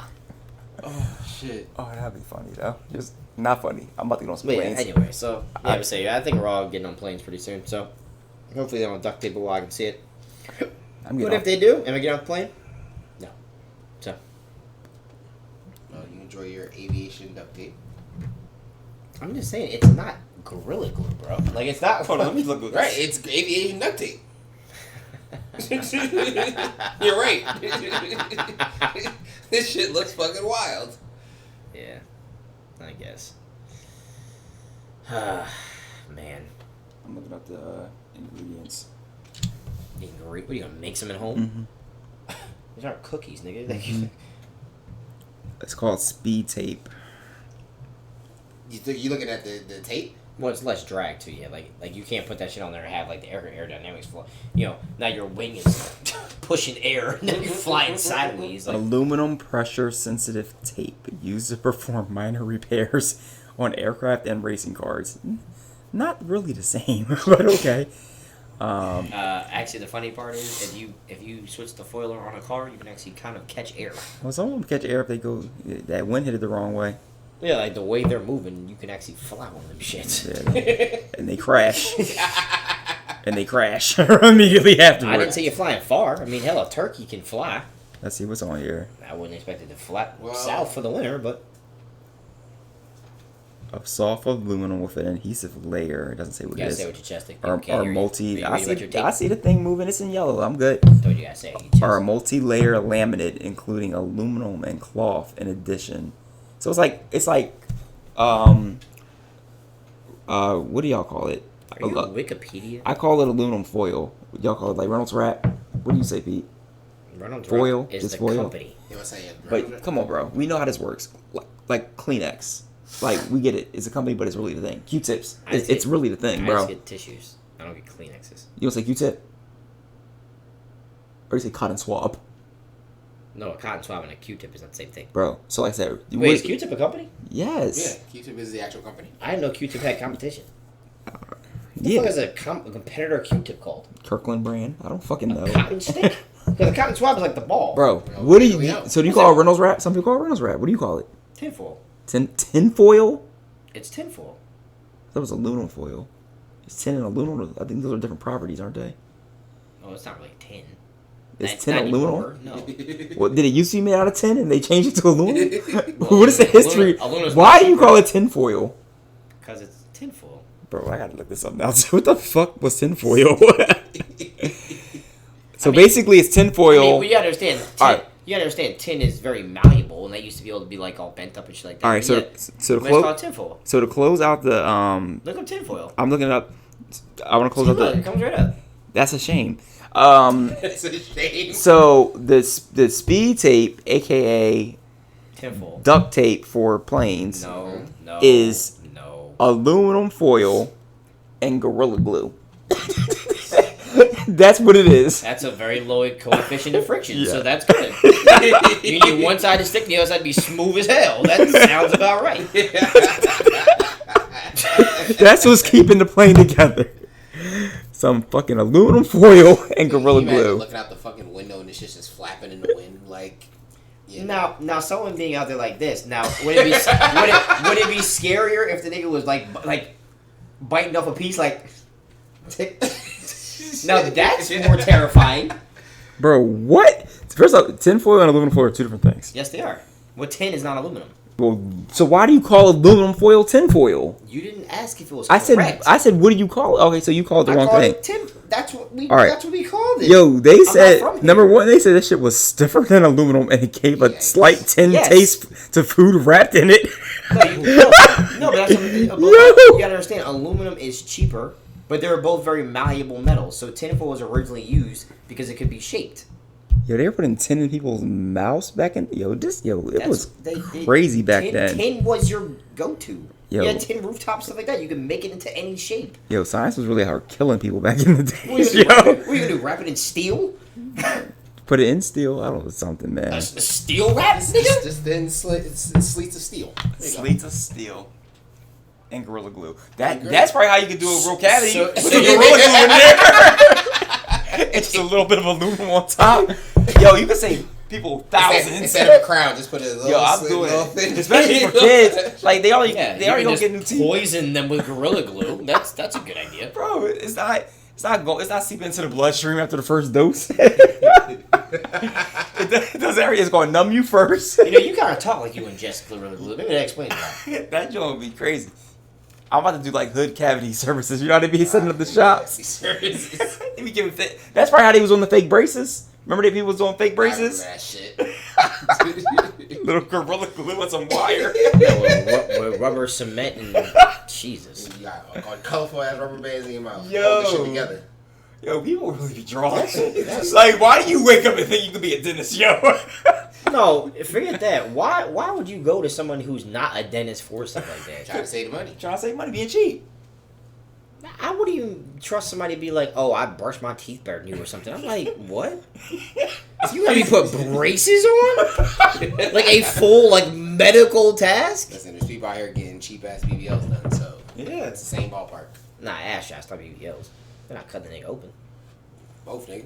Oh shit. Oh, that'd be funny though. Just not funny. I'm about to get on some planes. Anyway, so I would say I think we're all getting on planes pretty soon. So hopefully they don't duct tape it while I can see it. What if they do? Am I getting on the plane? No. So. Well, you enjoy your aviation duct tape. I'm just saying it's not Gorilla Glue, bro. Like it's not. Hold on, let me look at this. Right, it's aviation duct tape. You're right. This shit looks fucking wild. Yeah, I guess. Man. I'm looking up the ingredients. What are you gonna make some at home? Mm-hmm. These aren't cookies, nigga. Mm-hmm. It's called speed tape. You looking at the tape? Well, it's less drag too, yeah. Like you can't put that shit on there and have like the aerodynamics flow. Now your wing is pushing air and then you're flying sideways. Like. Aluminum pressure sensitive tape used to perform minor repairs on aircraft and racing cars. Not really the same, but okay. Actually, the funny part is if you switch the foiler on a car, you can actually kind of catch air. Well, some of them catch air if they go that wind hit it the wrong way. Yeah, like the way they're moving, you can actually fly on them shits. Yeah, and they crash. Immediately afterwards. I didn't say you're flying far. I mean, hell, a turkey can fly. Let's see what's on here. I wouldn't expect it to fly south for the winter, but... A soft aluminum with an adhesive layer. It doesn't say what it is. You gotta say what your chest Or multi... I see the thing moving. It's in yellow. I'm good. That's what you gotta say. Or a multi-layer laminate, including aluminum and cloth in addition. So it's like, what do y'all call it? Are you on Wikipedia? I call it aluminum foil. Y'all call it like Reynolds wrap. What do you say, Pete? Reynolds foil wrap is just the foil. company. But come on, bro. We know how this works. Like Kleenex. Like we get it. It's a company, but it's really the thing. Q-tips. It's really the thing, bro. I just get tissues. I don't get Kleenexes. You don't say Q-tip? Or you say cotton swab? No, a cotton swab and a Q-tip is not the same thing. Bro, so like I said... Wait, is Q-tip a company? Yes. Yeah, Q-tip is the actual company. I didn't know Q-tip had competition. What yeah. the fuck is a competitor Q-tip called? Kirkland brand? I don't fucking know. A cotton stick? Because a cotton swab is like the ball. Bro, what do you... So do you call it Reynolds wrap? Some people call it Reynolds wrap. What do you call it? Tinfoil. Tinfoil? It's tinfoil. That was aluminum foil. It's tin and aluminum. I think those are different properties, aren't they? Oh, it's not really tin. It's tin aluminum? No. What, did it used to be made out of tin and they changed it to aluminum? Well, what is the history? Why do you call it tin foil? Because it's tin foil. Bro, I gotta look this up now. What the fuck was tin foil? So basically, it's tin foil. Well, you understand. You understand, tin is very malleable, and they used to be able to be like all bent up and shit like that. All right, so tinfoil. So to close out the Look up tinfoil. I'm looking it up. I want to close out the. It comes right up. That's a shame. It's a shame. So the speed tape, aka tinfoil, duct tape for planes, is aluminum foil and Gorilla Glue. That's what it is. That's a very low coefficient of friction, so that's good. You need one side to stick, the other side to be smooth as hell. That sounds about right. That's what's keeping the plane together. Some fucking aluminum foil and Gorilla Glue. Looking out the fucking window and the shit's just flapping in the wind, like. Yeah. Now, someone being out there like this. Now, would it be scarier if the nigga was like biting off a piece like? Now that's more terrifying. Bro, what? First off, tinfoil and aluminum foil are two different things. Yes, they are. Well, tin is not aluminum. Well, so why do you call aluminum foil tinfoil? You didn't ask if it was correct. I said, what do you call it? Okay, so you called it the wrong thing. That's what we called it. Yo, they said, number one, they said this shit was stiffer than aluminum and it gave a slight tin taste to food wrapped in it. No, but that's you gotta understand, aluminum is cheaper, but they're both very malleable metals. So tinfoil was originally used because it could be shaped. Yo, they were putting tin in people's mouths back in. It was crazy back then. Tin was your go-to. Yo. You had tin rooftops, stuff like that. You could make it into any shape. Yo, science was really hard killing people back in the day. What are you gonna do? Wrap it in steel? Put it in steel? I don't know, something, man. A steel wrap, nigga? Just thin sleets of steel. Sleets of steel. And Gorilla Glue. That's probably how you could do a real cavity. With the Gorilla Glue in there. It's just a little bit of aluminum on top. Yo, you can save people thousands. Instead of a crown, just put a little. Yo, I'm doing it. Especially for kids. Like, they already gonna get new teeth. Poison them with Gorilla Glue. That's a good idea. Bro, it's not seeping into the bloodstream after the first dose. Those areas gonna numb you first. You know, you kind of talk like you ingest Gorilla Glue. Maybe that explains that. That joint would be crazy. I'm about to do like hood cavity services. You know what I mean? Setting up the shops. They be giving that's probably how they was on the fake braces. Remember that people was on fake braces? I remember that shit. Little Gorilla Glue and some wire. With rubber cement and Jesus. You got colorful ass rubber bands in your mouth. Yo. Hold the shit together. Yo, people really be drunk. Like, why do you wake up and think you could be a dentist, yo? No, forget that. Why would you go to someone who's not a dentist for stuff like that? Trying to save money. Trying to save money, being cheap. I wouldn't even trust somebody to be like, oh, I brushed my teeth better than you or something. I'm like, what? You let me put braces on? Like a full, medical task? Listen, there's people out here getting cheap-ass BBLs done, so... Yeah. It's the same ballpark. Nah, ass shots, not BBLs. They're not cutting the nigga open. Both, nigga.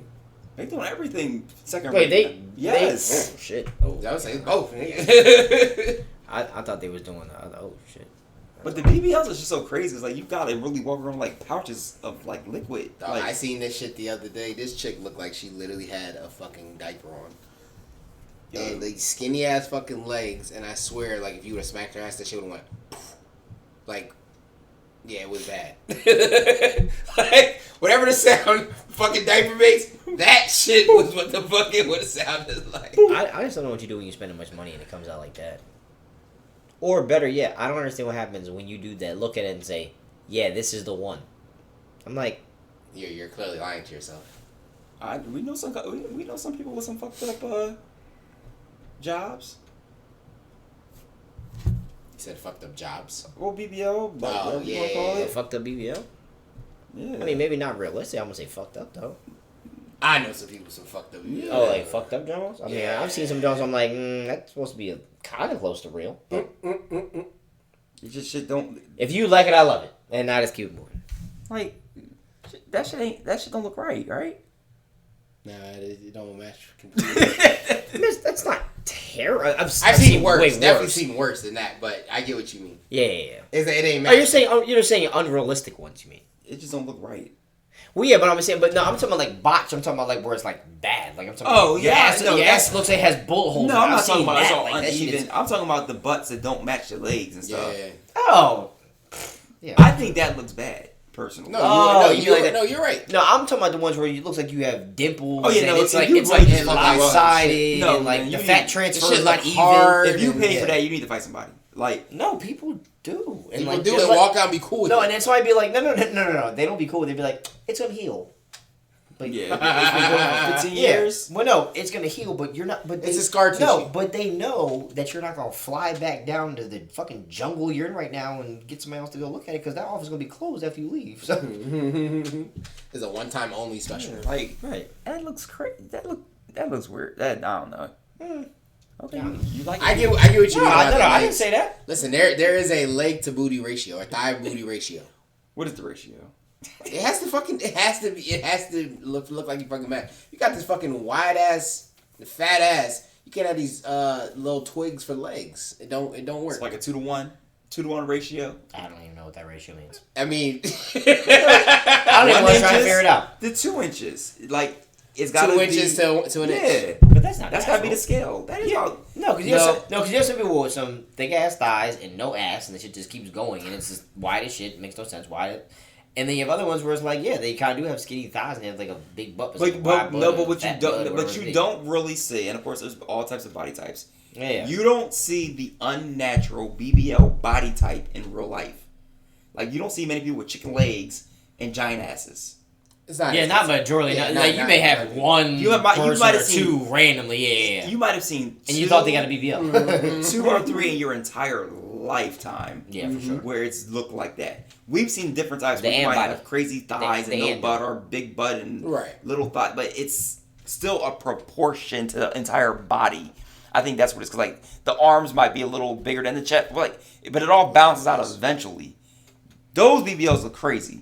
They doing everything second rate. Wait, yes. Oh, shit. Oh. I would say both, nigga. I thought they was doing the other. Oh, shit. But the BBLs is just so crazy. It's like, you gotta really walk around like pouches of liquid. Dog, I seen this shit the other day. This chick looked like she literally had a fucking diaper on. Yo. And the skinny ass fucking legs, and I swear, if you would have smacked her ass, that shit would have went, yeah, it was bad. Whatever the sound fucking diaper makes, that shit was what the fucking would have sounded like. I just don't know what you do when you spend that much money and it comes out like that. Or better yet, I don't understand what happens when you do that. Look at it and say, yeah, this is the one. I'm like... You're clearly lying to yourself. We know some people with some fucked up jobs. You said fucked up jobs? Well, BBL. Oh, yeah. Fucked up BBL? Yeah. I mean, maybe not realistic. I'm going to say fucked up, though. I know some people with some fucked up BBL. Oh, like fucked up Jones? I mean, I've seen some Jones I'm like, that's supposed to be kind of close to real. You just shit don't... If you like it, I love it. And I just keep it moving. Like, that shit don't look right? Nah, it don't match completely. That's not terrible. I've seen worse. Definitely seen worse than that, but I get what you mean. Yeah. It ain't match. Oh, you're saying unrealistic ones, you mean? it just don't look right. Well, yeah, but I'm saying, I'm talking about like botch. I'm talking about like where it's like bad. Like I'm talking. Oh about, yeah, your ass looks like it has bullet holes. No, I'm not talking about that. it's all Like, uneven. I'm talking about the butts that don't match the legs and stuff. Yeah. Oh. Yeah. I think that looks bad, personally. You're right. No, I'm talking about the ones where it looks like you have dimples. Oh yeah, no, it's like lopsided. No, and like man, the fat transfer is like not hard. even. If you pay for that, you need to fight somebody. Like no, people do. And people like, do and walk out and be cool with it. No, and then somebody be like, no. They don't be cool. They'd be like, it's gonna heal. But yeah, it's been going for 15 years. Well, no, it's gonna heal, but you're not. But it's a scar tissue. No, but they know that you're not gonna fly back down to the fucking jungle you're in right now and get somebody else to go look at it because that office is gonna be closed after you leave. So it's a one-time only special. Yeah, like right, that looks crazy. That looks weird. That I don't know. Okay, you like? I get what you mean. No, I didn't say that. Listen, there is a leg to booty ratio, a thigh booty ratio. What is the ratio? It has to look like you fucking mad. You got this fucking wide ass, fat ass. You can't have these little twigs for legs. It don't work. It's like a 2-to-1 ratio. I don't even know what that ratio means. I mean, I don't even want to try to figure it out. The 2 inches, like it's got 2 inches to an inch. But that's not. That's gotta be the scale. That is all. No, because you have some people with some thick ass thighs and no ass, and the shit just keeps going, and it's just wide as shit. It makes no sense. Wide. And then you have other ones where it's like, yeah, they kind of do have skinny thighs and they have like a big butt. But what you don't really see, and of course, there's all types of body types. Yeah. You don't see the unnatural BBL body type in real life. Like you don't see many people with chicken legs and giant asses. It's not. Yeah, not majority. Yeah, like you may have one you might have seen 2 randomly. Yeah. You might have seen. And you thought they got a BBL. 2 or 3 in your entire lifetime. Yeah, for sure. Where it's looked like that. We've seen different types. The where you and might body. have crazy thighs and no butt, or big butt and little thigh, but it's still a proportion to the entire body. I think that's what it's like. The arms might be a little bigger than the chest, but it all balances out eventually. Those BBLs look crazy.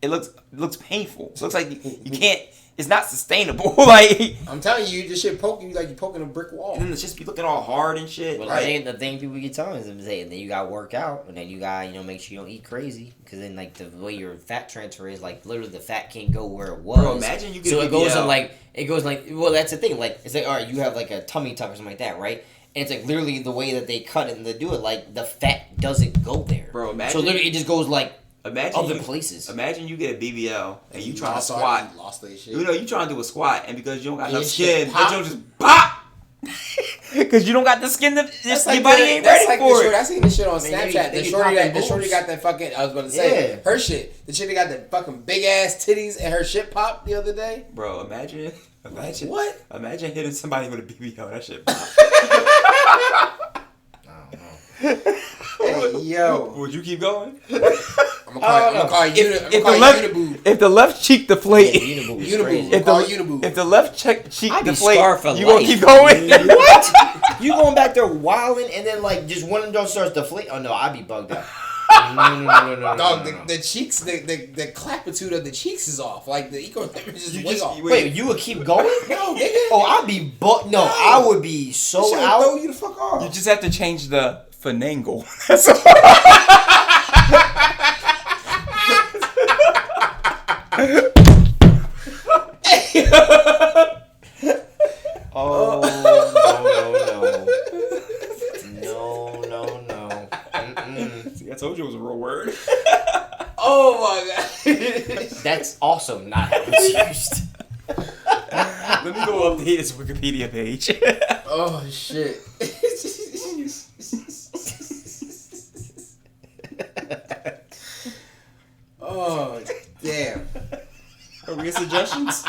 It looks painful. It looks like you can't. It's not sustainable. Like I'm telling you, this shit poking you like you're poking a brick wall. And then it's just be looking all hard and shit. Well, the thing people get telling is then you gotta work out, and then you gotta make sure you don't eat crazy, because then like the way your fat transfer is, like literally the fat can't go where it was. Bro, imagine you get it goes like well, that's the thing. Like it's like, all right, you have like a tummy tuck or something like that, right? And it's like literally the way that they cut it and they do it, like the fat doesn't go there. Bro, imagine. So literally it just goes like. Other places. Imagine you get a BBL and you trying to squat. Shit. You trying to do a squat, and because you don't got enough skin, that you just pop. Because you don't got the skin, your body ain't ready for it. I seen this shit on Snapchat. The shorty got that fucking. I was about to say her shit. The shit got the fucking big ass titties and her shit popped the other day. Bro, imagine what? Imagine hitting somebody with a BBL. That shit pop. Hey, yo. Would you keep going? I'm gonna call you Uniboo. If the left cheek deflate, Uniboo. If the left cheek deflate, you gonna keep going? What? You going back there wilding and then like just one of them starts deflate? Oh no, I'd be bugged out. No. Dog, the cheeks, the clapitude of the cheeks is off. Like the equilibrium is just way off. Wait, you would keep going? No, nigga. Oh, I'd be I would be so out. Throw you the fuck off. You just have to change the Finangling. That's all. Oh no. See, I told you it was a real word. Oh my god. That's also not how it's used. Let me go update his Wikipedia page. Oh shit. Oh damn. Are we get suggestions?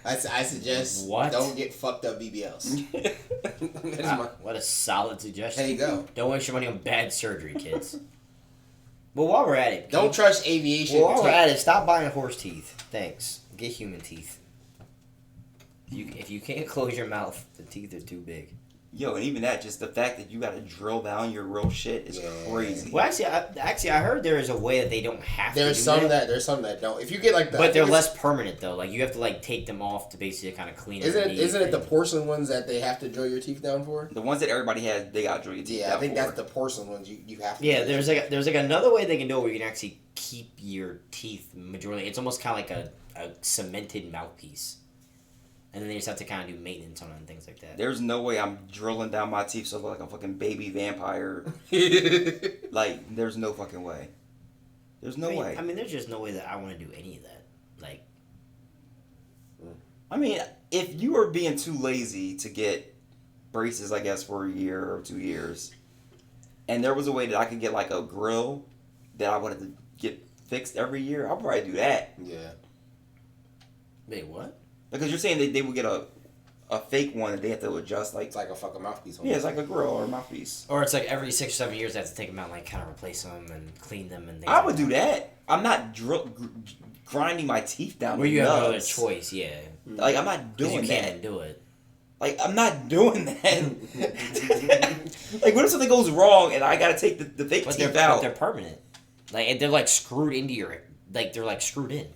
I suggest don't get fucked up BBLs. What a solid suggestion. There you go. Don't waste your money on bad surgery, kids. Well, while we're at it, don't trust aviation. Well, while we're at it, stop buying horse teeth. Thanks. Get human teeth. If you can't close your mouth, the teeth are too big. Yo, and even that, just the fact that you got to drill down your real shit is crazy. Well, actually, I heard there is a way that they don't have to. There's some that don't. If you get like but they're less permanent though. Like you have to like take them off to basically kind of clean. Isn't it the porcelain ones that they have to drill your teeth down for? The ones that everybody has, they got to drill your teeth down for. I think that's the porcelain ones you have to. Yeah, there's like another way they can do it where you can actually keep your teeth majority. It's almost kind of like a cemented mouthpiece. And then they just have to kind of do maintenance on it and things like that. There's no way I'm drilling down my teeth so I look like a fucking baby vampire. Like, there's no fucking way. There's no way. I mean, there's just no way that I want to do any of that. Like, I mean, if you were being too lazy to get braces, I guess, for a year or 2 years, and there was a way that I could get, like, a grill that I wanted to get fixed every year, I'll probably do that. Yeah. Wait, what? Because you're saying that they would get a fake one that they have to adjust, like... It's like a fucking mouthpiece. Yeah, it's like a grill or a mouthpiece. Or it's like every 6 or 7 years they have to take them out and like kind of replace them and clean them and things. I would do that. I'm not grinding my teeth down. Where you have no other choice, yeah. Like, I'm not doing you that. can't do it. Like, I'm not doing that. Like, what if something goes wrong and I gotta take the fake teeth out? But they're permanent. Like, they're like screwed into your... Like, they're like screwed in.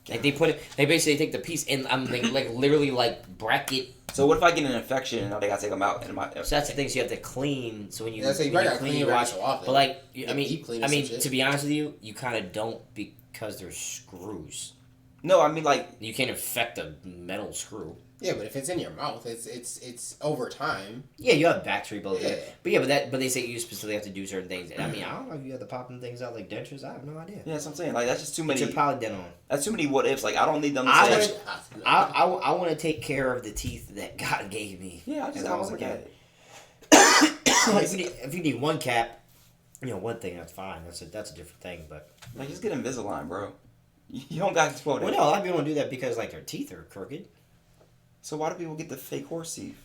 Like they put it, they basically take the piece and like literally like bracket. So what if I get an infection and now they gotta take them out? So that's the thing. So you have to clean. So when you clean you wash. But like, I mean, to be honest with you, you kind of don't because there's screws. No, I mean like you can't infect a metal screw. Yeah, but if it's in your mouth, it's over time. Yeah, you have bacteria built in. Yeah. But they say you specifically have to do certain things. And I mean, I don't know if you have to pop them things out like dentures. I have no idea. Yeah, that's what I'm saying. Like that's just too many. But you're probably dead on. That's too many what ifs. Like I don't need them to say. I want to take care of the teeth that God gave me. Yeah, I just want to look at it. If you need one cap, one thing that's fine. That's a different thing. But like just get Invisalign, bro. You don't got to explode it. Well, no, a lot of people don't do that because like their teeth are crooked. So why do people get the fake horse teeth?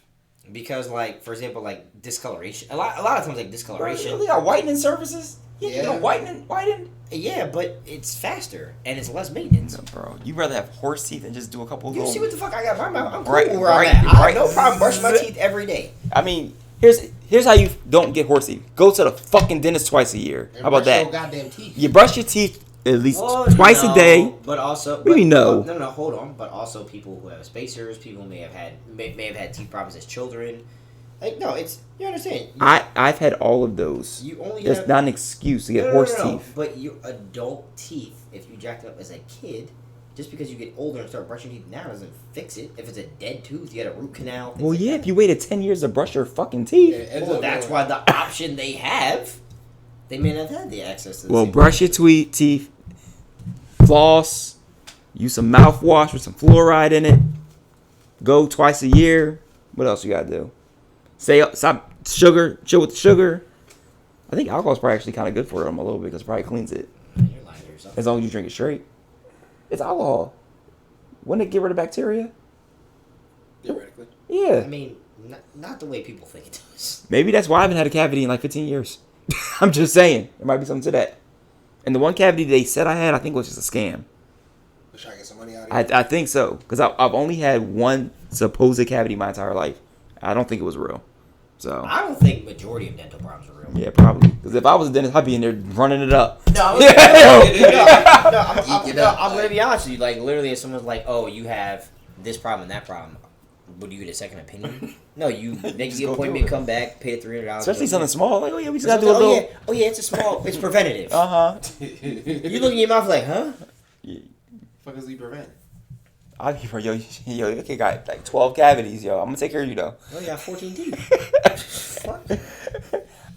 Because, like, for example, like discoloration. A lot of times, like discoloration. Bro, they got whitening surfaces. Yeah. Whiten. Yeah, but it's faster and it's less maintenance. No, bro, you'd rather have horse teeth than just do a couple. You see what the fuck I got? I'm cool right, where I'm at. I have no problem brushing my teeth every day. I mean, here's how you don't get horse teeth. Go to the fucking dentist twice a year. How about that? Goddamn teeth. You brush your teeth at least twice a day. But also, no, hold on. But also, people who have spacers, people who may have had teeth problems as children. Like, no, you understand. I've had all of those. That's not an excuse to get horse teeth. But your adult teeth, if you jacked up as a kid, just because you get older and start brushing teeth now doesn't fix it. If it's a dead tooth, you got a root canal. Well, yeah, if you waited 10 years to brush your fucking teeth. Well, that's why the option they have, they may not have the access to. Well, brush your teeth. Floss, use some mouthwash with some fluoride in it. Go twice a year. What else you gotta do? Stop chill with the sugar. I think alcohol is probably actually kind of good for them a little bit because it probably cleans it. You're lying to yourself. As long as you drink it straight. It's alcohol. Wouldn't it get rid of bacteria? Theoretically. Yeah. I mean, not the way people think it does. Maybe that's why I haven't had a cavity in like 15 years. I'm just saying. There might be something to that. And the one cavity they said I had, I think was just a scam. They're trying to get some money out of it? I think so. Because I've only had one supposed cavity my entire life. I don't think it was real. So I don't think majority of dental problems are real. Yeah, probably. Because if I was a dentist, I'd be in there running it up. I'm going to be honest with you. Like, literally, if someone's like, oh, you have this problem and that problem, would you get a second opinion? No, you make the appointment, come back, pay the $300. Especially something small. Like, oh yeah, we just got to do a little. Oh yeah, it's it's preventative. You look in your mouth like, huh? Yeah. Fuck does he prevent? Okay, got like 12 cavities, yo. I'm gonna take care of you though. Oh, you got 14 teeth.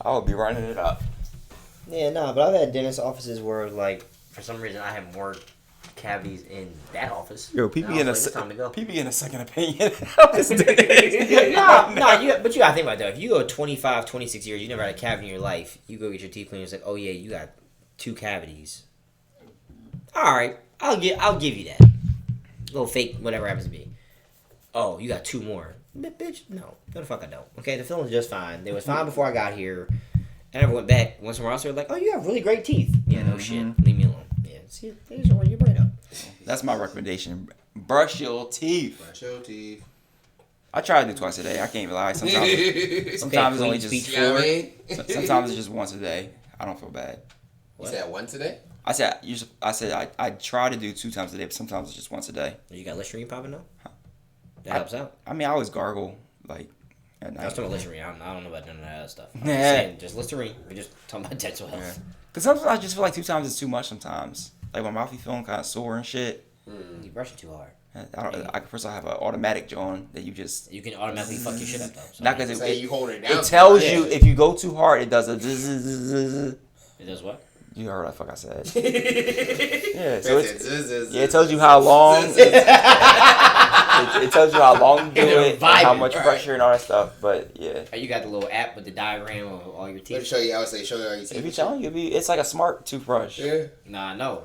I would be running it up. Yeah, no, but I've had dentist offices where, like, for some reason, I have more cavities in that office. Yo, people getting a second opinion. But you gotta think about that. If you go 25, 26 years, you never had a cavity in your life, you go get your teeth cleaned, it's like, oh yeah, you got 2 cavities. All right, I'll give you that. Little fake, whatever happens to be. Oh, you got 2 more. Bitch, no the fuck I don't. Okay, the film was just fine. They was fine before I got here. I never went back. Went somewhere else. They're like, oh, you have really great teeth. Yeah, no shit. Leave me alone. Yeah, see, they just run your brain up. That's my recommendation. Brush your teeth. Brush your teeth. I try to do twice a day. I can't even lie. Sometimes it's only just. Sometimes it's just once a day. I don't feel bad. You said once a day? I said I try to do 2 times a day, but sometimes it's just once a day. You got Listerine popping though? That helps out. I mean, I always gargle like at night. I was talking about Listerine. I don't know about none of that other stuff. I'm just saying, just Listerine. We're just talking about dental health. Because sometimes I just feel like 2 times is too much. Sometimes, like my mouth be feeling kind of sore and shit. You brushing too hard. First I have an automatic John that you just. You can automatically fuck your shit up though. So not because you hold it down. It tells you if you go too hard, it does a. It does what? You heard what the fuck I said. Yeah, so it tells you how long. It tells you how long you do it, and how much pressure and all that stuff. But yeah. You got the little app with the diagram of all your teeth. Let me show you. I would say show you all your teeth. If you telling you, it's like a smart toothbrush. Yeah. Nah, no.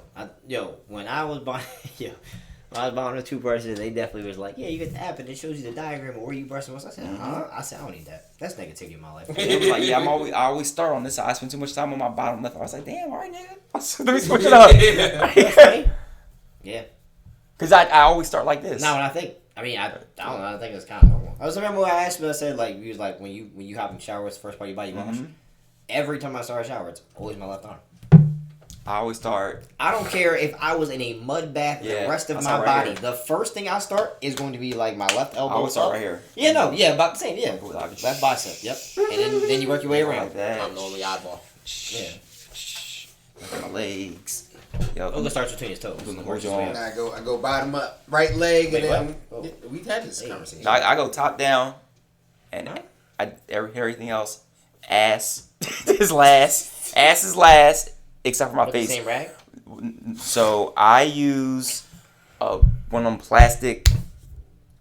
When I was buying, a toothbrush, they definitely was like, yeah, you get the app and it shows you the diagram of where you brushing. I said, I said, I don't need that. That's negativity in my life. It was like, yeah, I always start on this side. I spend too much time on my bottom left. I was like, damn, all right, nigga. Let me switch it up. Yeah. Because I always start like this. Now, when I think, I don't know. I think it's kind of normal. I remember when I asked you, I said, like, you was like, when you hop in the shower, it's the first part of your body you wash. Every time I start a shower, it's always my left arm. I always start. I don't care if I was in a mud bath the rest of my body. The first thing I start is going to be like my left elbow. I always start right here. Yeah, no, yeah, about the same, yeah. Left bicep, yep. And then you work your way around. Like that. I'm normally oddball. Yeah. Look at my legs. Yo, Olga starts between his toes. I go bottom up, right leg, and then we've had this conversation. I go top down, and everything else, ass is last. Ass is last. Except for my face. The same rag? So I use one of them plastic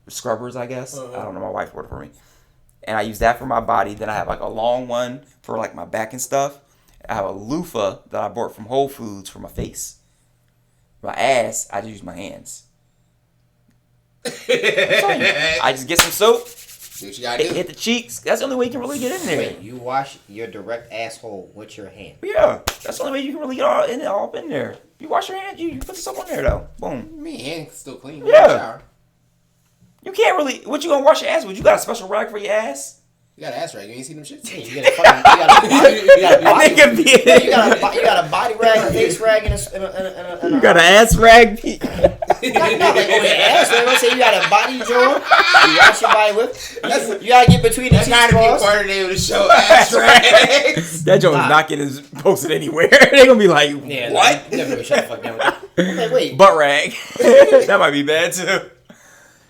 scrubbers, I guess. I don't know. My wife ordered for me, and I use that for my body. Then I have like a long one for like my back and stuff. I have a loofah that I bought from Whole Foods for my face. My ass, I just use my hands. I just get some soap. Do what you gotta do. Hit the cheeks. That's the only way you can really get in there. Wait, you wash your direct asshole with your hand? Yeah, that's the only way you can really get all up in there. You wash your hands, you put the soap on there though. Boom. Me hands still clean. Yeah. You can't really. What you gonna wash your ass with? You got a special rag for your ass? You got an ass rag. You ain't seen them shits? Yeah, you got a body rag, a face rag, and a you got an ass rag. Not like your ass rag. I say you got a body joint. You wash your body with. You gotta get between the teeth. That's gotta be part of the name of the show. Ass rags. That joint is not getting posted anywhere. They gonna be like, what? Never shut the fuck down with that. Like, wait. Butt rag. That might be bad too.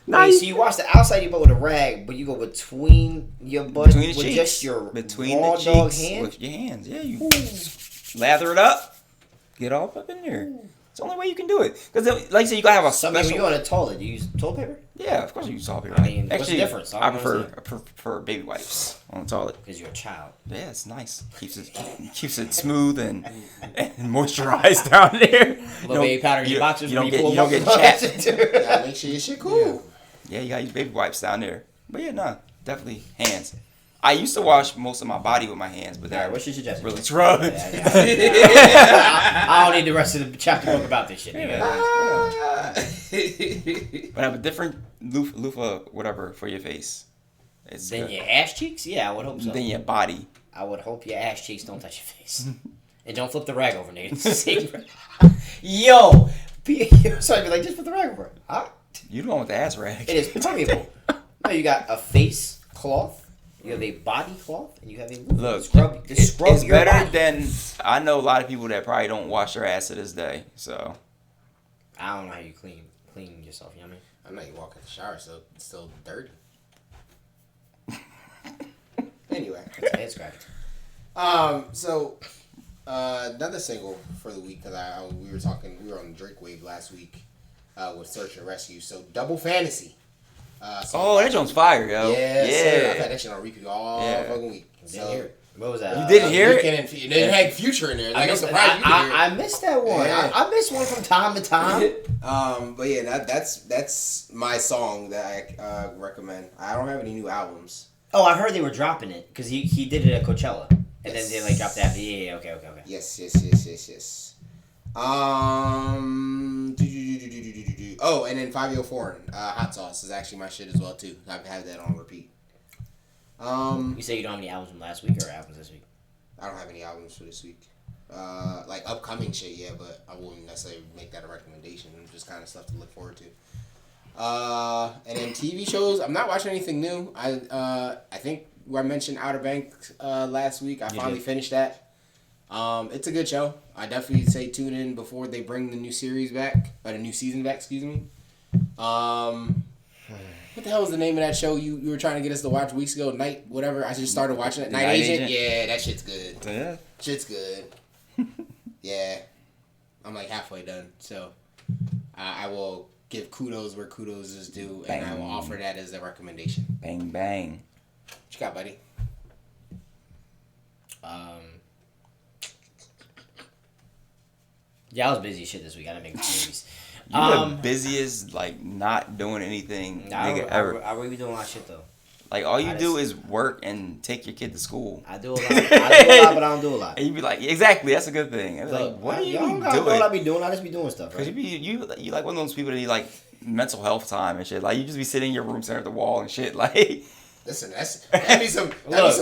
Wait, so you wash the outside of your butt with a rag, but you go between your butt with cheeks. Just your between raw the dog cheeks hand? with your hands. Yeah, you lather it up, get all up in there. It's the only way you can do it. Because, like you said, you gotta have a special. When you on a toilet, do you use toilet paper? Yeah, of course you use toilet paper. I mean, what's the difference? I prefer baby wipes on the toilet. Because you're a child. Yeah, it's nice. Keeps it smooth and moisturized down there. Little baby powder in your boxers. You don't get chapped. Gotta make sure your shit cool. Yeah, you gotta use baby wipes down there. But yeah, no, definitely hands. I used to wash most of my body with my hands, but then what's your suggestion? Really drug. I don't need the rest of the chapter book about this shit. But I have a different loofah, whatever, for your face. Then your ass cheeks? Yeah, I would hope so. Then your body. I would hope your ass cheeks don't touch your face. And don't flip the rag over, nigga. Yo! So I'd be like, just put the rag over. Huh? You the one with the ass rag. It is permeable. No, you got a face cloth, you have a body cloth, and you have a loofah. It's better body. than I know a lot of people that probably don't wash their ass to this day. So I don't know how you clean yourself. You know what I mean? I'm not even walking the shower, so it's still dirty. Anyway, it's a head scratch. So another single for the week because we were on the Drake wave last week with Search and Rescue. So Double Fantasy. That joint's fire, yo. Yeah. I've had that shit on repeat all fucking week. So, what was that? You didn't hear it? And it had Future in there. Like, I'm surprised you didn't hear it. I missed that one. Yeah. I missed one from time to time. But yeah, that's my song that I recommend. I don't have any new albums. Oh, I heard they were dropping it because he did it at Coachella, and then they like dropped that. Yeah, okay. Yes. Oh, and then 5 Foreign hot sauce is actually my shit as well too. I've had that on repeat. You say you don't have any albums from last week or albums this week? I don't have any albums for this week. Like upcoming shit, yeah, but I wouldn't necessarily make that a recommendation. Just kind of stuff to look forward to. And then TV shows, I'm not watching anything new. I think I mentioned Outer Banks last week. I finally finished that. It's a good show. I definitely say tune in before they bring the new series back, or the new season back. Excuse me. What the hell was the name of that show you were trying to get us to watch weeks ago? Night whatever. I just started watching it. Night Agent. Yeah, that shit's good. Yeah. Shit's good. Yeah, I'm like halfway done. So I will give kudos where kudos is due, and I will offer that as a recommendation. Bang bang. What you got, buddy? Yeah, I was busy as shit this week. I didn't make movies. You're the busiest, like, not doing anything nigga ever. I really be doing a lot of shit, though. Like, all you do is work and take your kid to school. I do a lot, but I don't do a lot. And you be like, exactly, that's a good thing. I be like, what are you doing? I don't know what I be doing. I just be doing stuff, right? Because you like one of those people that need, like, mental health time and shit. Like, you just be sitting in your room staring at the wall and shit. Like... Listen, that'd be some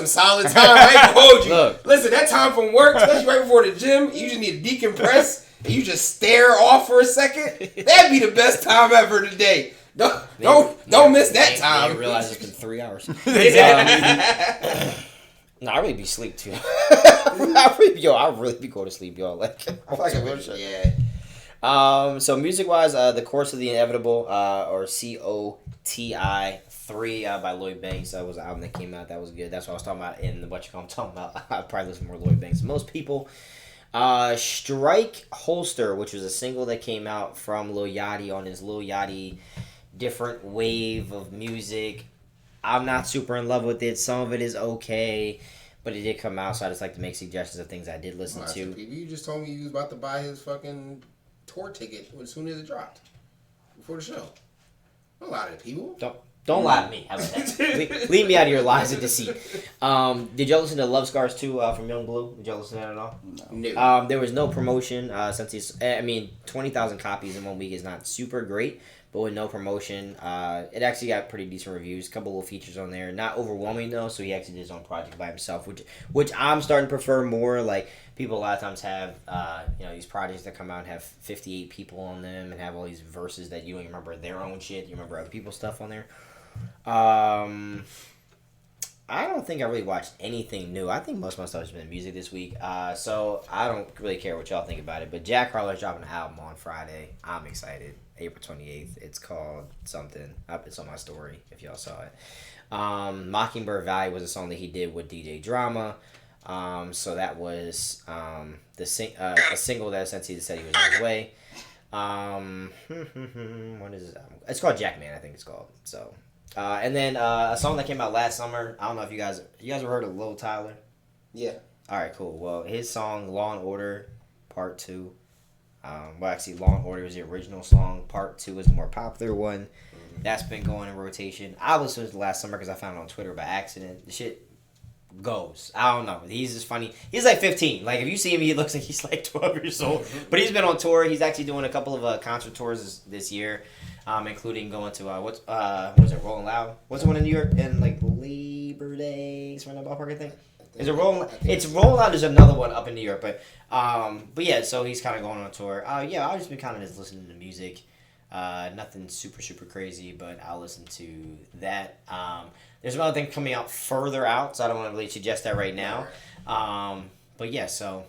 solid time. I ain't gonna hold you. Look. Listen, that time from work, especially right before the gym, you just need to decompress and you just stare off for a second. That'd be the best time ever today. Don't miss that time. I realize it's been 3 hours. No, I really be asleep too. I really be going to sleep, y'all. Like yeah. So music wise, The Course of the Inevitable, or COTI 3 by Lloyd Banks. That was an album that came out. That was good. That's what I was talking about in what I'm talking about. I probably listen more Lloyd Banks than most people. Strike Holster, which was a single that came out from Lil Yachty on his Lil Yachty different wave of music. I'm not super in love with it. Some of it is okay, but it did come out, so I just like to make suggestions of things I did listen to. You just told me you was about to buy his fucking tour ticket as soon as it dropped before the show. A lot of people. Don't lie to me. How about that? Leave me out of your lies of deceit. Did y'all listen to Love Scars 2 from Young Blue? Did y'all listen to that at all? No. There was no promotion since he's... 20,000 copies in 1 week is not super great, but with no promotion, it actually got pretty decent reviews. A couple little features on there. Not overwhelming, though, so he actually did his own project by himself, which I'm starting to prefer more. Like, people a lot of times have, these projects that come out and have 58 people on them and have all these verses that you don't even remember their own shit. You remember other people's stuff on there. I don't think I really watched anything new. I think most of my stuff has been music this week. So I don't really care what y'all think about it. But Jack Harlow's dropping an album on Friday. I'm excited. April 28th. It's called something. It's on my story if y'all saw it. Mockingbird Valley was a song that he did with DJ Drama. So that was a single that essentially said he was on his way. What is it? It's called Jackman, I think it's called. So, and then a song that came out last summer. I don't know if you guys ever heard of Lil Tyler? Yeah. All right, cool. Well, his song Law and Order Part 2. Actually, Law and Order is the original song. Part 2 is the more popular one. Mm-hmm. That's been going in rotation. I listened to it last summer because I found it on Twitter by accident. The shit goes. I don't know. He's just funny. He's like 15. Like, if you see him, he looks like he's like 12 years old. But he's been on tour. He's actually doing a couple of concert tours this year, including going to what was it, Rolling Loud? What's the one in New York? And like Labor Day, it's right in the ballpark, I think. Is it Rolling? It's Rolling Loud. There's another one up in New York, but yeah. So he's kind of going on tour. Yeah, I've just been kind of just listening to music. Nothing super crazy, but I'll listen to that. There's another thing coming out further out, so I don't want to really suggest that right now. But yeah, so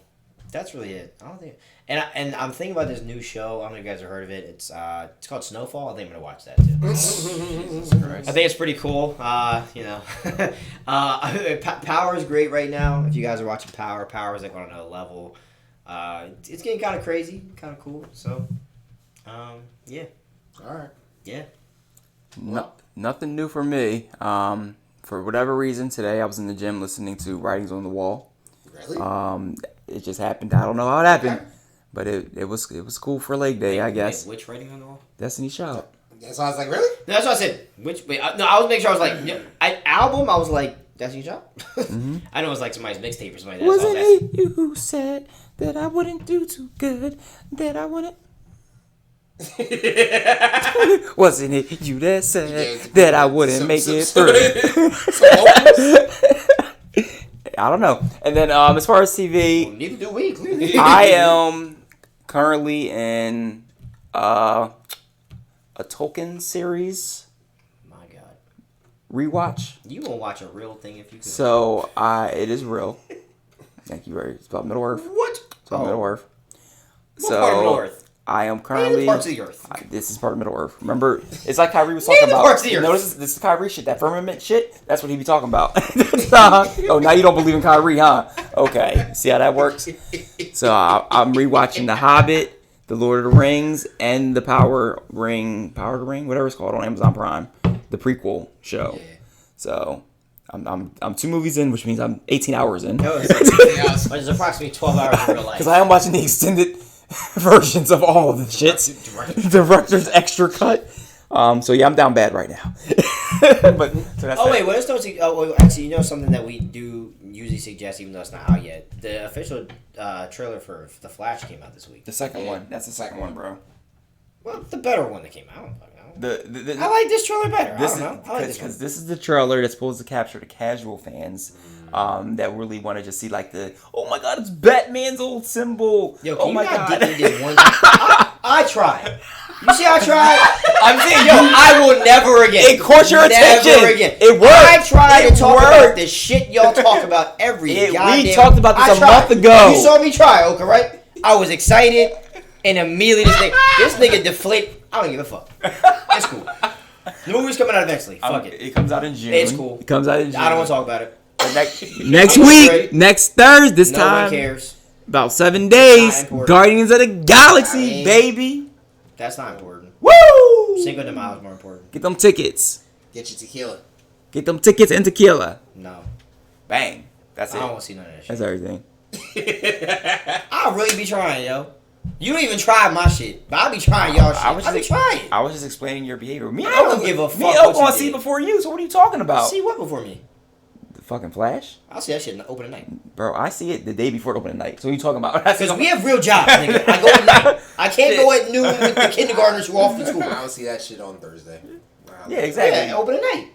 that's really it. I don't think, and I'm thinking about this new show. I don't know if you guys have heard of it. It's called Snowfall. I think I'm gonna watch that too. I think it's pretty cool. Power is great right now. If you guys are watching Power is like on another level. It's getting kind of crazy, kind of cool. So, yeah. All right. Yeah. Nothing new for me. For whatever reason, today I was in the gym listening to Writings on the Wall. Really? It just happened. I don't know how it happened, but it was cool for leg day, I guess. Which Writings on the Wall? Destiny's Child. So I was like, really? No, that's what I said. I was making sure I was like, album. I was like, Destiny's Child. Mm-hmm. I know it was like somebody's mixtape or something. Wasn't it you who said that I wouldn't do too good? That I wouldn't. Wasn't it you that said that I wouldn't make it through? I don't know. And then as far as TV, well, neither do we. Clearly. I am currently in a Tolkien series. My God. Rewatch. You won't watch a real thing if you could. So it is real. Thank you very much. It's about Middle Earth. What? It's about Middle Earth. What part of Middle Earth? I am currently. Parts of the Earth. This is part of Middle Earth. Remember, it's like Kyrie was talking about. Parts of the Earth. You know, this is Kyrie shit. That firmament shit. That's what he be talking about. Oh, now you don't believe in Kyrie, huh? Okay, see how that works. So I'm rewatching The Hobbit, The Lord of the Rings, and the Power of the Ring, whatever it's called on Amazon Prime, the prequel show. Yeah. So I'm 2 movies in, which means I'm 18 hours in. No, it's which is approximately 12 hours in real life. Because I am watching the extended versions of all of the shits. Director's extra cut. So yeah, I'm down bad right now. But so that's wait, what is those? Actually, you know something that we do usually suggest, even though it's not out yet. The official trailer for The Flash came out this week. The second one. That's the second one, bro. Well, the better one that came out. I like this trailer better. I don't know. I like this one. Because this is the trailer that's supposed to capture the casual fans that really want to just see like oh my God, it's Batman's old symbol. Yo, oh my God. Get into this one I tried. You see, I tried. I'm saying, I will never again. It caught your attention. Never again. It worked. I tried to talk about the shit y'all talk about every goddamn. We talked about this a month ago. You saw me try, okay, right? I was excited, and immediately this nigga deflate. I don't give a fuck. It's cool. The movie's coming out eventually. Fuck it. It comes out in June. It's cool. It comes out in June. I don't want to talk about it. Next week, next Thursday, this time. No one cares. About 7 days. Guardians of the Galaxy, baby. That's not important. Woo! Cinco de Mayo is more important. Get them tickets. Get your tequila. Get them tickets and tequila. No. Bang. That's it. I don't want to see none of that shit. That's everything. I'll really be trying, yo. You don't even try my shit, but I'll be trying y'all shit. I'll be trying. I was just explaining your behavior. I don't give a fuck. Me and Oak want to see before you, so what are you talking about? See what before me? The fucking Flash? I'll see that shit in the opening night. Bro, I see it the day before the opening night. So what are you talking about? Because we have real jobs, nigga. I go at night. I can't go at noon with the kindergartners who are off to school. I'll see that shit on Thursday. Yeah, exactly. Yeah, opening night.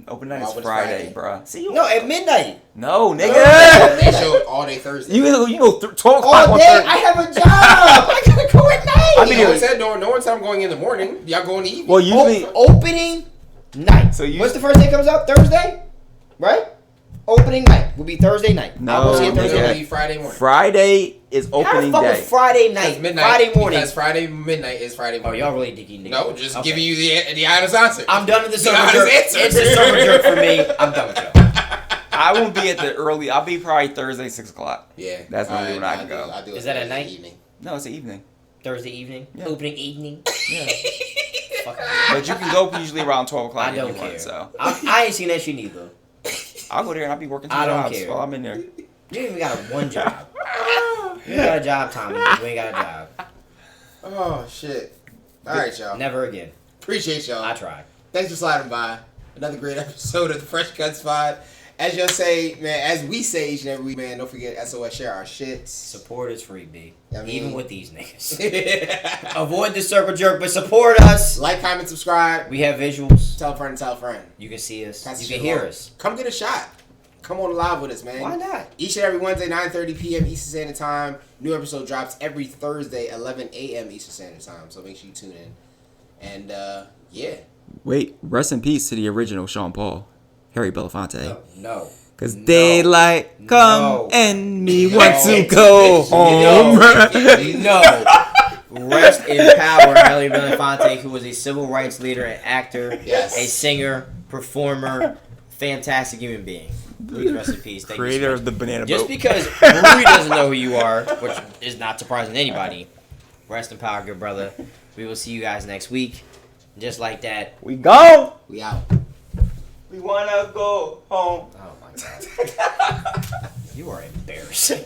Open night is Friday, bro. See you. No, at midnight. No, nigga. They show all day Thursday. You know, 12 o'clock all day. I have a job. I gotta go at night. I mean, no one said I'm going in the morning. Y'all go in the evening. Well, usually opening night. So what's the first day comes out? Thursday, right? Opening night will be Thursday night. No, I'll go see it Thursday night. Friday morning. Friday is opening day. With Friday night, midnight, Friday morning. Because Friday midnight is Friday morning. Oh, y'all really dicky niggas. No, just giving you the honest answer. I'm done with the summer jerk. It's a summer jerk for me. I'm done with y'all. I won't be at the early. I'll be probably Thursday 6 o'clock. Yeah, that's when when I can go. Is that at night? Evening. No, it's the evening. Thursday evening. Yeah. Opening evening. Yeah. But you can go usually around 12 o'clock. I don't if you care. Want, so I ain't seen that shit either. I'll go there and I'll be working 2 I don't jobs care. while I'm in there. You ain't even got one job. You ain't got a job, Tommy. You ain't got a job. Oh, shit. All right, y'all. Never again. Appreciate y'all. I tried. Thanks for sliding by. Another great episode of the Fresh Cuts Pod. As y'all say, man, as we say each and every week, man, don't forget SOS, share our shits. Support is free, B. I mean, even with these niggas. Avoid the circle jerk, but support us. Like, comment, subscribe. We have visuals. Tell a friend, tell a friend. You can see us. Pass you can hear us. Come get a shot. Come on live with us, man. Why not? Each and every Wednesday, 9:30 p.m. Eastern Standard Time. New episode drops every Thursday, 11 a.m. Eastern Standard Time. So make sure you tune in. And, yeah. Wait, rest in peace to the original Sean Paul, Harry Belafonte. No. Cause daylight come and me want to go home. No. Rest in power, Harry Belafonte, who was a civil rights leader and actor, a singer, performer, fantastic human being. Please rest in peace. Thank Creator you of the banana Just boat. because Rui doesn't know who you are, which is not surprising to anybody, rest in power, good brother. We will see you guys next week. Just like that. We go. We out. We wanna go home. Oh my God. You are embarrassing.